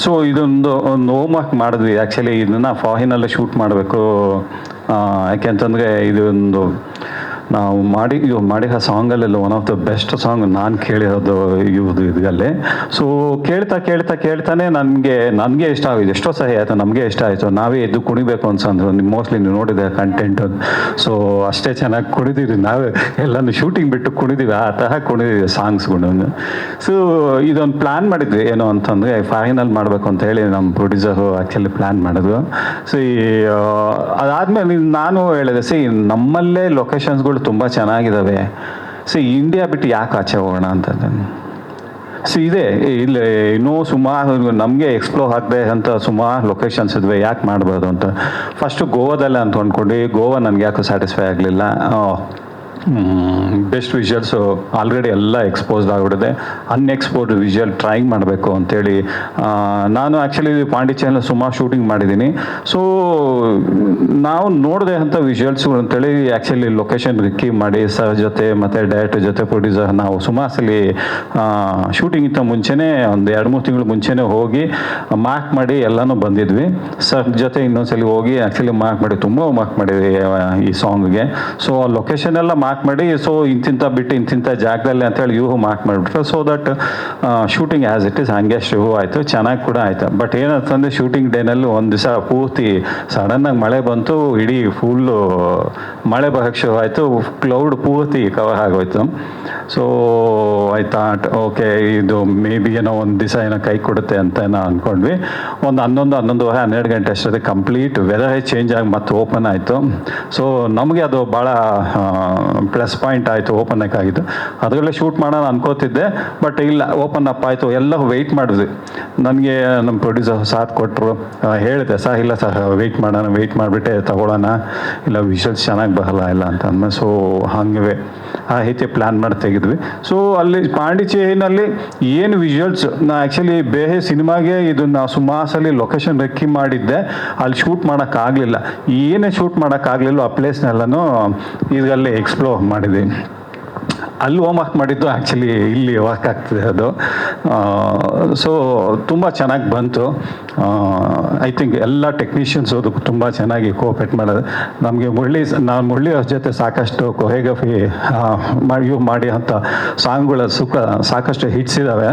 ಸೊ ಒಂದು ಹೋಮ್ ವರ್ಕ್ ಮಾಡಿದ್ವಿ. ಆ್ಯಕ್ಚುಲಿ ಇದನ್ನು ಫಾರಿನಲ್ಲೇ ಶೂಟ್ ಮಾಡಬೇಕು. ಯಾಕೆಂತಂದರೆ ಇದೊಂದು ನಾವು ಮಾಡಿರೋ ಸಾಂಗಲ್ಲೆಲ್ಲ one of the best song ನಾನು ಕೇಳಿರೋದು ಇದರಲ್ಲಿ. ಸೊ ಕೇಳ್ತಾನೆ ನನಗೆ ಇಷ್ಟ ಆಗಿದೆ. ಎಷ್ಟೋ ಸಹ ಆಯಿತು, ನಮಗೆ ಇಷ್ಟ ಆಯಿತು. ನಾವೇ ಎದ್ದು ಕುಣಿಬೇಕು ಅನ್ಸಂದ್ರು. ಮೋಸ್ಟ್ಲಿ ನೀವು ನೋಡಿದೆ ಕಂಟೆಂಟ್. ಸೊ ಅಷ್ಟೇ ಚೆನ್ನಾಗಿ ಕುಣಿದೀವಿ ನಾವೇ. ಎಲ್ಲನೂ ಶೂಟಿಂಗ್ ಬಿಟ್ಟು ಕುಣಿದೀವಿ, ಆ ತರಹ ಕುಣಿದೀವಿ ಸಾಂಗ್ಸ್ಗಳು. ಸೊ ಇದೊಂದು ಪ್ಲ್ಯಾನ್ ಮಾಡಿದ್ವಿ ಏನು ಅಂತಂದರೆ ಫೈನಲ್ ಮಾಡಬೇಕು ಅಂತ ಹೇಳಿ ನಮ್ಮ ಪ್ರೊಡ್ಯೂಸರು ಆ್ಯಕ್ಚುಲಿ ಪ್ಲ್ಯಾನ್ ಮಾಡಿದ್ರು. ಸೊ ಅದಾದಮೇಲೆ ನಾನು ಹೇಳಿದೆ, ನಮ್ಮಲ್ಲೇ ಲೊಕೇಶನ್ಸ್ಗಳು ತುಂಬ ಚೆನ್ನಾಗಿದ್ದಾವೆ. ಇಂಡಿಯಾ ಬಿಟ್ಟು ಯಾಕೆ ಆಚೆ ಹೋಗೋಣ ಅಂತಂದ್ರೆ ಇದೆ ಇಲ್ಲಿ ಇನ್ನೂ ಸುಮಾರು ನಮಗೆ ಎಕ್ಸ್ಪ್ಲೋರ್ ಆಗದೆ ಅಂತ ಸುಮಾರು ಲೊಕೇಶನ್ಸ್ ಇದ್ವಿ, ಯಾಕೆ ಮಾಡ್ಬೋದು ಅಂತ. ಫಸ್ಟು ಗೋವಾದಲ್ಲೇ ಅಂತ ಅಂದ್ಕೊಂಡು, ಗೋವಾ ನನಗೆ ಯಾಕೆ ಸ್ಯಾಟಿಸ್ಫೈ ಆಗಲಿಲ್ಲ. ಬೆಸ್ಟ್ ವಿಷುವಲ್ಸು ಆಲ್ರೆಡಿ ಎಲ್ಲ ಎಕ್ಸ್ಪೋಸ್ಡ್ ಆಗಿಬಿಟ್ಟಿದೆ. ಅನ್ಎಕ್ಸ್ಪೋರ್ಡ್ ವಿಷುವಲ್ ಟ್ರೈ ಮಾಡಬೇಕು ಅಂತೇಳಿ ನಾನು ಆ್ಯಕ್ಚುಲಿ ಪಾಂಡಿಚೇರಿಯಲ್ಲಿ ಸುಮಾರು ಶೂಟಿಂಗ್ ಮಾಡಿದ್ದೀನಿ. ಸೊ ನಾವು ನೋಡಿದೆ ಅಂತ ವಿಷುವಲ್ಸ್ಗಳು ಅಂತೇಳಿ ಆ್ಯಕ್ಚುಲಿ ಲೊಕೇಶನ್ ರಿಕ್ಕಿ ಮಾಡಿ ಸರ್ ಜೊತೆ ಮತ್ತು ಡೈರೆಕ್ಟರ್ ಜೊತೆ ಪ್ರೊಡ್ಯೂಸರ್ ನಾವು ಸುಮಾರು ಸಲ ಶೂಟಿಂಗಿಂತ ಮುಂಚೆನೇ ಒಂದು 2-3 ತಿಂಗಳು ಮುಂಚೆನೇ ಹೋಗಿ ಮಾರ್ಕ್ ಮಾಡಿ ಎಲ್ಲನೂ ಬಂದಿದ್ವಿ. ಸರ್ ಜೊತೆ ಇನ್ನೊಂದ್ಸಲಿ ಹೋಗಿ ಆ್ಯಕ್ಚುಲಿ ಮಾರ್ಕ್ ಮಾಡಿ ತುಂಬ ಮಾರ್ಕ್ ಮಾಡಿದ್ವಿ ಈ ಸಾಂಗ್ಗೆ. ಸೊ ಲೊಕೇಶನ್ ಎಲ್ಲ ಮಾರ್ಕ್ ಮಾಡಿ, ಸೊ ಇಂತಿಂತ ಬಿಟ್ಟು ಇಂತಿಂಥ ಜಾಗದಲ್ಲಿ ಅಂತೇಳಿ ಇವು ಮಾರ್ಕ್ ಮಾಡಿಬಿಟ್ರು. So that shooting as it is ಹಂಗೆ ಶುರು ಆಯಿತು, ಚೆನ್ನಾಗಿ ಕೂಡ ಆಯಿತು. ಬಟ್ ಏನಂತಂದರೆ ಶೂಟಿಂಗ್ ಡೇನಲ್ಲಿ ಒಂದು ದಿವಸ ಪೂರ್ತಿ ಸಡನ್ನಾಗಿ ಮಳೆ ಬಂತು. ಇಡೀ ಫುಲ್ಲು ಮಳೆ ಬರೋಕ್ಕೆ ಶುರು ಆಯಿತು. ಕ್ಲೌಡ್ ಪೂರ್ತಿ ಕವರ್ ಆಗೋಯ್ತು. ಸೊ ಆಯ್ತಾ ಓಕೆ ಇದು ಮೇ ಬಿ ಏನೋ ಒಂದು ದಿವಸ ಏನೋ ಕೈ ಕೊಡುತ್ತೆ ಅಂತ ಏನೋ ಅಂದ್ಕೊಂಡ್ವಿ. ಒಂದು 11:12 ಗಂಟೆ ಅಷ್ಟೊತ್ತಿಗೆ ಕಂಪ್ಲೀಟ್ ವೆದರೇ ಚೇಂಜ್ ಆಗಿ ಮತ್ತೆ ಓಪನ್ ಆಯಿತು. ಸೊ ನಮಗೆ ಅದು ಭಾಳ ಪ್ಲಸ್ ಪಾಯಿಂಟ್ ಆಯಿತು ಓಪನ್ ಆಗಿದ್ದು. ಅದರಲ್ಲೇ ಶೂಟ್ ಮಾಡೋಣ ಅನ್ಕೋತಿದ್ದೆ, ಬಟ್ ಇಲ್ಲ, ಓಪನ್ ಅಪ್ ಆಯಿತು. ಎಲ್ಲ ವೆಯ್ಟ್ ಮಾಡಿದ್ವಿ. ನನಗೆ ನಮ್ಮ ಪ್ರೊಡ್ಯೂಸರ್ ಸಾಥ್ ಕೊಟ್ಟರು. ಹೇಳಿದೆ, ಸರ್ ಇಲ್ಲ ಸರ್ ವೆಯ್ಟ್ ಮಾಡೋಣ, ವೆಯ್ಟ್ ಮಾಡಿಬಿಟ್ಟೆ ತಗೊಳ್ಳೋಣ, ಇಲ್ಲ ವಿಷಲ್ಸ್ ಚೆನ್ನಾಗಿ ಬರಲ್ಲ ಇಲ್ಲ ಅಂತ ಅಂದ್ಮೇಲೆ. ಸೊ ಹಾಗೆ ಆ ರೀತಿ ಪ್ಲ್ಯಾನ್ ಮಾಡಿ ತೆಗೆದ್ವಿ. ಸೊ ಅಲ್ಲಿ ಪಾಂಡಿಚೇರಿನಲ್ಲಿ ಏನು ವಿಜುವಲ್ಸ್, ನಾ ಆ್ಯಕ್ಚುಲಿ ಬೇರೆ ಸಿನಿಮಾಗೆ ಇದನ್ನು ಸುಮಾರು ಸಲ ಲೊಕೇಶನ್ ರೆಕ್ಕಿ ಮಾಡಿದ್ದೆ, ಅಲ್ಲಿ ಶೂಟ್ ಮಾಡೋಕ್ಕಾಗಲಿಲ್ಲ. ಏನೇ ಶೂಟ್ ಮಾಡೋಕ್ಕಾಗಲಿಲ್ಲ ಆ ಪ್ಲೇಸ್ನೆಲ್ಲನೂ ಇದರಲ್ಲಿ ಎಕ್ಸ್ಪ್ಲೋರ್ ಮಾಡಿದ್ವಿ. ಅಲ್ಲಿ ಹೋಮ್ ವರ್ಕ್ ಮಾಡಿದ್ದು ಆ್ಯಕ್ಚುಲಿ ಇಲ್ಲಿ ವರ್ಕ್ ಆಗ್ತದೆ ಅದು. ಸೊ ತುಂಬ ಚೆನ್ನಾಗಿ ಬಂತು. ಐ ಥಿಂಕ್ ಎಲ್ಲ ಟೆಕ್ನಿಷಿಯನ್ಸ್ ಅದು ತುಂಬ ಚೆನ್ನಾಗಿ ಕೋಆಪ್ರೇಟ್ ಮಾಡೋದು. ನಮಗೆ ಮುರಳಿ ಅವ್ರ ಜೊತೆ ಸಾಕಷ್ಟು ಕೊರಿಯೋಗ್ರಫಿ ಮಾಡಿ ಅಂತ ಸಾಂಗ್ಗಳ ಸಾಕಷ್ಟು ಹಿಟ್ಸ್ ಇದ್ದಾವೆ.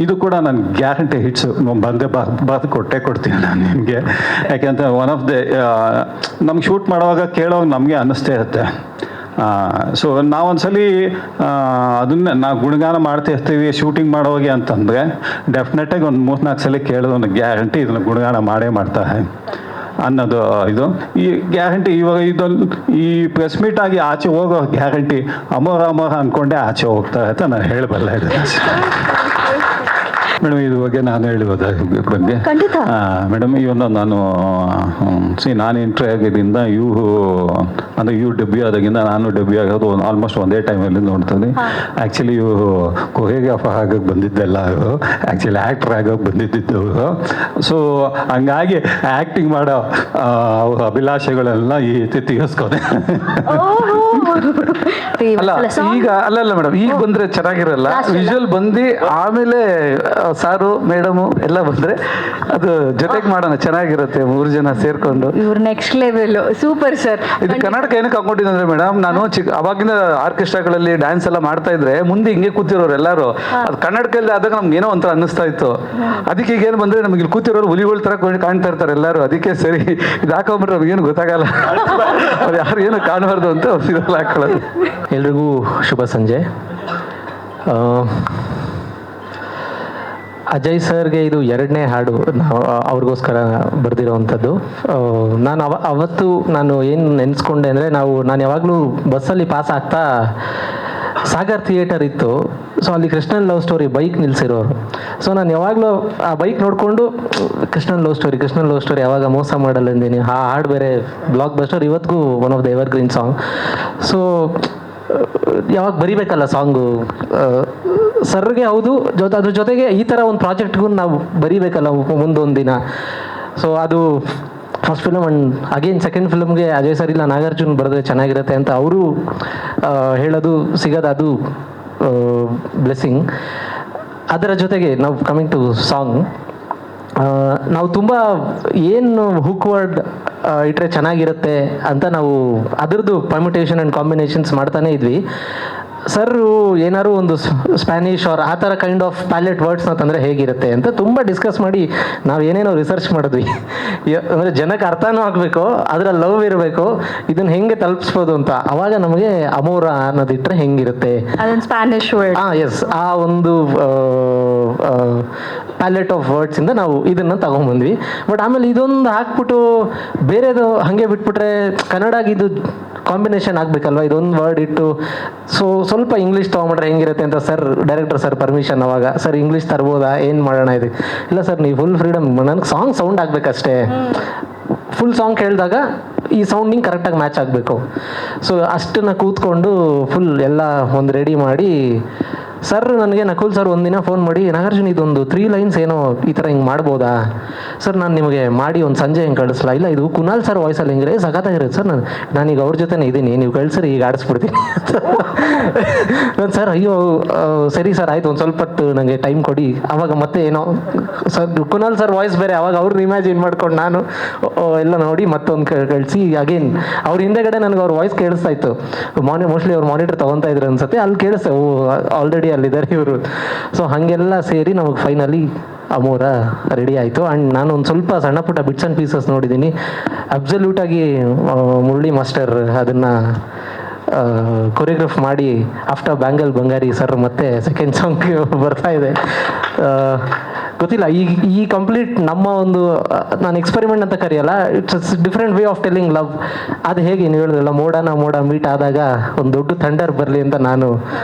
ಇದು ಕೂಡ ನಾನು ಗ್ಯಾರಂಟಿ ಹಿಟ್ಸು ಬಂದು ಕೊಡ್ತೀನಿ ನಾನು ನಿಮಗೆ. ಯಾಕೆಂದರೆ ಒನ್ ಆಫ್ ದ ನಮ್ಗೆ ಶೂಟ್ ಮಾಡುವಾಗ ಕೇಳೋವಾಗ ನಮಗೆ ಅನ್ನಿಸ್ತೇ ಇರುತ್ತೆ. ಸೊ ನಾವೊಂದ್ಸಲಿ ಅದನ್ನ ನಾವು ಗುಣಗಾನ ಮಾಡ್ತಾ ಇರ್ತೀವಿ ಶೂಟಿಂಗ್ ಮಾಡೋಗೆ ಅಂತಂದರೆ ಡೆಫಿನೆಟಾಗಿ ಒಂದು 3-4 ಸಲ ಕೇಳೋದು ಒಂದು ಗ್ಯಾರಂಟಿ ಇದನ್ನು ಗುಣಗಾನ ಮಾಡ್ತಾರೆ ಅನ್ನೋದು ಇದು. ಈ ಗ್ಯಾರಂಟಿ ಇವಾಗ ಇದೊಂದು ಈ ಪ್ರೆಸ್ ಮೀಟ್ ಆಗಿ ಆಚೆ ಹೋಗೋ ಗ್ಯಾರಂಟಿ ಅಮೋರ ಅಂದ್ಕೊಂಡೆ ಆಚೆ ಹೋಗ್ತಾರೆ ಅಂತ ನಾನು ಹೇಳಬಲ್ಲ. ಇದು ಮೇಡಮ್ ಇದ್ರ ಬಗ್ಗೆ ನಾನು ಹೇಳ್ಬೋದಾ ಬಗ್ಗೆ? ಮೇಡಮ್ ಇವನ್ನ ನಾನು ನಾನು ಎಂಟ್ರಿ ಆಗಿದ್ದರಿಂದ ಇವು ಡೆಬ್ಯೂ ಆದಾಗಿಂದ ನಾನು ಡೆಬ್ಯೂ ಆಗೋದು ಆಲ್ಮೋಸ್ಟ್ ಒಂದೇ ಟೈಮಲ್ಲಿ ನೋಡ್ತೀನಿ. ಆ್ಯಕ್ಚುಲಿ ಇವರು ಕೊರಿಯೋಗ್ರಾಫರ್ ಆಗೋಕೆ ಬಂದಿದ್ದೆಲ್ಲ, ಇವರು ಆ್ಯಕ್ಚುಲಿ ಆ್ಯಕ್ಟ್ರ್ ಆಗೋಕೆ ಬಂದಿದ್ದಿದ್ದು. ಸೊ ಹಂಗಾಗಿ ಆ್ಯಕ್ಟಿಂಗ್ ಮಾಡೋ ಅವ್ರ ಅಭಿಲಾಷೆಗಳೆಲ್ಲ ಈ ರೀತಿ ತೀರಿಸ್ಕೋದೆ. ಅಲ್ಲ ಈಗ ಅಲ್ಲ ಮೇಡಮ್, ಈಗ ಬಂದರೆ ಚೆನ್ನಾಗಿರಲ್ಲ. ವಿಜುವಲ್ ಬಂದು ಆಮೇಲೆ ಸಾರು ಮೇಡಮು ಎಲ್ಲ ಬಂದರೆ ಅದು ಜೊತೆಗೆ ಮಾಡೋಣ, ಚೆನ್ನಾಗಿರುತ್ತೆ 3 ಜನ ಸೇರ್ಕೊಂಡು. ಇವ್ರು ನೆಕ್ಸ್ಟ್ ಲೆವೆಲ್ ಸೂಪರ್ ಸರ್. ಇದು ಕರ್ನಾಟಕ ಏನಕ್ಕೆ ಹಾಕೊಂಡಿದ್ದೆ ಅಂದರೆ ಮೇಡಮ್, ನಾನು ಅವಾಗಿನ ಆರ್ಕೆಸ್ಟ್ರಾಗಳಲ್ಲಿ ಡ್ಯಾನ್ಸ್ ಎಲ್ಲ ಮಾಡ್ತಾ ಇದ್ರೆ ಮುಂದೆ ಹಿಂಗೆ ಕೂತಿರೋರು ಎಲ್ಲರೂ, ಅದು ಕನ್ನಡಕದಲ್ಲಿ ಆದಾಗ ನಮ್ಗೆ ಏನೋ ಒಂಥರ ಅನ್ನಿಸ್ತಾ ಇತ್ತು. ಅದಕ್ಕೆ ಈಗ ಏನು ಬಂದರೆ ನಮಗೆ ಇಲ್ಲಿ ಕೂತಿರೋರು ಹುಲಿಗಳ ಥರ ಕಾಣ್ತಾ ಇರ್ತಾರೆ ಎಲ್ಲರೂ. ಅದಕ್ಕೆ ಸರಿ ಇದು ಹಾಕೊಂಡ್ಬಿಟ್ರೆ ನಮಗೇನು ಗೊತ್ತಾಗಲ್ಲ, ಅವ್ರು ಯಾರು ಏನು ಕಾಣಬಾರ್ದು ಅಂತ ಇದೆಲ್ಲ ಹಾಕೊಳ್ಳೋದು. ಎಲ್ರಿಗೂ ಶುಭ ಸಂಜೆ. ಅಜಯ್ ಸರ್ಗೆ ಇದು 2ನೇ ಹಾಡು ನಾವು ಅವ್ರಿಗೋಸ್ಕರ ಬರೆದಿರೋವಂಥದ್ದು. ನಾನು ಅವತ್ತು ಏನು ನೆನೆಸ್ಕೊಂಡೆ ಅಂದರೆ, ನಾನು ಯಾವಾಗಲೂ ಬಸ್ಸಲ್ಲಿ ಪಾಸ್ ಆಗ್ತಾ ಸಾಗರ್ ಥಿಯೇಟರ್ ಇತ್ತು. ಸೊ ಅಲ್ಲಿ ಕೃಷ್ಣನ್ ಲವ್ ಸ್ಟೋರಿ ಬೈಕ್ ನಿಲ್ಲಿಸಿರೋರು. ಸೊ ನಾನು ಯಾವಾಗಲೂ ಆ ಬೈಕ್ ನೋಡಿಕೊಂಡು ಕೃಷ್ಣನ್ ಲವ್ ಸ್ಟೋರಿ ಯಾವಾಗ ಮೋಸ ಮಾಡಲ್ಲ ಅಂದೀನಿ. ಆ ಹಾಡು ಬೇರೆ ಬ್ಲಾಕ್ ಬಸ್ಟರ್, ಇವತ್ತಿಗೂ one of the ever green song. So ಯಾವಾಗ ಬರಿಬೇಕಲ್ಲ ಸಾಂಗು ಸರ್ಗೆ, ಹೌದು, ಅದ್ರ ಜೊತೆಗೆ ಈ ಥರ ಒಂದು ಪ್ರಾಜೆಕ್ಟ್ಗೂ ನಾವು ಬರಿಬೇಕಲ್ಲ ಮುಂದೊಂದು ದಿನ. ಸೊ ಅದು first film and again second ಫಿಲಮ್ಗೆ ಅಜಯ್ ಸರ್ ಇಲ್ಲ ನಾಗಾರ್ಜುನ್ ಬರೆದ್ರೆ ಚೆನ್ನಾಗಿರುತ್ತೆ ಅಂತ ಅವರು ಹೇಳೋದು ಸಿಗೋದು, ಅದು ಬ್ಲೆಸ್ಸಿಂಗ್. ಅದರ ಜೊತೆಗೆ ನಾವು ಕಮಿಂಗ್ ಟು ಸಾಂಗ್, ನಾವು ತುಂಬ ಏನು ಹುಕ್ ವರ್ಡ್ ಇಟ್ಟರೆ ಚೆನ್ನಾಗಿರುತ್ತೆ ಅಂತ ನಾವು ಅದರದ್ದು ಪರ್ಮಿಟೇಷನ್ ಆ್ಯಂಡ್ ಕಾಂಬಿನೇಷನ್ಸ್ ಮಾಡ್ತಾನೆ ಇದ್ವಿ. ಸರ್ ಏನಾದ್ರು ಒಂದು ಸ್ಪ್ಯಾನಿಷ್ ಆರ್ ಆ ಥರ ಕೈಂಡ್ ಆಫ್ ಪ್ಯಾಲೆಟ್ ವರ್ಡ್ಸ್ನ ತಂದರೆ ಹೇಗಿರುತ್ತೆ ಅಂತ ತುಂಬ ಡಿಸ್ಕಸ್ ಮಾಡಿ ನಾವು ಏನೇನೋ ರಿಸರ್ಚ್ ಮಾಡಿದ್ವಿ. ಅಂದರೆ ಜನಕ್ಕೆ ಅರ್ಥನೂ ಆಗಬೇಕು, ಅದರ ಲವ್ ಇರಬೇಕು, ಇದನ್ನು ಹೆಂಗೆ ತಲುಪಿಸ್ಬೋದು ಅಂತ. ಆವಾಗ ನಮಗೆ ಅಮೋರ ಅನ್ನೋದಿಟ್ಟರೆ ಹೆಂಗಿರುತ್ತೆ, ಸ್ಪ್ಯಾನಿಷ್ ವರ್ಡ್. ಎಸ್, ಆ ಒಂದು ಪ್ಯಾಲೆಟ್ ಆಫ್ ವರ್ಡ್ಸಿಂದ ನಾವು ಇದನ್ನು ತಗೊಂಡ್ಬಂದ್ವಿ. ಬಟ್ ಆಮೇಲೆ ಇದೊಂದು ಹಾಕ್ಬಿಟ್ಟು ಬೇರೆದು ಹಾಗೆ ಬಿಟ್ಬಿಟ್ರೆ ಕನ್ನಡಗಿದು ಕಾಂಬಿನೇಷನ್ ಆಗಬೇಕಲ್ವ, ಇದೊಂದು ವರ್ಡ್ ಇಟ್ಟು ಸ್ವಲ್ಪ ಇಂಗ್ಲೀಷ್ ತೊಗೊಂಬಿಟ್ರೆ ಹೆಂಗಿರುತ್ತೆ ಅಂತ ಡೈರೆಕ್ಟರ್ ಸರ್ ಪರ್ಮಿಷನ್. ಅವಾಗ ಸರ್ ಇಂಗ್ಲೀಷ್ ತರ್ಬೋದಾ, ಏನು ಮಾಡೋಣ ಇದು? ಇಲ್ಲ ಸರ್ ನೀವು ಫುಲ್ ಫ್ರೀಡಮ್, ನನಗೆ ಸಾಂಗ್ ಸೌಂಡ್ ಆಗಬೇಕಷ್ಟೇ, ಫುಲ್ ಸಾಂಗ್ ಕೇಳಿದಾಗ ಈ ಸೌಂಡಿಂಗ್ ಕರೆಕ್ಟಾಗಿ ಮ್ಯಾಚ್ ಆಗಬೇಕು. ಸೊ ಅಷ್ಟನ್ನು ಕೂತ್ಕೊಂಡು ಫುಲ್ ಎಲ್ಲ ಒಂದು ರೆಡಿ ಮಾಡಿ ಸರ್ ನನಗೆ ನಕುಲ್ ಸರ್ ಒಂದಿನ ಫೋನ್ ಮಾಡಿ, ನಾಗಾರ್ಜುನ್ ಇದೊಂದು 3 ಲೈನ್ಸ್ ಏನೋ ಈ ಥರ ಹಿಂಗೆ ಮಾಡ್ಬೋದಾ ಸರ್, ನಾನು ನಿಮಗೆ ಮಾಡಿ ಒಂದು ಸಂಜೆ ಹಿಂಗೆ ಕಳಿಸ್ಲಾ? ಇಲ್ಲ ಇದು ಕುನಾಲ್ ಸರ್ ವಾಯ್ಸಲ್ಲಿ ಹಿಂಗೆ ಸಖತ್ತಾಗಿರುತ್ತೆ ಸರ್, ನಾನೀಗ ಅವ್ರ ಜೊತೆನೇ ಇದ್ದೀನಿ, ನೀವು ಕಳಿಸ್ರಿ ಈಗ ಆಡಿಸ್ಬಿಡ್ತೀನಿ. ನಾನು ಸರ್ ಅಯ್ಯೋ ಸರಿ ಸರ್ ಆಯ್ತು, ಒಂದು ಸ್ವಲ್ಪ ಹೊತ್ತು ನನಗೆ ಟೈಮ್ ಕೊಡಿ. ಆವಾಗ ಮತ್ತೆ ಏನೋ ಸರ್ ಕುನಾಲ್ ಸರ್ ವಾಯ್ಸ್ ಬೇರೆ, ಆವಾಗ ಅವ್ರನ್ನ ಇಮ್ಯಾಜಿನ್ ಮಾಡ್ಕೊಂಡು ನಾನು ಎಲ್ಲ ನೋಡಿ ಮತ್ತೊಂದು ಕಳಿಸಿ ಅಗೇನ್ ಅವ್ರ ಹಿಂದೆಗಡೆ ನನಗೆ ಅವ್ರ ವಾಯ್ಸ್ ಕೇಳಿಸ್ತಾ ಇತ್ತು. ಮೋಸ್ಟ್ಲಿ ಅವ್ರು ಮಾನಿಟರ್ ತೊಗೊತಾ ಇದ್ರು ಅನ್ಸುತ್ತೆ, ಅಲ್ಲಿ ಕೇಳಿಸ್ತೆ ಆಲ್ರೆಡಿ ಅಲ್ಲಿದ್ದಾರೆ ಇವರು. ಸೊ ಹಾಗೆಲ್ಲ ಸೇರಿ ನಮಗೆ ಫೈನಲಿ ಅಮೋರ ರೆಡಿ ಆಯಿತು. ಆ್ಯಂಡ್ ನಾನು ಒಂದು ಸ್ವಲ್ಪ ಸಣ್ಣ ಪುಟ್ಟ ಬಿಟ್ಸ್ ಆ್ಯಂಡ್ ಪೀಸಸ್ ನೋಡಿದ್ದೀನಿ. ಅಬ್ಸಲ್ಯೂಟಾಗಿ ಮುರಳಿ ಮಾಸ್ಟರ್ ಅದನ್ನು ಕೊರಿಯೋಗ್ರಾಫ್ ಮಾಡಿ ಆಫ್ಟರ್ ಬ್ಯಾಂಗಲ್ ಬಂಗಾರಿ ಸರ್ ಮತ್ತೆ ಸೆಕೆಂಡ್ ಸಾಂಗ್ ಬರ್ತಾ ಇದೆ. ಗೊತ್ತಿಲ್ಲ, ಈ ಕಂಪ್ಲೀಟ್ ನಮ್ಮ ಒಂದು ನಾನು ಎಕ್ಸ್ಪೆರಿಮೆಂಟ್ ಅಂತ ಕರೆಯಲ್ಲ, it's different way of telling love. ಅದು ಹೇಗೆ ನೀವು ಹೇಳಿದ್ರಲ್ಲ, ಮೋಡ ಮೀಟ್ ಆದಾಗ ಒಂದು ದೊಡ್ಡ ಥಂಡರ್ ಬರಲಿ ಅಂತ ನಾನು,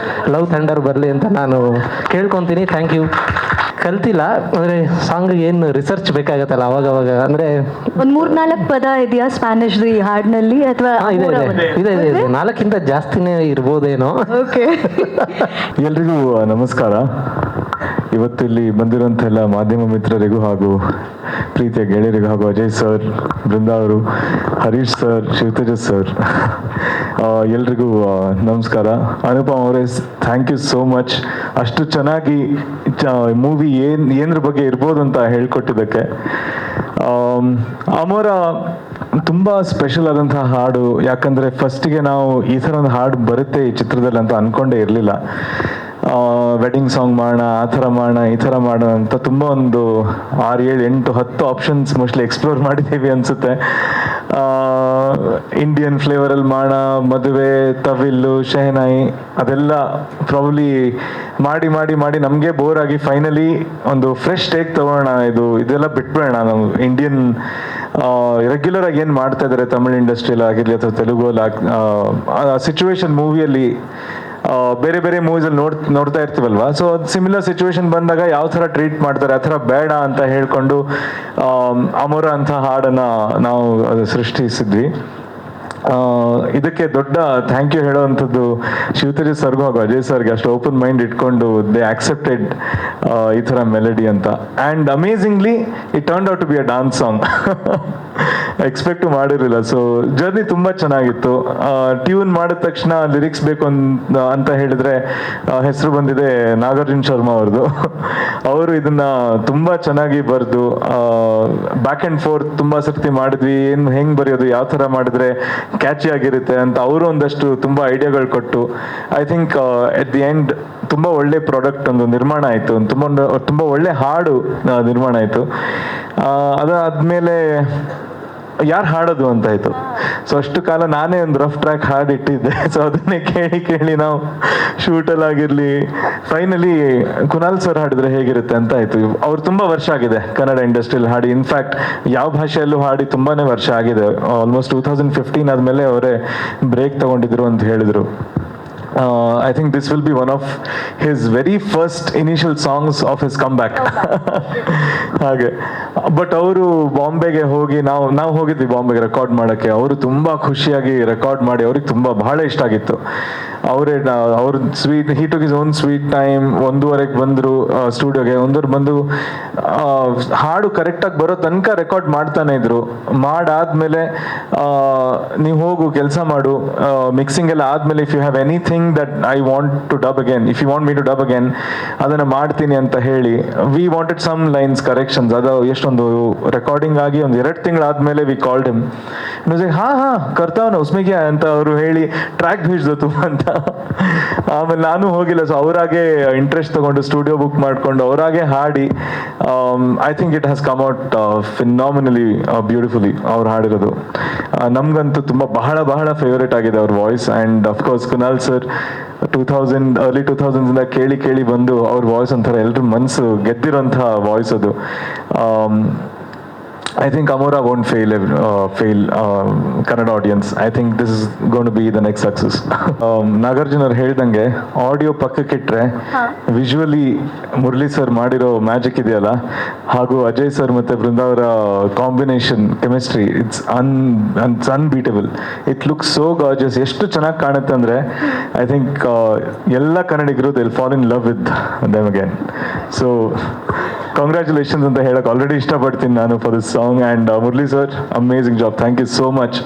ಲವ್ ಥಂಡರ್ ಬರಲಿ ಅಂತ ನಾನು ಕೇಳ್ಕೊತೀನಿ. Thank you. ಕಲ್ತಿಲ್ಲ ಅಂದರೆ ಸಾಂಗ್ ಏನು ರಿಸರ್ಚ್ ಬೇಕಾಗತ್ತಲ್ಲ ಅವಾಗ ಅಂದರೆ ಒಂದು 3-4 ಪದ ಇದೆಯಾ ಸ್ಪ್ಯಾನಿಷ್ದು ಈ ಹಾಡಿನಲ್ಲಿ, ಅಥವಾ ಇದೆ 4ಕ್ಕಿಂತ ಜಾಸ್ತಿನೇ ಇರ್ಬೋದೇನೋ. ಓಕೆ. ಎಲ್ರಿಗೂ ನಮಸ್ಕಾರ. ಇವತ್ತು ಇಲ್ಲಿ ಬಂದಿರುವಂಥ ಎಲ್ಲ ಮಾಧ್ಯಮ ಮಿತ್ರರಿಗೂ ಹಾಗೂ ಪ್ರೀತಿಯ ಗೆಳೆಯರಿಗೂ ಹಾಗೂ ಅಜಯ್ ಸರ್, ಬೃಂದಾ ಅವರು, ಹರೀಶ್ ಸರ್, ಶಿವತೇಜಸ್ ಸರ್, ಎಲ್ರಿಗೂ ನಮಸ್ಕಾರ. ಅನುಪಮ್ ಅವರೇ, ಥ್ಯಾಂಕ್ ಯು ಸೋ ಮಚ್. ಅಷ್ಟು ಚೆನ್ನಾಗಿ ಮೂವಿ ಏನರ ಬಗ್ಗೆ ಇರ್ಬೋದು ಅಂತ ಹೇಳ್ಕೊಟ್ಟಿದ್ದಕ್ಕೆ. ಅಮೋರ ತುಂಬ ಸ್ಪೆಷಲ್ ಆದಂತಹ ಹಾಡು. ಯಾಕಂದರೆ ಫಸ್ಟಿಗೆ ನಾವು ಈ ಥರ ಒಂದು ಹಾಡು ಬರುತ್ತೆ ಈ ಚಿತ್ರದಲ್ಲಿ ಅಂತ ಅಂದ್ಕೊಂಡೇ ಇರಲಿಲ್ಲ. ವೆಡ್ಡಿಂಗ್ ಸಾಂಗ್ ಮಾಡೋಣ, ಆ ಥರ ಮಾಡೋಣ, ಈ ಥರ ಮಾಡೋಣ ಅಂತ ತುಂಬ ಒಂದು 6, 7, 8, 10 ಆಪ್ಷನ್ಸ್ ಮೋಸ್ಟ್ಲಿ ಎಕ್ಸ್ಪ್ಲೋರ್ ಮಾಡಿದ್ದೀವಿ ಅನಿಸುತ್ತೆ. ಇಂಡಿಯನ್ ಫ್ಲೇವರಲ್ಲಿ ಮಾಡೋಣ, ಮದುವೆ, ತವಿಲ್ಲು, ಶೆಹನಾಯಿ, ಅದೆಲ್ಲ ಪ್ರಾಬ್ಲಿ ಮಾಡಿ ನಮಗೆ ಬೋರ್ ಆಗಿ ಫೈನಲಿ ಒಂದು ಫ್ರೆಶ್ ಟೇಕ್ ತಗೋಣ, ಇದೆಲ್ಲ ಬಿಟ್ಬಿಡೋಣ. ನಾವು ಇಂಡಿಯನ್ ರೆಗ್ಯುಲರ್ ಆಗಿ ಏನು ಮಾಡ್ತಾ ಇದ್ದಾರೆ ತಮಿಳ್ ಇಂಡಸ್ಟ್ರಿಯಲ್ಲಿ ಆಗಿರಲಿ ಅಥವಾ ತೆಲುಗಲ್ಲಿ ಸಿಚುವೇಶನ್ ಮೂವಿಯಲ್ಲಿ ಬೇರೆ ಬೇರೆ ಮೂವೀಸಲ್ಲಿ ನೋಡ್ತಾ ಇರ್ತೀವಲ್ವಾ. ಸೊ ಅದು ಸಿಮಿಲರ್ ಸಿಚುವೇಶನ್ ಬಂದಾಗ ಯಾವ ಥರ ಟ್ರೀಟ್ ಮಾಡ್ತಾರೆ, ಆ ಥರ ಬೇಡ ಅಂತ ಹೇಳ್ಕೊಂಡು ಅಮೋರ ಅಂತ ಹಾಡನ್ನು ನಾವು ಸೃಷ್ಟಿಸಿದ್ವಿ. ಇದಕ್ಕೆ ದೊಡ್ಡ ಥ್ಯಾಂಕ್ ಯು ಹೇಳೋವಂಥದ್ದು ಶಿವತೇಜಸ್ ಸರ್ಗೂ ಹಾಗೂ ಅಜಯ್ ಸರ್ಗೆ. ಅಷ್ಟು ಓಪನ್ ಮೈಂಡ್ ಇಟ್ಕೊಂಡು ದೇ ಆಕ್ಸೆಪ್ಟೆಡ್ ಈ ಥರ ಮೆಲಡಿ ಅಂತ. And amazingly it turned out to be a dance song. Expect ಮಾಡಿರಲಿಲ್ಲ. ಸೊ ಜರ್ನಿ ತುಂಬ ಚೆನ್ನಾಗಿತ್ತು. ಟ್ಯೂನ್ ಮಾಡಿದ ತಕ್ಷಣ ಲಿರಿಕ್ಸ್ ಬೇಕು ಅಂತ ಹೇಳಿದ್ರೆ ಹೆಸರು ಬಂದಿದೆ ನಾಗಾರ್ಜುನ್ ಶರ್ಮಾ ಅವ್ರದ್ದು. ಅವರು ಇದನ್ನ ತುಂಬ ಚೆನ್ನಾಗಿ ಬರೆದು ಬ್ಯಾಕ್ ಆ್ಯಂಡ್ ಫೋರ್ತ್ ತುಂಬ ಸರ್ತಿ ಮಾಡಿದ್ವಿ, ಹೆಂಗೆ ಬರೆಯೋದು, ಯಾವ ಥರ ಮಾಡಿದ್ರೆ ಕ್ಯಾಚಿ ಆಗಿರುತ್ತೆ ಅಂತ ಅವರು ಒಂದಷ್ಟು ತುಂಬ ಐಡಿಯಾಗಳು ಕೊಟ್ಟು I think at the end ತುಂಬ ಒಳ್ಳೆ ಪ್ರಾಡಕ್ಟ್ ಒಂದು ನಿರ್ಮಾಣ ಆಯಿತು. ತುಂಬ ಒಳ್ಳೆ ಹಾಡು ನಿರ್ಮಾಣ ಆಯಿತು. ಅದಾದಮೇಲೆ ಯಾರು ಹಾಡೋದು ಅಂತಾಯಿತು. ಸೊ ಅಷ್ಟು ಕಾಲ ನಾನೇ ಒಂದು ರಫ್ ಟ್ರ್ಯಾಕ್ ಹಾಡಿಟ್ಟಿದ್ದೆ. ಸೊ ಅದನ್ನೇ ಕೇಳಿ ನಾವು ಶೂಟಲ್ಲಾಗಿರಲಿ ಫೈನಲಿ ಕುನಾಲ್ ಸರ್ ಹಾಡಿದ್ರೆ ಹೇಗಿರುತ್ತೆ ಅಂತ ಆಯಿತು. ಅವ್ರು ತುಂಬ ವರ್ಷ ಆಗಿದೆ ಕನ್ನಡ ಇಂಡಸ್ಟ್ರಿಯಲ್ಲಿ ಹಾಡಿ. ಇನ್ಫ್ಯಾಕ್ಟ್ ಯಾವ ಭಾಷೆಯಲ್ಲೂ ಹಾಡಿ ತುಂಬಾ ವರ್ಷ ಆಗಿದೆ. ಆಲ್ಮೋಸ್ಟ್ 2015 ಆದಮೇಲೆ ಅವರೇ ಬ್ರೇಕ್ ತಗೊಂಡಿದ್ರು ಅಂತ ಹೇಳಿದರು. I think this will be one of his very first initial songs of his comeback. ಹಾಗೆ ಬಟ್ ಅವರು ಬಾಂಬೆಗೆ ಹೋಗಿ ನಾವು ಹೋಗಿದ್ವಿ ಬಾಂಬೆಗೆ ರೆಕಾರ್ಡ್ ಮಾಡೋಕ್ಕೆ. ಅವರು ತುಂಬ ಖುಷಿಯಾಗಿ ರೆಕಾರ್ಡ್ ಮಾಡಿ ಅವ್ರಿಗೆ ಬಹಳ ಇಷ್ಟ ಆಗಿತ್ತು. ಅವ್ರ sweet Hi took is own sweet time. 1:30 ಬಂದರು ಸ್ಟುಡಿಯೋಗೆ. 1:30 ಬಂದು ಹಾಡು ಕರೆಕ್ಟಾಗಿ ಬರೋ ತನಕ ರೆಕಾರ್ಡ್ ಮಾಡ್ತಾನೆ ಇದ್ರು. ಮಾಡಾದ್ಮೇಲೆ ನೀವು ಹೋಗು ಕೆಲಸ ಮಾಡು, ಮಿಕ್ಸಿಂಗ್ ಎಲ್ಲ ಆದಮೇಲೆ if you have anything that I want to dub again, if you want me to dub again, ಅದನ್ನ ಮಾಡ್ತೀನಿ ಅಂತ ಹೇಳಿ we wanted some lines corrections. ಅದು ಎಷ್ಟೊಂದು ರೆಕಾರ್ಡಿಂಗ್ ಆಗಿ ಒಂದು 2 ತಿಂಗಳಾದ್ಮೇಲೆ we called him. ಹಾ ಕರ್ತಾವನ ಉಸ್ಮಿಗೆ ಅಂತ ಅವರು ಹೇಳಿ ಟ್ರ್ಯಾಕ್ ಭೇಜ್ದು ಅಂತ. ಆಮೇಲೆ ನಾನು ಹೋಗಿಲ್ಲ. ಸೊ ಅವರಾಗೆ ಇಂಟ್ರೆಸ್ಟ್ ತಗೊಂಡು ಸ್ಟುಡಿಯೋ ಬುಕ್ ಮಾಡ್ಕೊಂಡು ಅವರಾಗೆ ಹಾಡಿ I think it has come out phenomenally beautifully. ಅವ್ರು ಹಾಡಿರೋದು ನಮ್ಗಂತೂ ತುಂಬ ಬಹಳ ಫೇವರೇಟ್ ಆಗಿದೆ ಅವ್ರ voice. And of course Kunal sir early 2000s ಕೇಳಿ ಬಂದು ಅವ್ರ ವಾಯ್ಸ್ ಒಂಥರ ಎಲ್ಲರ ಮನಸ್ಸು ಗೆದ್ದಿರೋಂಥ ವಾಯ್ಸ್ ಅದು. I think Amora won't fail Kannada audience. I think this is going to be the next success. Nagarjun ಅವ್ರು ಹೇಳ್ದಂಗೆ ಆಡಿಯೋ ಪಕ್ಕಕ್ಕಿಟ್ರೆ ವಿಜುವಲಿ ಮುರಳಿ ಸರ್ ಮಾಡಿರೋ ಮ್ಯಾಜಿಕ್ ಇದೆಯಲ್ಲ, ಹಾಗೂ ಅಜಯ್ ಸರ್ ಮತ್ತು ಬೃಂದಾ ಅವರ combination chemistry, it's unbeatable. It looks so gorgeous. ಎಷ್ಟು ಚೆನ್ನಾಗಿ ಕಾಣುತ್ತೆ ಅಂದರೆ ಐ ಥಿಂಕ್ ಎಲ್ಲ ಕನ್ನಡಿಗರು they will fall in love with them again. So congratulations ಅಂತ ಹೇಳಕ್ಕೆ ಆಲ್ರೆಡಿ ಇಷ್ಟಪಡ್ತೀನಿ ನಾನು for this song. And Murali sir, amazing job. Thank you so much.